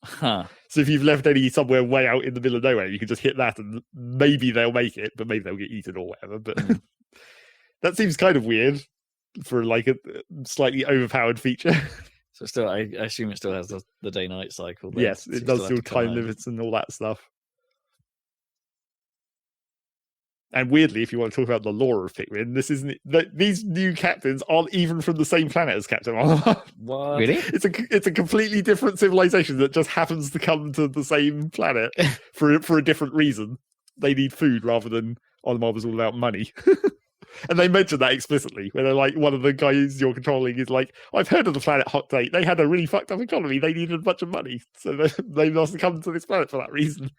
Huh. So if you've left any somewhere way out in the middle of nowhere, you can just hit that and maybe they'll make it, but maybe they'll get eaten or whatever. But that seems kind of weird for like a slightly overpowered feature. So still, I assume it still has the day-night cycle. Yes, it does still time limits and all that stuff. And weirdly, if you want to talk about the lore of Pikmin, these new captains aren't even from the same planet as Captain Olimar. What? Really? It's a completely different civilization that just happens to come to the same planet for a different reason. They need food rather than Olimar was all about money. And they mention that explicitly, where they're like, one of the guys you're controlling is like, I've heard of the planet Hot Date. They had a really fucked up economy. They needed a bunch of money. So they must have come to this planet for that reason,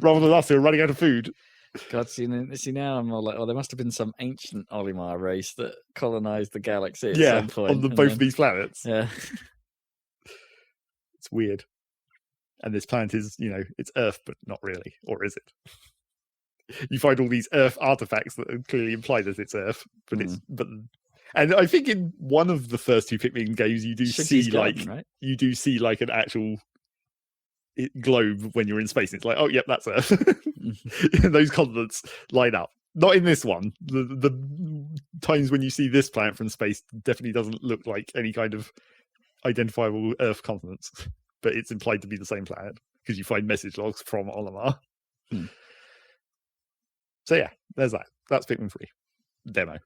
rather than us who are running out of food. God, see now I'm all like, there must have been some ancient Olimar race that colonized the galaxy at some point. On both of these planets. Yeah. It's weird. And this planet is, it's Earth, but not really. Or is it? You find all these Earth artifacts that clearly imply that it's Earth, and I think in one of the first two Pikmin games you do see like an actual globe when you're in space. It's like, oh yep, that's Earth. Those continents line up. Not in this one. The times when you see this planet from space definitely doesn't look like any kind of identifiable Earth continents, but it's implied to be the same planet because you find message logs from Olimar. So yeah, there's that. That's Pikmin 3 demo.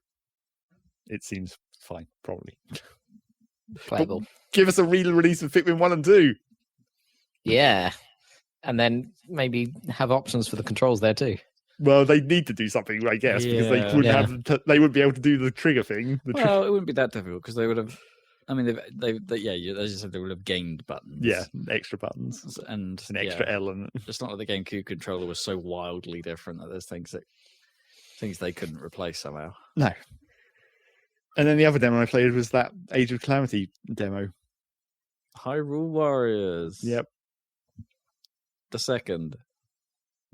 It seems fine, probably. Playable. But give us a real release of Pikmin 1 and 2. Yeah. And then maybe have options for the controls there too. Well, they need to do something, I guess, because they wouldn't they wouldn't be able to do the trigger thing. It wouldn't be that difficult because they would have. I mean, they as you said, they would have gained buttons. Yeah, extra buttons and an extra element. It's not like the GameCube controller was so wildly different that there's things they couldn't replace somehow. No. And then the other demo I played was that Age of Calamity demo. Hyrule Warriors. Yep. The second.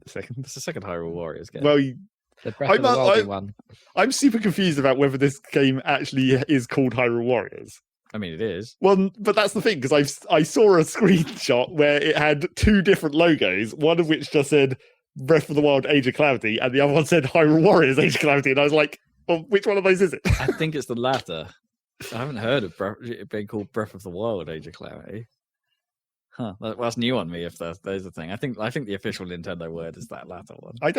It's the second Hyrule Warriors game. Well, the Breath of the Wild one. I'm super confused about whether this game actually is called Hyrule Warriors. I mean, it is. Well, but that's the thing, because I saw a screenshot where it had two different logos, one of which just said Breath of the Wild Age of Calamity, and the other one said Hyrule Warriors Age of Calamity, and I was like, well, which one of those is it? I think it's the latter. I haven't heard of it being called Breath of the Wild Age of Calamity. Huh, that's new on me. If there's the thing, I think the official Nintendo word is that latter one. I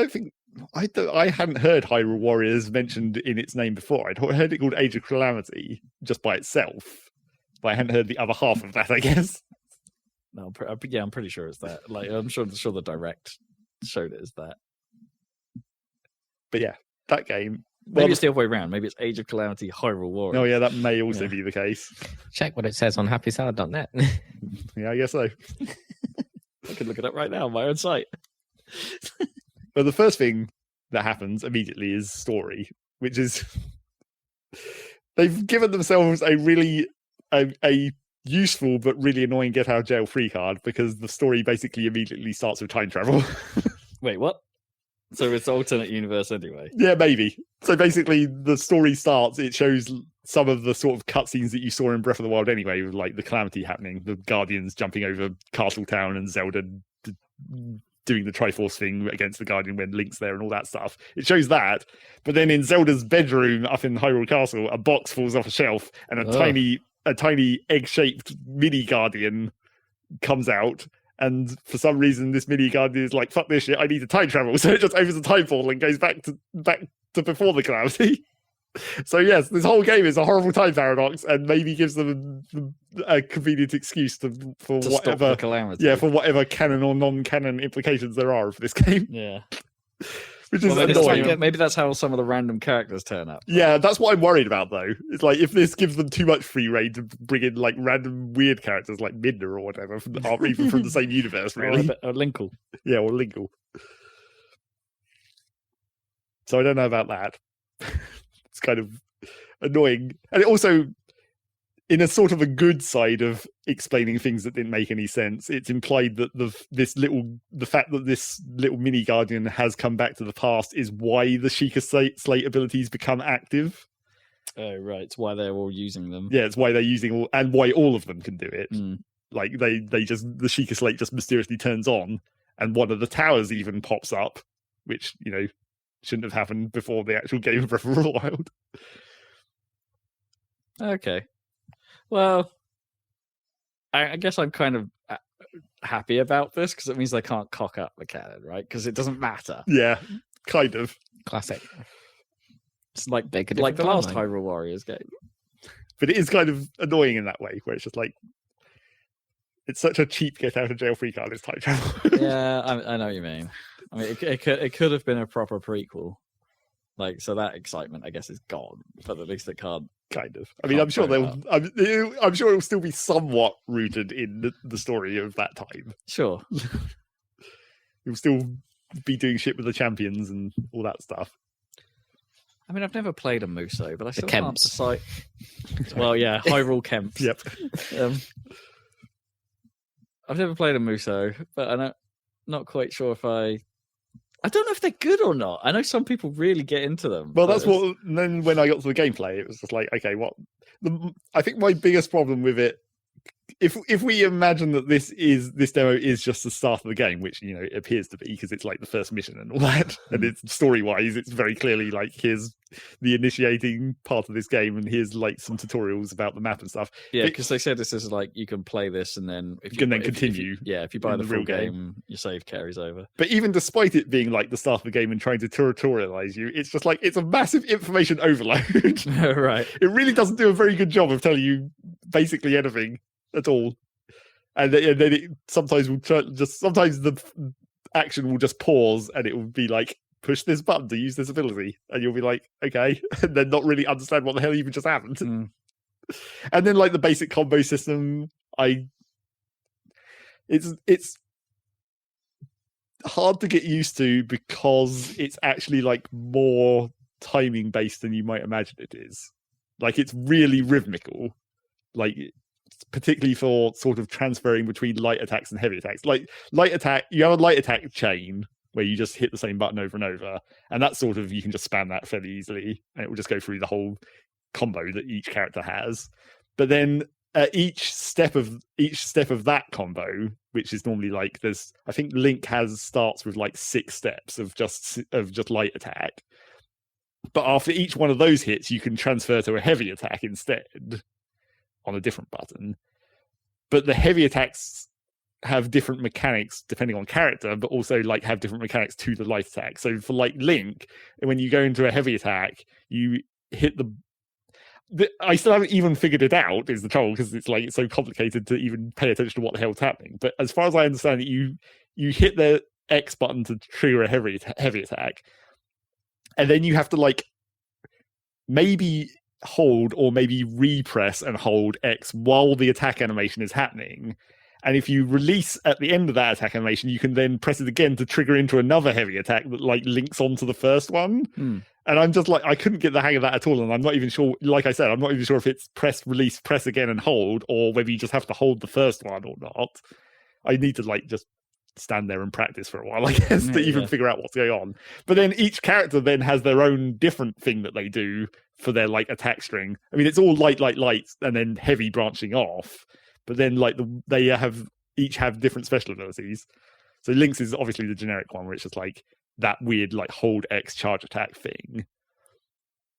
hadn't heard Hyrule Warriors mentioned in its name before. I'd heard it called Age of Calamity just by itself, but I hadn't heard the other half of that, I guess. No, I'm pretty sure it's that. Like, I'm sure the direct showed it as that. But yeah, that game. Maybe it's the other way around. Maybe it's Age of Calamity Hyrule Warriors. Oh yeah, that may also be the case. Check what it says on happysalad.net. Yeah, I guess so. I can look it up right now on my own site. Well, the first thing that happens immediately is story, which is they've given themselves a really a useful but really annoying get out of jail free card, because the story basically immediately starts with time travel. Wait, what? So it's alternate universe anyway? Yeah, maybe. So basically the story starts, it shows some of the sort of cutscenes that you saw in Breath of the Wild anyway, with like the Calamity happening, the Guardians jumping over Castle Town and Zelda doing the Triforce thing against the Guardian when Link's there and all that stuff. It shows that, but then in Zelda's bedroom up in Hyrule Castle, a box falls off a shelf and a tiny egg-shaped mini Guardian comes out And for some reason, this mini guardian is like, fuck this shit, I need to time travel. So it just opens a time portal and goes back to before the calamity. So yes, this whole game is a horrible time paradox, and maybe gives them a convenient excuse for whatever stop the calamity. Yeah, for whatever canon or non-canon implications there are for this game. Yeah. Which is annoying. Maybe that's how some of the random characters turn up. Yeah, that's what I'm worried about, though. It's like, if this gives them too much free reign to bring in like random weird characters like Midna or whatever, or even from the same universe, really. Or Linkle. Yeah, or Linkle. So I don't know about that. It's kind of annoying. And it also, in a sort of a good side of explaining things that didn't make any sense, it's implied that the fact that this little mini guardian has come back to the past is why the Sheikah Slate abilities become active. Oh, right. It's why they're all using them. Yeah, it's why they're using and why all of them can do it. Like the Sheikah Slate just mysteriously turns on, and one of the towers even pops up, which, shouldn't have happened before the actual game of Breath of the Wild. Okay. Well, I guess I'm kind of happy about this, because it means they can't cock up the canon, right? Because it doesn't matter. Yeah, kind of. Classic. It's like the last Hyrule Warriors game. But it is kind of annoying in that way, where it's just like, it's such a cheap get out of jail free card, it's time travel. Yeah, I know what you mean. I mean, it could have been a proper prequel. Like, so that excitement, I guess, is gone. But at least it can't. Kind of. I mean, I'm sure I'm sure it'll still be somewhat rooted in the story of that time. Sure. You'll still be doing shit with the champions and all that stuff. I mean, I've never played a Muso, but I still Kemps. can't decide. Well, yeah, Hyrule Kemps. Yep. I've never played a Muso, but I'm not quite sure if I don't know if they're good or not. I know some people really get into them. Well, that's what. And then when I got to the gameplay, it was just like, okay, what? I think my biggest problem with it, if we imagine that this demo is just the start of the game, which it appears to be, because it's like the first mission and all that, and it's story-wise, it's very clearly like, here's the initiating part of this game, and here's like some tutorials about the map and stuff. Yeah, because they said this is like, you can play this and then if you continue. If you buy the full game, your save carries over. But even despite it being like the start of the game and trying to tutorialize you, it's just like, it's a massive information overload. Right. It really doesn't do a very good job of telling you basically anything at all. And then it sometimes sometimes the action will just pause, and it will be like, push this button to use this ability, and you'll be like, okay, and then not really understand what the hell even just happened. And then like the basic combo system, it's hard to get used to, because it's actually like more timing based than you might imagine it is. Like, it's really rhythmical, like particularly for sort of transferring between light attacks and heavy attacks. Like, light attack, you have a light attack chain where you just hit the same button over and over, and that sort of, you can just spam that fairly easily, and it will just go through the whole combo that each character has. But then each step of that combo, which is normally like, I think Link starts with like 6 steps of just light attack, but after each one of those hits, you can transfer to a heavy attack instead on a different button. But the heavy attacks have different mechanics depending on character, but also like have different mechanics to the light attack. So for like Link, when you go into a heavy attack, you hit I still haven't even figured it out, is the trouble, because it's like, it's so complicated to even pay attention to what the hell's happening. But as far as I understand it, you hit the X button to trigger a heavy attack, and then you have to like maybe hold or maybe repress and hold X while the attack animation is happening. And if you release at the end of that attack animation, you can then press it again to trigger into another heavy attack that like links onto the first one. And I'm just like, I couldn't get the hang of that at all. And I'm not even sure, like I said, I'm not even sure if it's press, release, press again and hold, or whether you just have to hold the first one or not. I need to like just stand there and practice for a while, I guess, to even figure out what's going on. But then each character then has their own different thing that they do for their like attack string. I mean, it's all light, and then heavy branching off. But then like they each have different special abilities. So Link's is obviously the generic one, where it's just like that weird like hold X charge attack thing.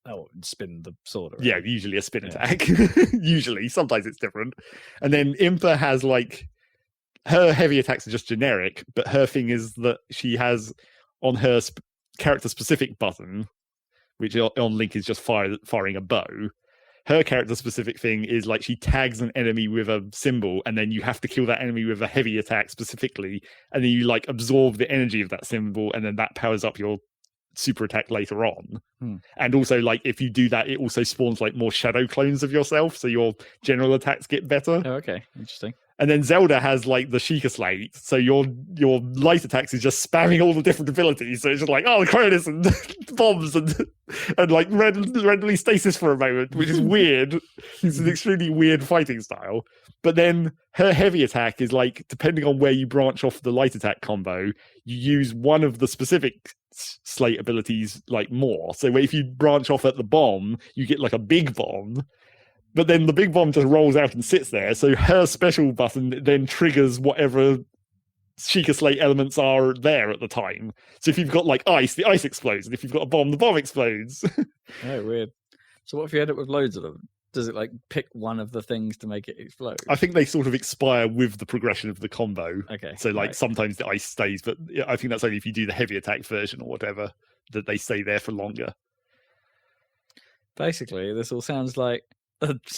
Oh, spin the sword around. Yeah, usually a spin attack. Usually, sometimes it's different. And then Impa has like her heavy attacks are just generic, but her thing is that she has on her character-specific button, which on Link is just firing a bow. Her character-specific thing is like she tags an enemy with a symbol, and then you have to kill that enemy with a heavy attack specifically, and then you like absorb the energy of that symbol, and then that powers up your super attack later on. And also, like, if you do that, it also spawns like more shadow clones of yourself, so your general attacks get better. Oh, okay, interesting. And then Zelda has like the Sheikah Slate, so your light attacks is just spamming all the different abilities. So it's just like, oh, the Cronus and bombs and like randomly stasis for a moment, which is weird. It's an extremely weird fighting style. But then her heavy attack is like, depending on where you branch off the light attack combo, you use one of the specific slate abilities like more. So if you branch off at the bomb, you get like a big bomb. But then the big bomb just rolls out and sits there. So her special button then triggers whatever Sheikah Slate elements are there at the time. So if you've got like ice, the ice explodes. And if you've got a bomb, the bomb explodes. Oh, weird. So what if you end up with loads of them? Does it like pick one of the things to make it explode? I think they sort of expire with the progression of the combo. Okay. So like sometimes the ice stays, but I think that's only if you do the heavy attack version or whatever, that they stay there for longer. Basically, this all sounds like,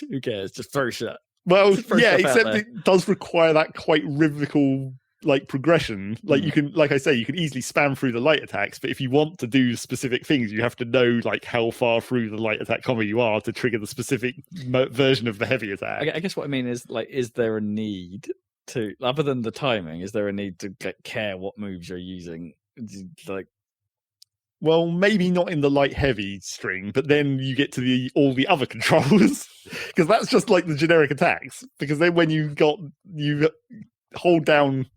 who cares? Just throw shit. Well, yeah, except it does require that quite rhythmical like progression. Like you can, like I say, you can easily spam through the light attacks, but if you want to do specific things, you have to know like how far through the light attack combo you are to trigger the specific version of the heavy attack. I guess what I mean is like, is there a need to, other than the timing, is there a need to care what moves you're using? Like, well, maybe not in the light heavy string, but then you get to all the other controls because that's just like the generic attacks. Because then when you hold down,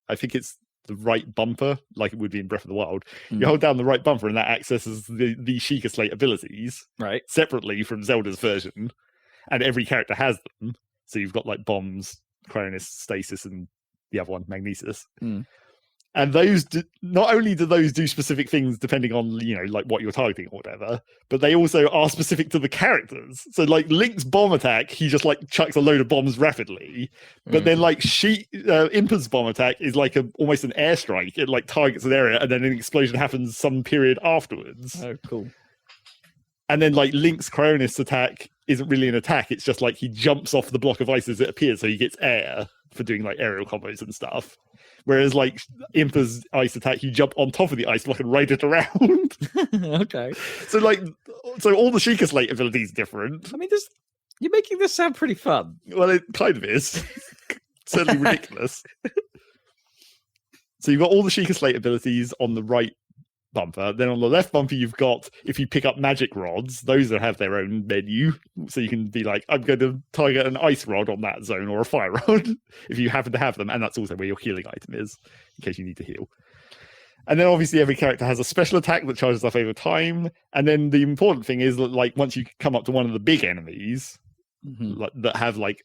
I think it's the right bumper, like it would be in Breath of the Wild. You hold down the right bumper, and that accesses the Sheikah Slate abilities right separately from Zelda's version, and every character has them. So you've got like bombs, Cronus, Stasis, and the other one, Magnesis. And those not only do those do specific things depending on, you know, like what you're targeting or whatever, but they also are specific to the characters. So like Link's bomb attack, he just like chucks a load of bombs rapidly. But then like Impa's bomb attack is like almost an airstrike. It like targets an area and then an explosion happens some period afterwards. Oh, cool. And then like Link's Cronus attack isn't really an attack. It's just like he jumps off the block of ice as it appears. So he gets air for doing like aerial combos and stuff. Whereas like Impa's ice attack, you jump on top of the ice block and ride it around. Okay. So all the Sheikah Slate abilities are different. I mean, you're making this sound pretty fun. Well, it kind of is. Certainly ridiculous. So you've got all the Sheikah Slate abilities on the right bumper. Then on the left bumper, you've got, if you pick up magic rods, those that have their own menu. So you can be like, I'm going to target an ice rod on that zone or a fire rod if you happen to have them. And that's also where your healing item is, in case you need to heal. And then obviously every character has a special attack that charges up over time. And then the important thing is that like once you come up to one of the big enemies that have like,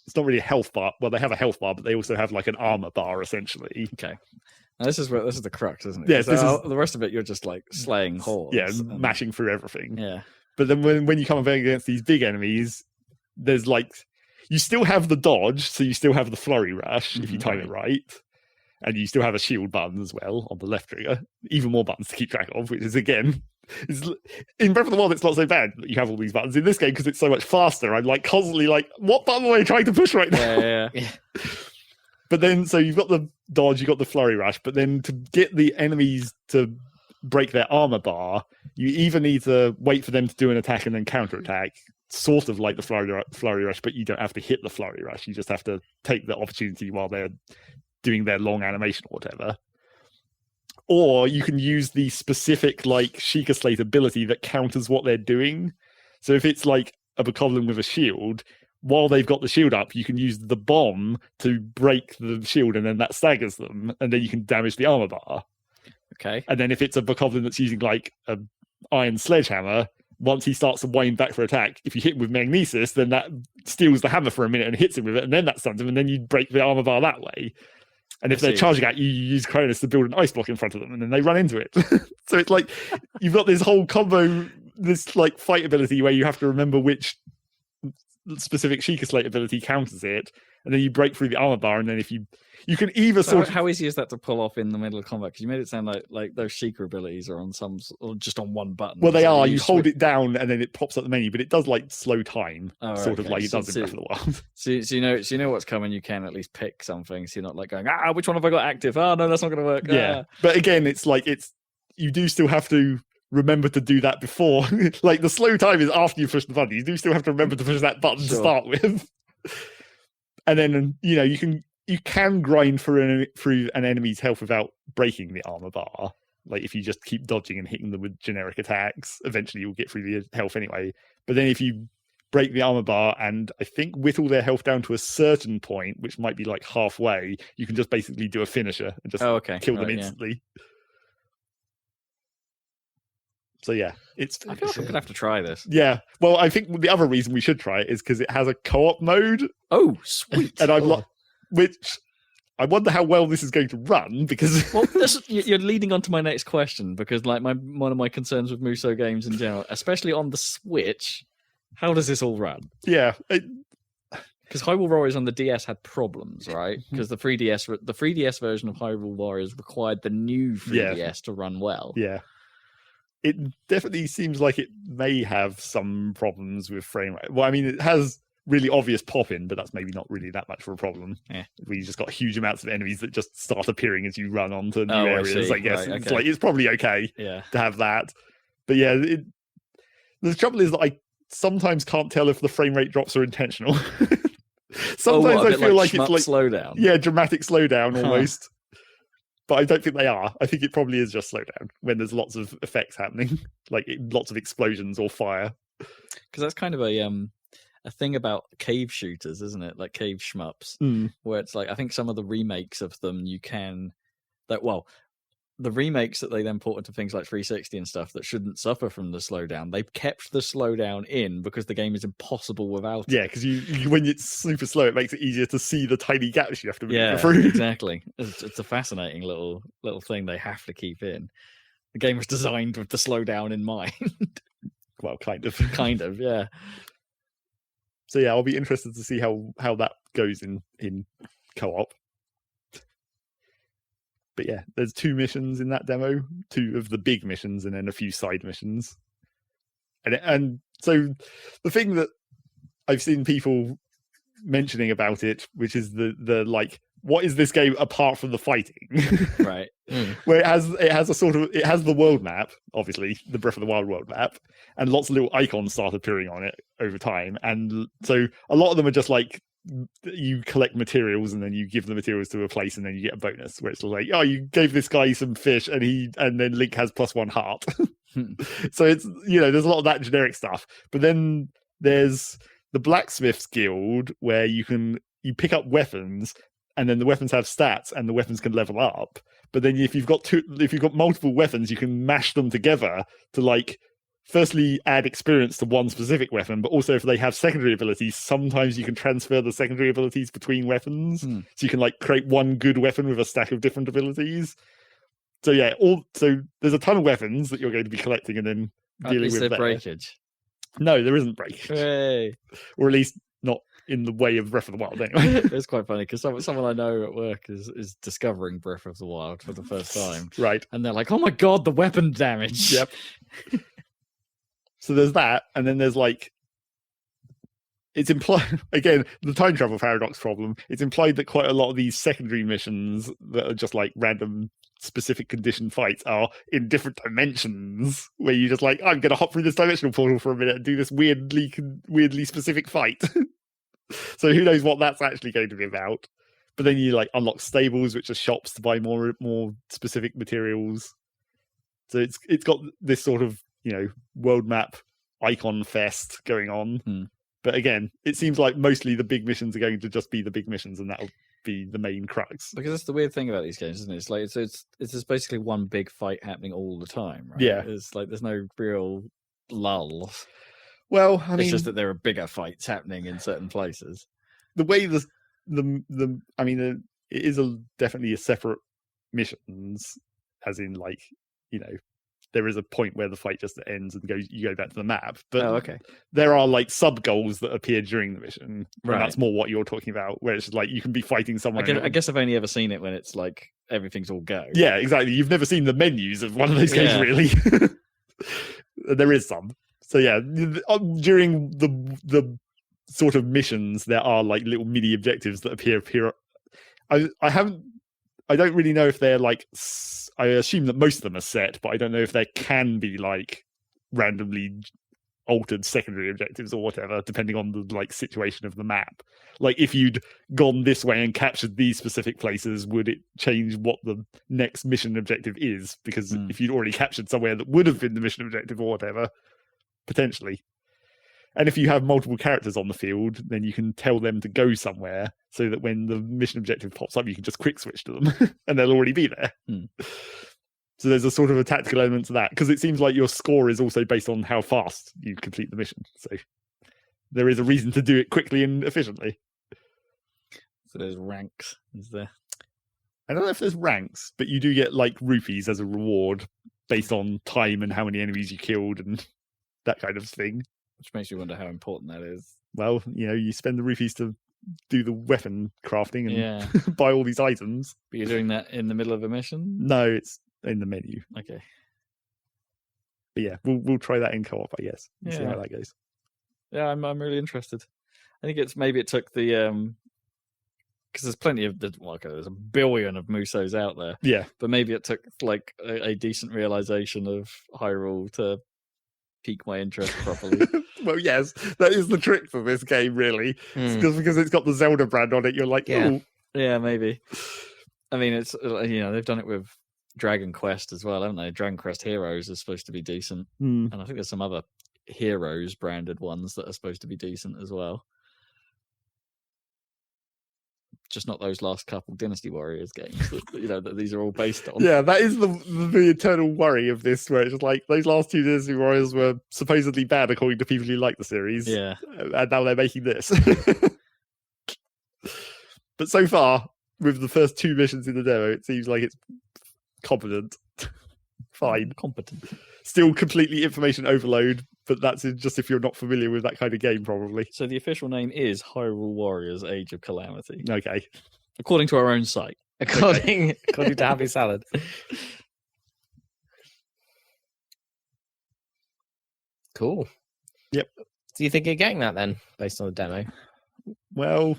it's not really a health bar. Well, they have a health bar, but they also have like an armor bar essentially. Okay. Now, this is the crux, isn't it? Yes, the rest of it you're just like slaying hordes. Yeah, mashing through everything. Yeah. But then when you come up against these big enemies, there's like, you still have the dodge, so you still have the flurry rush if you time it right. And you still have a shield button as well on the left trigger. Even more buttons to keep track of, which is again, in Breath of the Wild, it's not so bad that you have all these buttons. In this game, because it's so much faster, I'm like constantly like, what button am I trying to push right now? Yeah. But then, so you've got the dodge, you've got the flurry rush, but then to get the enemies to break their armor bar, you either need to wait for them to do an attack and then counterattack, sort of like the flurry rush, but you don't have to hit the flurry rush. You just have to take the opportunity while they're doing their long animation or whatever. Or you can use the specific like Sheikah Slate ability that counters what they're doing. So if it's like a bokoblin with a shield, while they've got the shield up, you can use the bomb to break the shield, and then that staggers them, and then you can damage the armor bar. Okay. And then if it's a bokoblin that's using like a iron sledgehammer, once he starts to wind back for attack, if you hit him with Magnesis, then that steals the hammer for a minute and hits him with it, and then that stuns him, and then you break the armor bar that way. And if they're charging at you, you use Cronus to build an ice block in front of them, and then they run into it. So it's like you've got this whole combo, this like fight ability where you have to remember which specific Sheikah Slate ability counters it, and then you break through the armor bar, and then if you can either how easy is that to pull off in the middle of combat? Because you made it sound like those Sheikah abilities are on or just on one button. Well, they are. You hold it down, and then it pops up the menu, but it does like slow time, of like it does in Breath of the Wild. So you know what's coming. You can at least pick something, so you're not like going, which one have I got active? Oh no, that's not going to work. Yeah, but again, it's like you do still have to remember to do that before. Like the slow time is after you push the button. You do still have to remember to push that button to start with. And then you can grind through an enemy's health without breaking the armor bar. Like if you just keep dodging and hitting them with generic attacks, eventually you'll get through the health anyway. But then if you break the armor bar and I think whittle their health down to a certain point, which might be like halfway, you can just basically do a finisher and just kill them instantly. Yeah. So yeah, I feel like I'm gonna have to try this. Yeah, well, I think the other reason we should try it is because it has a co-op mode. Oh, sweet! And which I wonder how well this is going to run because. Well, you're leading on to my next question because, like, one of my concerns with Muso games in general, especially on the Switch, how does this all run? Yeah. Because Hyrule Warriors on the DS had problems, right? Because the 3DS version of Hyrule Warriors required the new 3DS to run well. Yeah. It definitely seems like it may have some problems with frame rate. Well, I mean, it has really obvious pop-in, but that's maybe not really that much of a problem. Yeah. We just got huge amounts of enemies that just start appearing as you run onto new areas. I guess it's probably okay to have that. But yeah, the trouble is that I sometimes can't tell if the frame rate drops are intentional. Sometimes I feel like it's like slowdown. Yeah, dramatic slowdown almost. But I don't think they are. I think it probably is just slowdown when there's lots of effects happening, like lots of explosions or fire. Because that's kind of a thing about cave shooters, isn't it? Like cave shmups, where it's like I think some of the remakes of them the remakes that they then put into things like 360 and stuff that shouldn't suffer from the slowdown, they've kept the slowdown in because the game is impossible without it. Yeah, because you when it's super slow, it makes it easier to see the tiny gaps you have to move through. Exactly. It's a fascinating little thing they have to keep in. The game was designed with the slowdown in mind. Well, kind of. Kind of, yeah. So yeah, I'll be interested to see how that goes in co-op. But yeah, there's 2 missions in that demo, 2 of the big missions, and then a few side missions. And so the thing that I've seen people mentioning about it, which is the like, what is this game apart from the fighting? Right. Where it has the world map, obviously the Breath of the Wild world map, and lots of little icons start appearing on it over time. And so a lot of them are just like, you collect materials and then you give the materials to a place and then you get a bonus where it's like, oh, you gave this guy some fish and then Link has +1 heart. So it's, there's a lot of that generic stuff. But then there's the Blacksmith's Guild where you pick up weapons and then the weapons have stats and the weapons can level up. But then if you've got multiple weapons, you can mash them together to like firstly add experience to one specific weapon, but also if they have secondary abilities, sometimes you can transfer the secondary abilities between weapons. So you can like create one good weapon with a stack of different abilities. So yeah, so there's a ton of weapons that you're going to be collecting and then dealing with. Is there breakage? No, there isn't breakage. Hey. Or at least not in the way of Breath of the Wild anyway. It's quite funny because someone I know at work is discovering Breath of the Wild for the first time. Right. And they're like, oh my god, the weapon damage. Yep. So there's that, and then there's like, it's implied, again, the time travel paradox problem, it's implied that quite a lot of these secondary missions that are just like random specific condition fights are in different dimensions, where you just like, I'm going to hop through this dimensional portal for a minute and do this weirdly specific fight. So who knows what that's actually going to be about. But then you like unlock stables, which are shops to buy more specific materials. So it's got this sort of, world map icon fest going on. But again, it seems like mostly the big missions are going to just be the big missions, and that'll be the main crux. Because that's the weird thing about these games, isn't it? It's like it's just basically one big fight happening all the time, right? Yeah. It's like there's no real lull. Well, I mean, it's just that there are bigger fights happening in certain places. The way it is definitely a separate missions, as in like, there is a point where the fight just ends and you go back to the map. But okay. There are like sub goals that appear during the mission, Right. and that's more what you're talking about, where it's just like you can be fighting someone. I guess I've only ever seen it when it's like everything's all go. Yeah, exactly. You've never seen the menus of one of those games, really. There is some. So yeah, during the sort of missions, there are like little mini objectives that appear. I don't really know if they're like. I assume that most of them are set, but I don't know if there can be like randomly altered secondary objectives or whatever, depending on the like situation of the map. Like if you'd gone this way and captured these specific places, would it change what the next mission objective is? Because if you'd already captured somewhere that would have been the mission objective or whatever, potentially. And if you have multiple characters on the field, then you can tell them to go somewhere so that when the mission objective pops up, you can just quick switch to them and they'll already be there. So there's a sort of a tactical element to that, because it seems like your score is also based on how fast you complete the mission. So there is a reason to do it quickly and efficiently. So there's ranks, is there? I don't know if there's ranks, but you do get like rupees as a reward based on time and how many enemies you killed and that kind of thing. Which makes you wonder how important that is. Well, you spend the rupees to do the weapon crafting and buy all these items. But you're doing that in the middle of a mission? No, it's in the menu. Okay. But yeah, we'll try that in co-op, I guess. And see how that goes. Yeah, I'm really interested. I think maybe it took the because there's plenty of there's a billion of Musos out there. Yeah. But maybe it took like a decent realization of Hyrule to pique my interest properly. Well, yes, that is the trick for this game, really. Because it's got the Zelda brand on it, you're like, oh. Yeah, maybe. I mean, it's they've done it with Dragon Quest as well, haven't they? Dragon Quest Heroes is supposed to be decent. And I think there's some other Heroes branded ones that are supposed to be decent as well. Just not those last couple Dynasty Warriors games that these are all based on. Yeah, that is the eternal worry of this, where it's just like those last two Dynasty Warriors were supposedly bad according to people who like the series. Yeah. And now they're making this. But so far, with the first two missions in the demo, it seems like it's competent. Fine. Competent. Still completely information overload, but that's just if you're not familiar with that kind of game, probably. So the official name is Hyrule Warriors Age of Calamity. Okay. According to our own site. According to Happy Salad. Cool. Yep. Do you think you're getting that then, based on the demo? Well,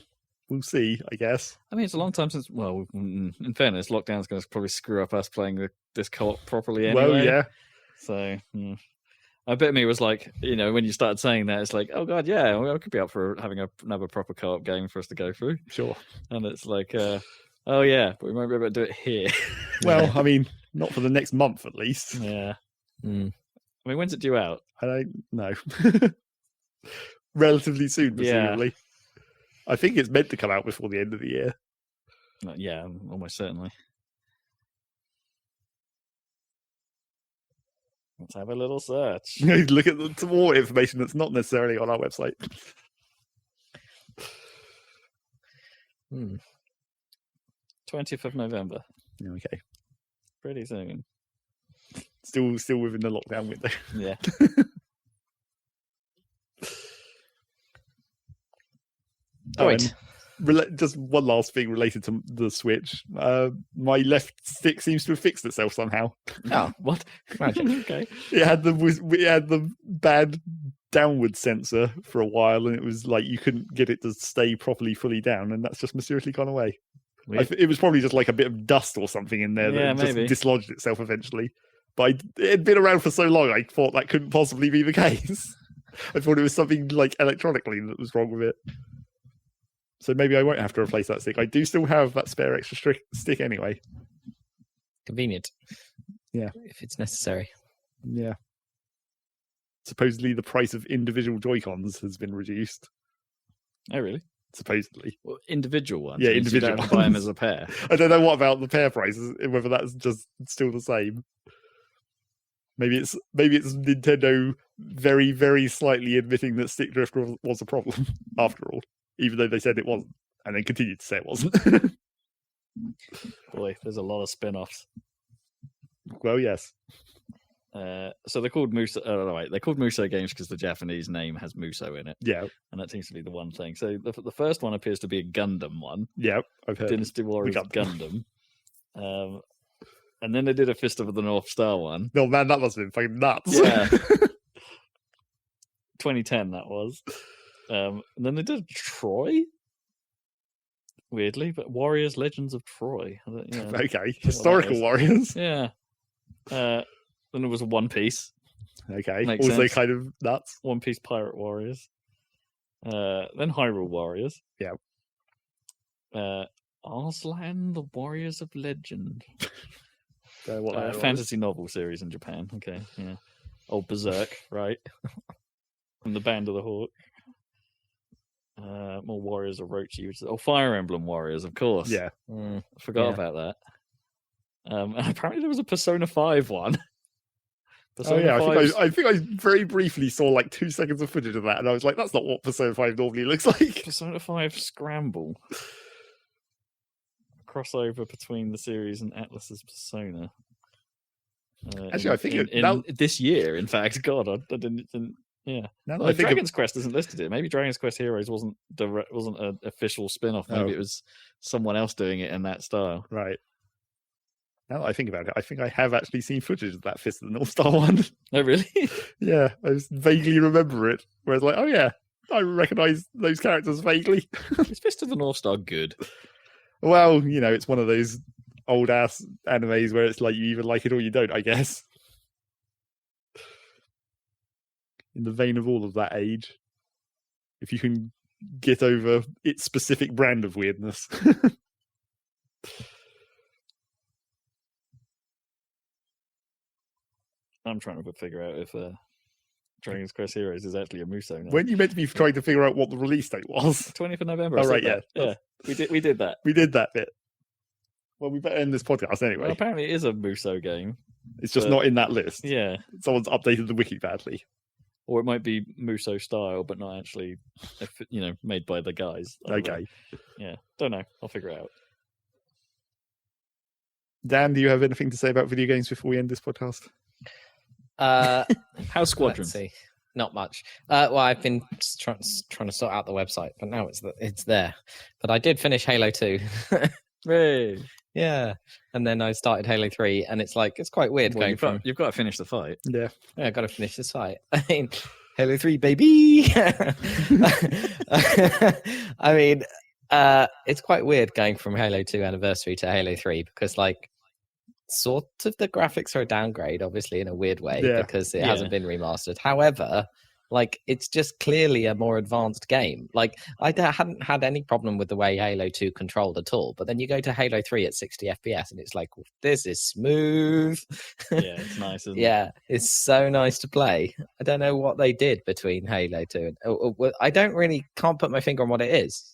we'll see, I guess. I mean, it's a long time since, well, in fairness, lockdown's going to probably screw up us playing this co-op properly anyway. Well, yeah. So, I bet me was like, when you started saying that, it's like, oh god, yeah, I could be up for having another proper co-op game for us to go through. Sure. And it's like, oh yeah, but we might be able to do it here. Well, I mean, not for the next month at least. Yeah. I mean, when's it due out? I don't know. Relatively soon, presumably. Yeah. I think it's meant to come out before the end of the year. Yeah, almost certainly. Let's have a little search. Look at some more information that's not necessarily on our website. 20th of November. Okay. Pretty soon. Still within the lockdown window. Yeah. Right. Just one last thing related to the Switch. My left stick seems to have fixed itself somehow. Oh, what? Magic. Okay. It had the bad downward sensor for a while, and it was like you couldn't get it to stay properly fully down, and that's just mysteriously gone away. It was probably just like a bit of dust or something in there that just dislodged itself eventually. But it had been around for so long, I thought that couldn't possibly be the case. I thought it was something like electronically that was wrong with it. So maybe I won't have to replace that stick. I do still have that spare extra stick anyway. Convenient. Yeah. If it's necessary. Yeah. Supposedly the price of individual Joy-Cons has been reduced. Oh, really? Supposedly. Well, individual ones. Yeah, individual you don't have to buy them as a pair. I don't know what about the pair prices, whether that's just still the same. Maybe it's Nintendo very, very slightly admitting that stick drift was a problem after all. Even though they said it wasn't, and then continued to say it wasn't. Boy, there's a lot of spin-offs. Well, yes. So they're called Muso. They're called Muso games because the Japanese name has Muso in it. Yeah, and that seems to be the one thing. So the first one appears to be a Gundam one. Yeah, I've heard. Dynasty Warriors Gundam. And then they did a Fist of the North Star one. No man, that must have been fucking nuts. Yeah. 2010 that was. And then they did Troy. Weirdly, but Warriors Legends of Troy. Okay, historical warriors. Yeah. Then there was a One Piece. Okay, Makes also sense. kind of nuts. One Piece Pirate Warriors. Then Hyrule Warriors. Yeah. Arslan, the Warriors of Legend. What fantasy novel series in Japan. Okay, yeah. Oh, Berserk, right? From the Band of the Hawk. More Warriors of Orochi. Fire Emblem Warriors, of course. Yeah. Forgot about that. And apparently there was a Persona 5 one. I think I very briefly saw like 2 seconds of footage of that, and I was like, that's not what Persona 5 normally looks like. Persona 5 Scramble. Crossover between the series and Atlas's Persona. Actually, I think this year, in fact, God, I didn't. Yeah, Dragon's Quest isn't listed here. Maybe Dragon's Quest Heroes wasn't an official spin-off. Maybe it was someone else doing it in that style. Right. Now that I think about it, I think I have actually seen footage of that Fist of the North Star one. Oh, really? Yeah, I just vaguely remember it. Where it's like, oh yeah, I recognise those characters vaguely. Is Fist of the North Star good? Well, it's one of those old ass animes where it's like you either like it or you don't, I guess. In the vein of all of that age, if you can get over its specific brand of weirdness. I'm trying to figure out if Dragon's Quest Heroes is actually a Muso now. When you meant to be trying to figure out what the release date was? 20th of November. Oh, right, yeah. Yeah, we did that. We did that bit. Well, we better end this podcast anyway. Well, apparently it is a Muso game. It's just not in that list. Yeah. Someone's updated the wiki badly. Or it might be Muso style, but not actually, made by the guys. Okay. Yeah. Don't know. I'll figure it out. Dan, do you have anything to say about video games before we end this podcast? How's Squadron? Let's see. Not much. Well, I've been trying to sort out the website, but now it's there. But I did finish Halo 2. Hey. Yeah. And then I started Halo 3, and it's quite weird going from... You've got to finish the fight. Yeah. Yeah, I've got to finish this fight. I mean, Halo 3, baby! I mean, it's quite weird going from Halo 2 Anniversary to Halo 3, because, sort of the graphics are a downgrade, obviously, in a weird way, because it hasn't been remastered. However, it's just clearly a more advanced game. I hadn't had any problem with the way Halo 2 controlled at all, but then you go to Halo 3 at 60 FPS, and it's like, this is smooth. Yeah, it's nice, isn't it? Yeah, it's so nice to play. I don't know what they did between Halo 2 and... I can't put my finger on what it is,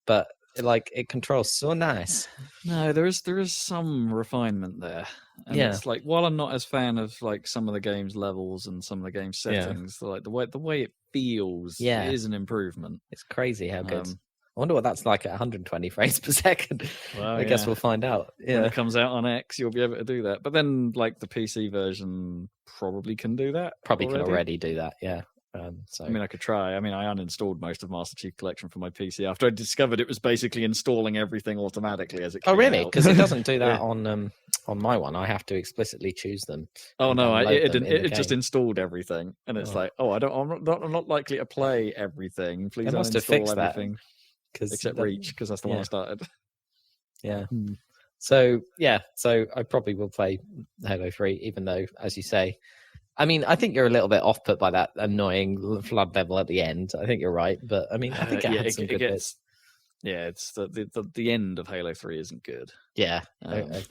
but... it controls so nice. No, there is some refinement there. And it's while I'm not as fan of some of the game's levels and some of the game's settings, the way it feels is an improvement. It's crazy how good. I wonder what that's like at 120 frames per second. Well, I guess we'll find out. Yeah. When it comes out on X, you'll be able to do that. But then the PC version probably can do that. Probably can already do that, yeah. I could try. I uninstalled most of Master Chief Collection from my PC after I discovered it was basically installing everything automatically as it came Oh, really? out. Because it doesn't do that on my one. I have to explicitly choose them. Oh no, it didn't. It just installed everything, and it's I'm not likely to play everything. Please don't install everything except Reach, because that's the one I started. Yeah. So I probably will play Halo 3, even though, as you say. I think you're a little bit off put by that annoying flood level at the end. I think you're right, but I think it had some good bits. Yeah, it's the end of Halo 3 isn't good. Yeah,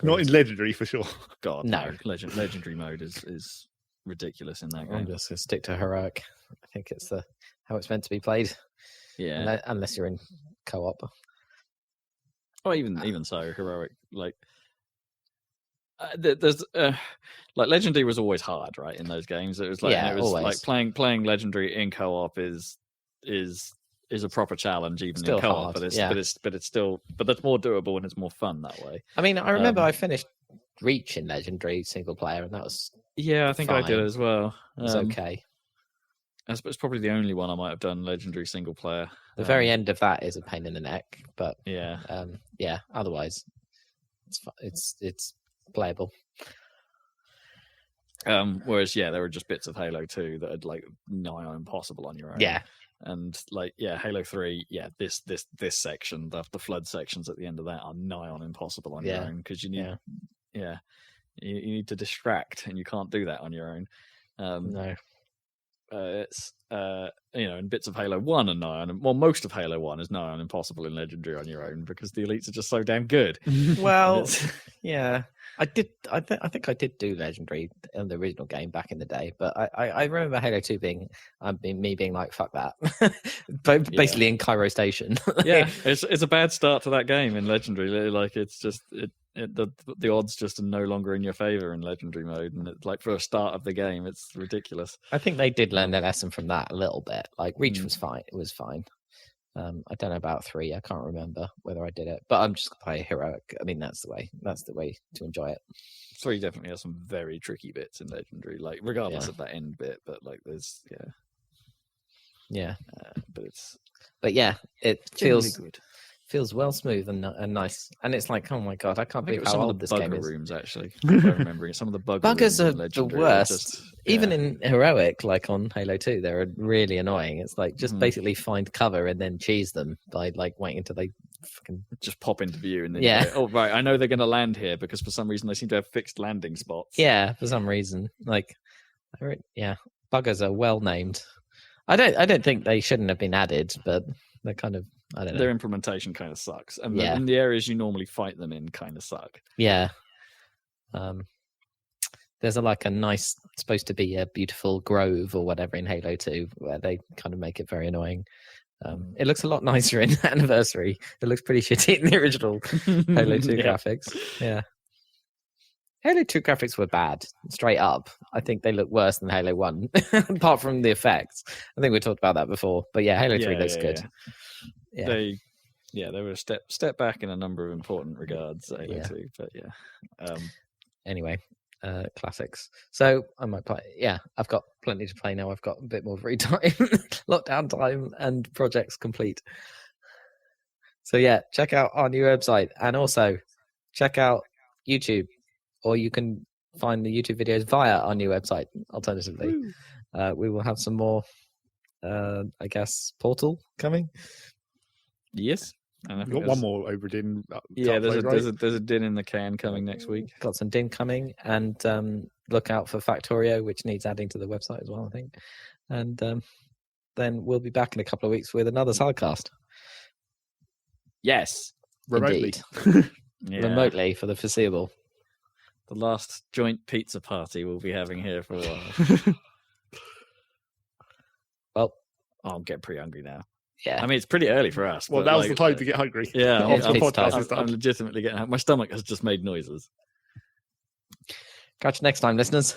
not in Legendary for sure. God, no. Legendary mode is ridiculous in that game. I'm just gonna stick to heroic. I think it's how it's meant to be played. Yeah, unless you're in co-op. Oh, even so, heroic there's Legendary was always hard, right? In those games, it was always. Playing Legendary in co-op is a proper challenge, even still in co-op. Hard, but it's still that's more doable and it's more fun that way. I remember I finished Reach in Legendary single player, and that was Yeah, I think I did as well. It's okay. It's probably the only one I might have done legendary single player. The very end of that is a pain in the neck, but yeah, otherwise it's playable. Whereas there were just bits of Halo 2 that are like nigh on impossible on your own. Yeah. And like Halo 3, this section, the flood sections at the end of that are nigh on impossible on your own, because you need you need to distract, and you can't do that on your own. No. It's and bits of Halo 1 are nigh on, well, most of Halo 1 is nigh on impossible in Legendary on your own, because the elites are just so damn good. Well, yeah, I think I did do Legendary in the original game back in the day, but I remember Halo 2 being like, fuck that. Basically in Cairo Station. It's a bad start to that game in Legendary. Like, it's just the odds just are no longer in your favor in Legendary mode, and it's like, for a start of the game, it's ridiculous. I think they did learn their lesson from that a little bit. Like, Reach was fine. It was fine. I don't know about 3. I can't remember whether I did it, but I'm just gonna play Heroic. I mean, that's the way to enjoy it. 3 definitely has some very tricky bits in Legendary, like, regardless of that end bit. But like, there's but it feels good. Feels well smooth and nice, and it's like, oh my god, I can't believe how old this game is. Rooms, actually, if I'm remembering, some of the buggers are the worst. Even in Heroic, like on Halo 2, they're really annoying. It's like, just basically find cover and then cheese them by like waiting until they fucking just pop into view, and then you go, oh right, I know they're going to land here, because for some reason they seem to have fixed landing spots. Yeah, for some reason, like, buggers are well named. I don't think they shouldn't have been added, but they're kind of, I don't know. Their implementation kind of sucks, and the areas you normally fight them in kind of suck. Yeah. There's a nice, supposed to be a beautiful grove or whatever in Halo 2, where they kind of make it very annoying. It looks a lot nicer in Anniversary. It looks pretty shitty in the original Halo 2 graphics. Yeah. Halo 2 graphics were bad, straight up. I think they look worse than Halo 1, apart from the effects. I think we talked about that before. But Halo 3 looks good. Yeah. They were a step back in a number of important regards, Halo 2. But anyway, classics. So I might play. Yeah, I've got plenty to play now. I've got a bit more free time, lockdown time, and projects complete. So check out our new website, and also check out YouTube. Or you can find the YouTube videos via our new website, alternatively. We will have some more, I guess, Portal coming. Yes. And I've got one more over din. There's a din in the can coming next week. Got some din coming, and look out for Factorio, which needs adding to the website as well, I think. And then we'll be back in a couple of weeks with another Saladcast. Yes. Remotely. Remotely for the foreseeable. The last joint pizza party we'll be having here for a while. Well, I'm getting pretty hungry now. Yeah. I mean, it's pretty early for us. Well, now's the time to get hungry. Yeah. I'm legitimately getting hungry. My stomach has just made noises. Catch you next time, listeners.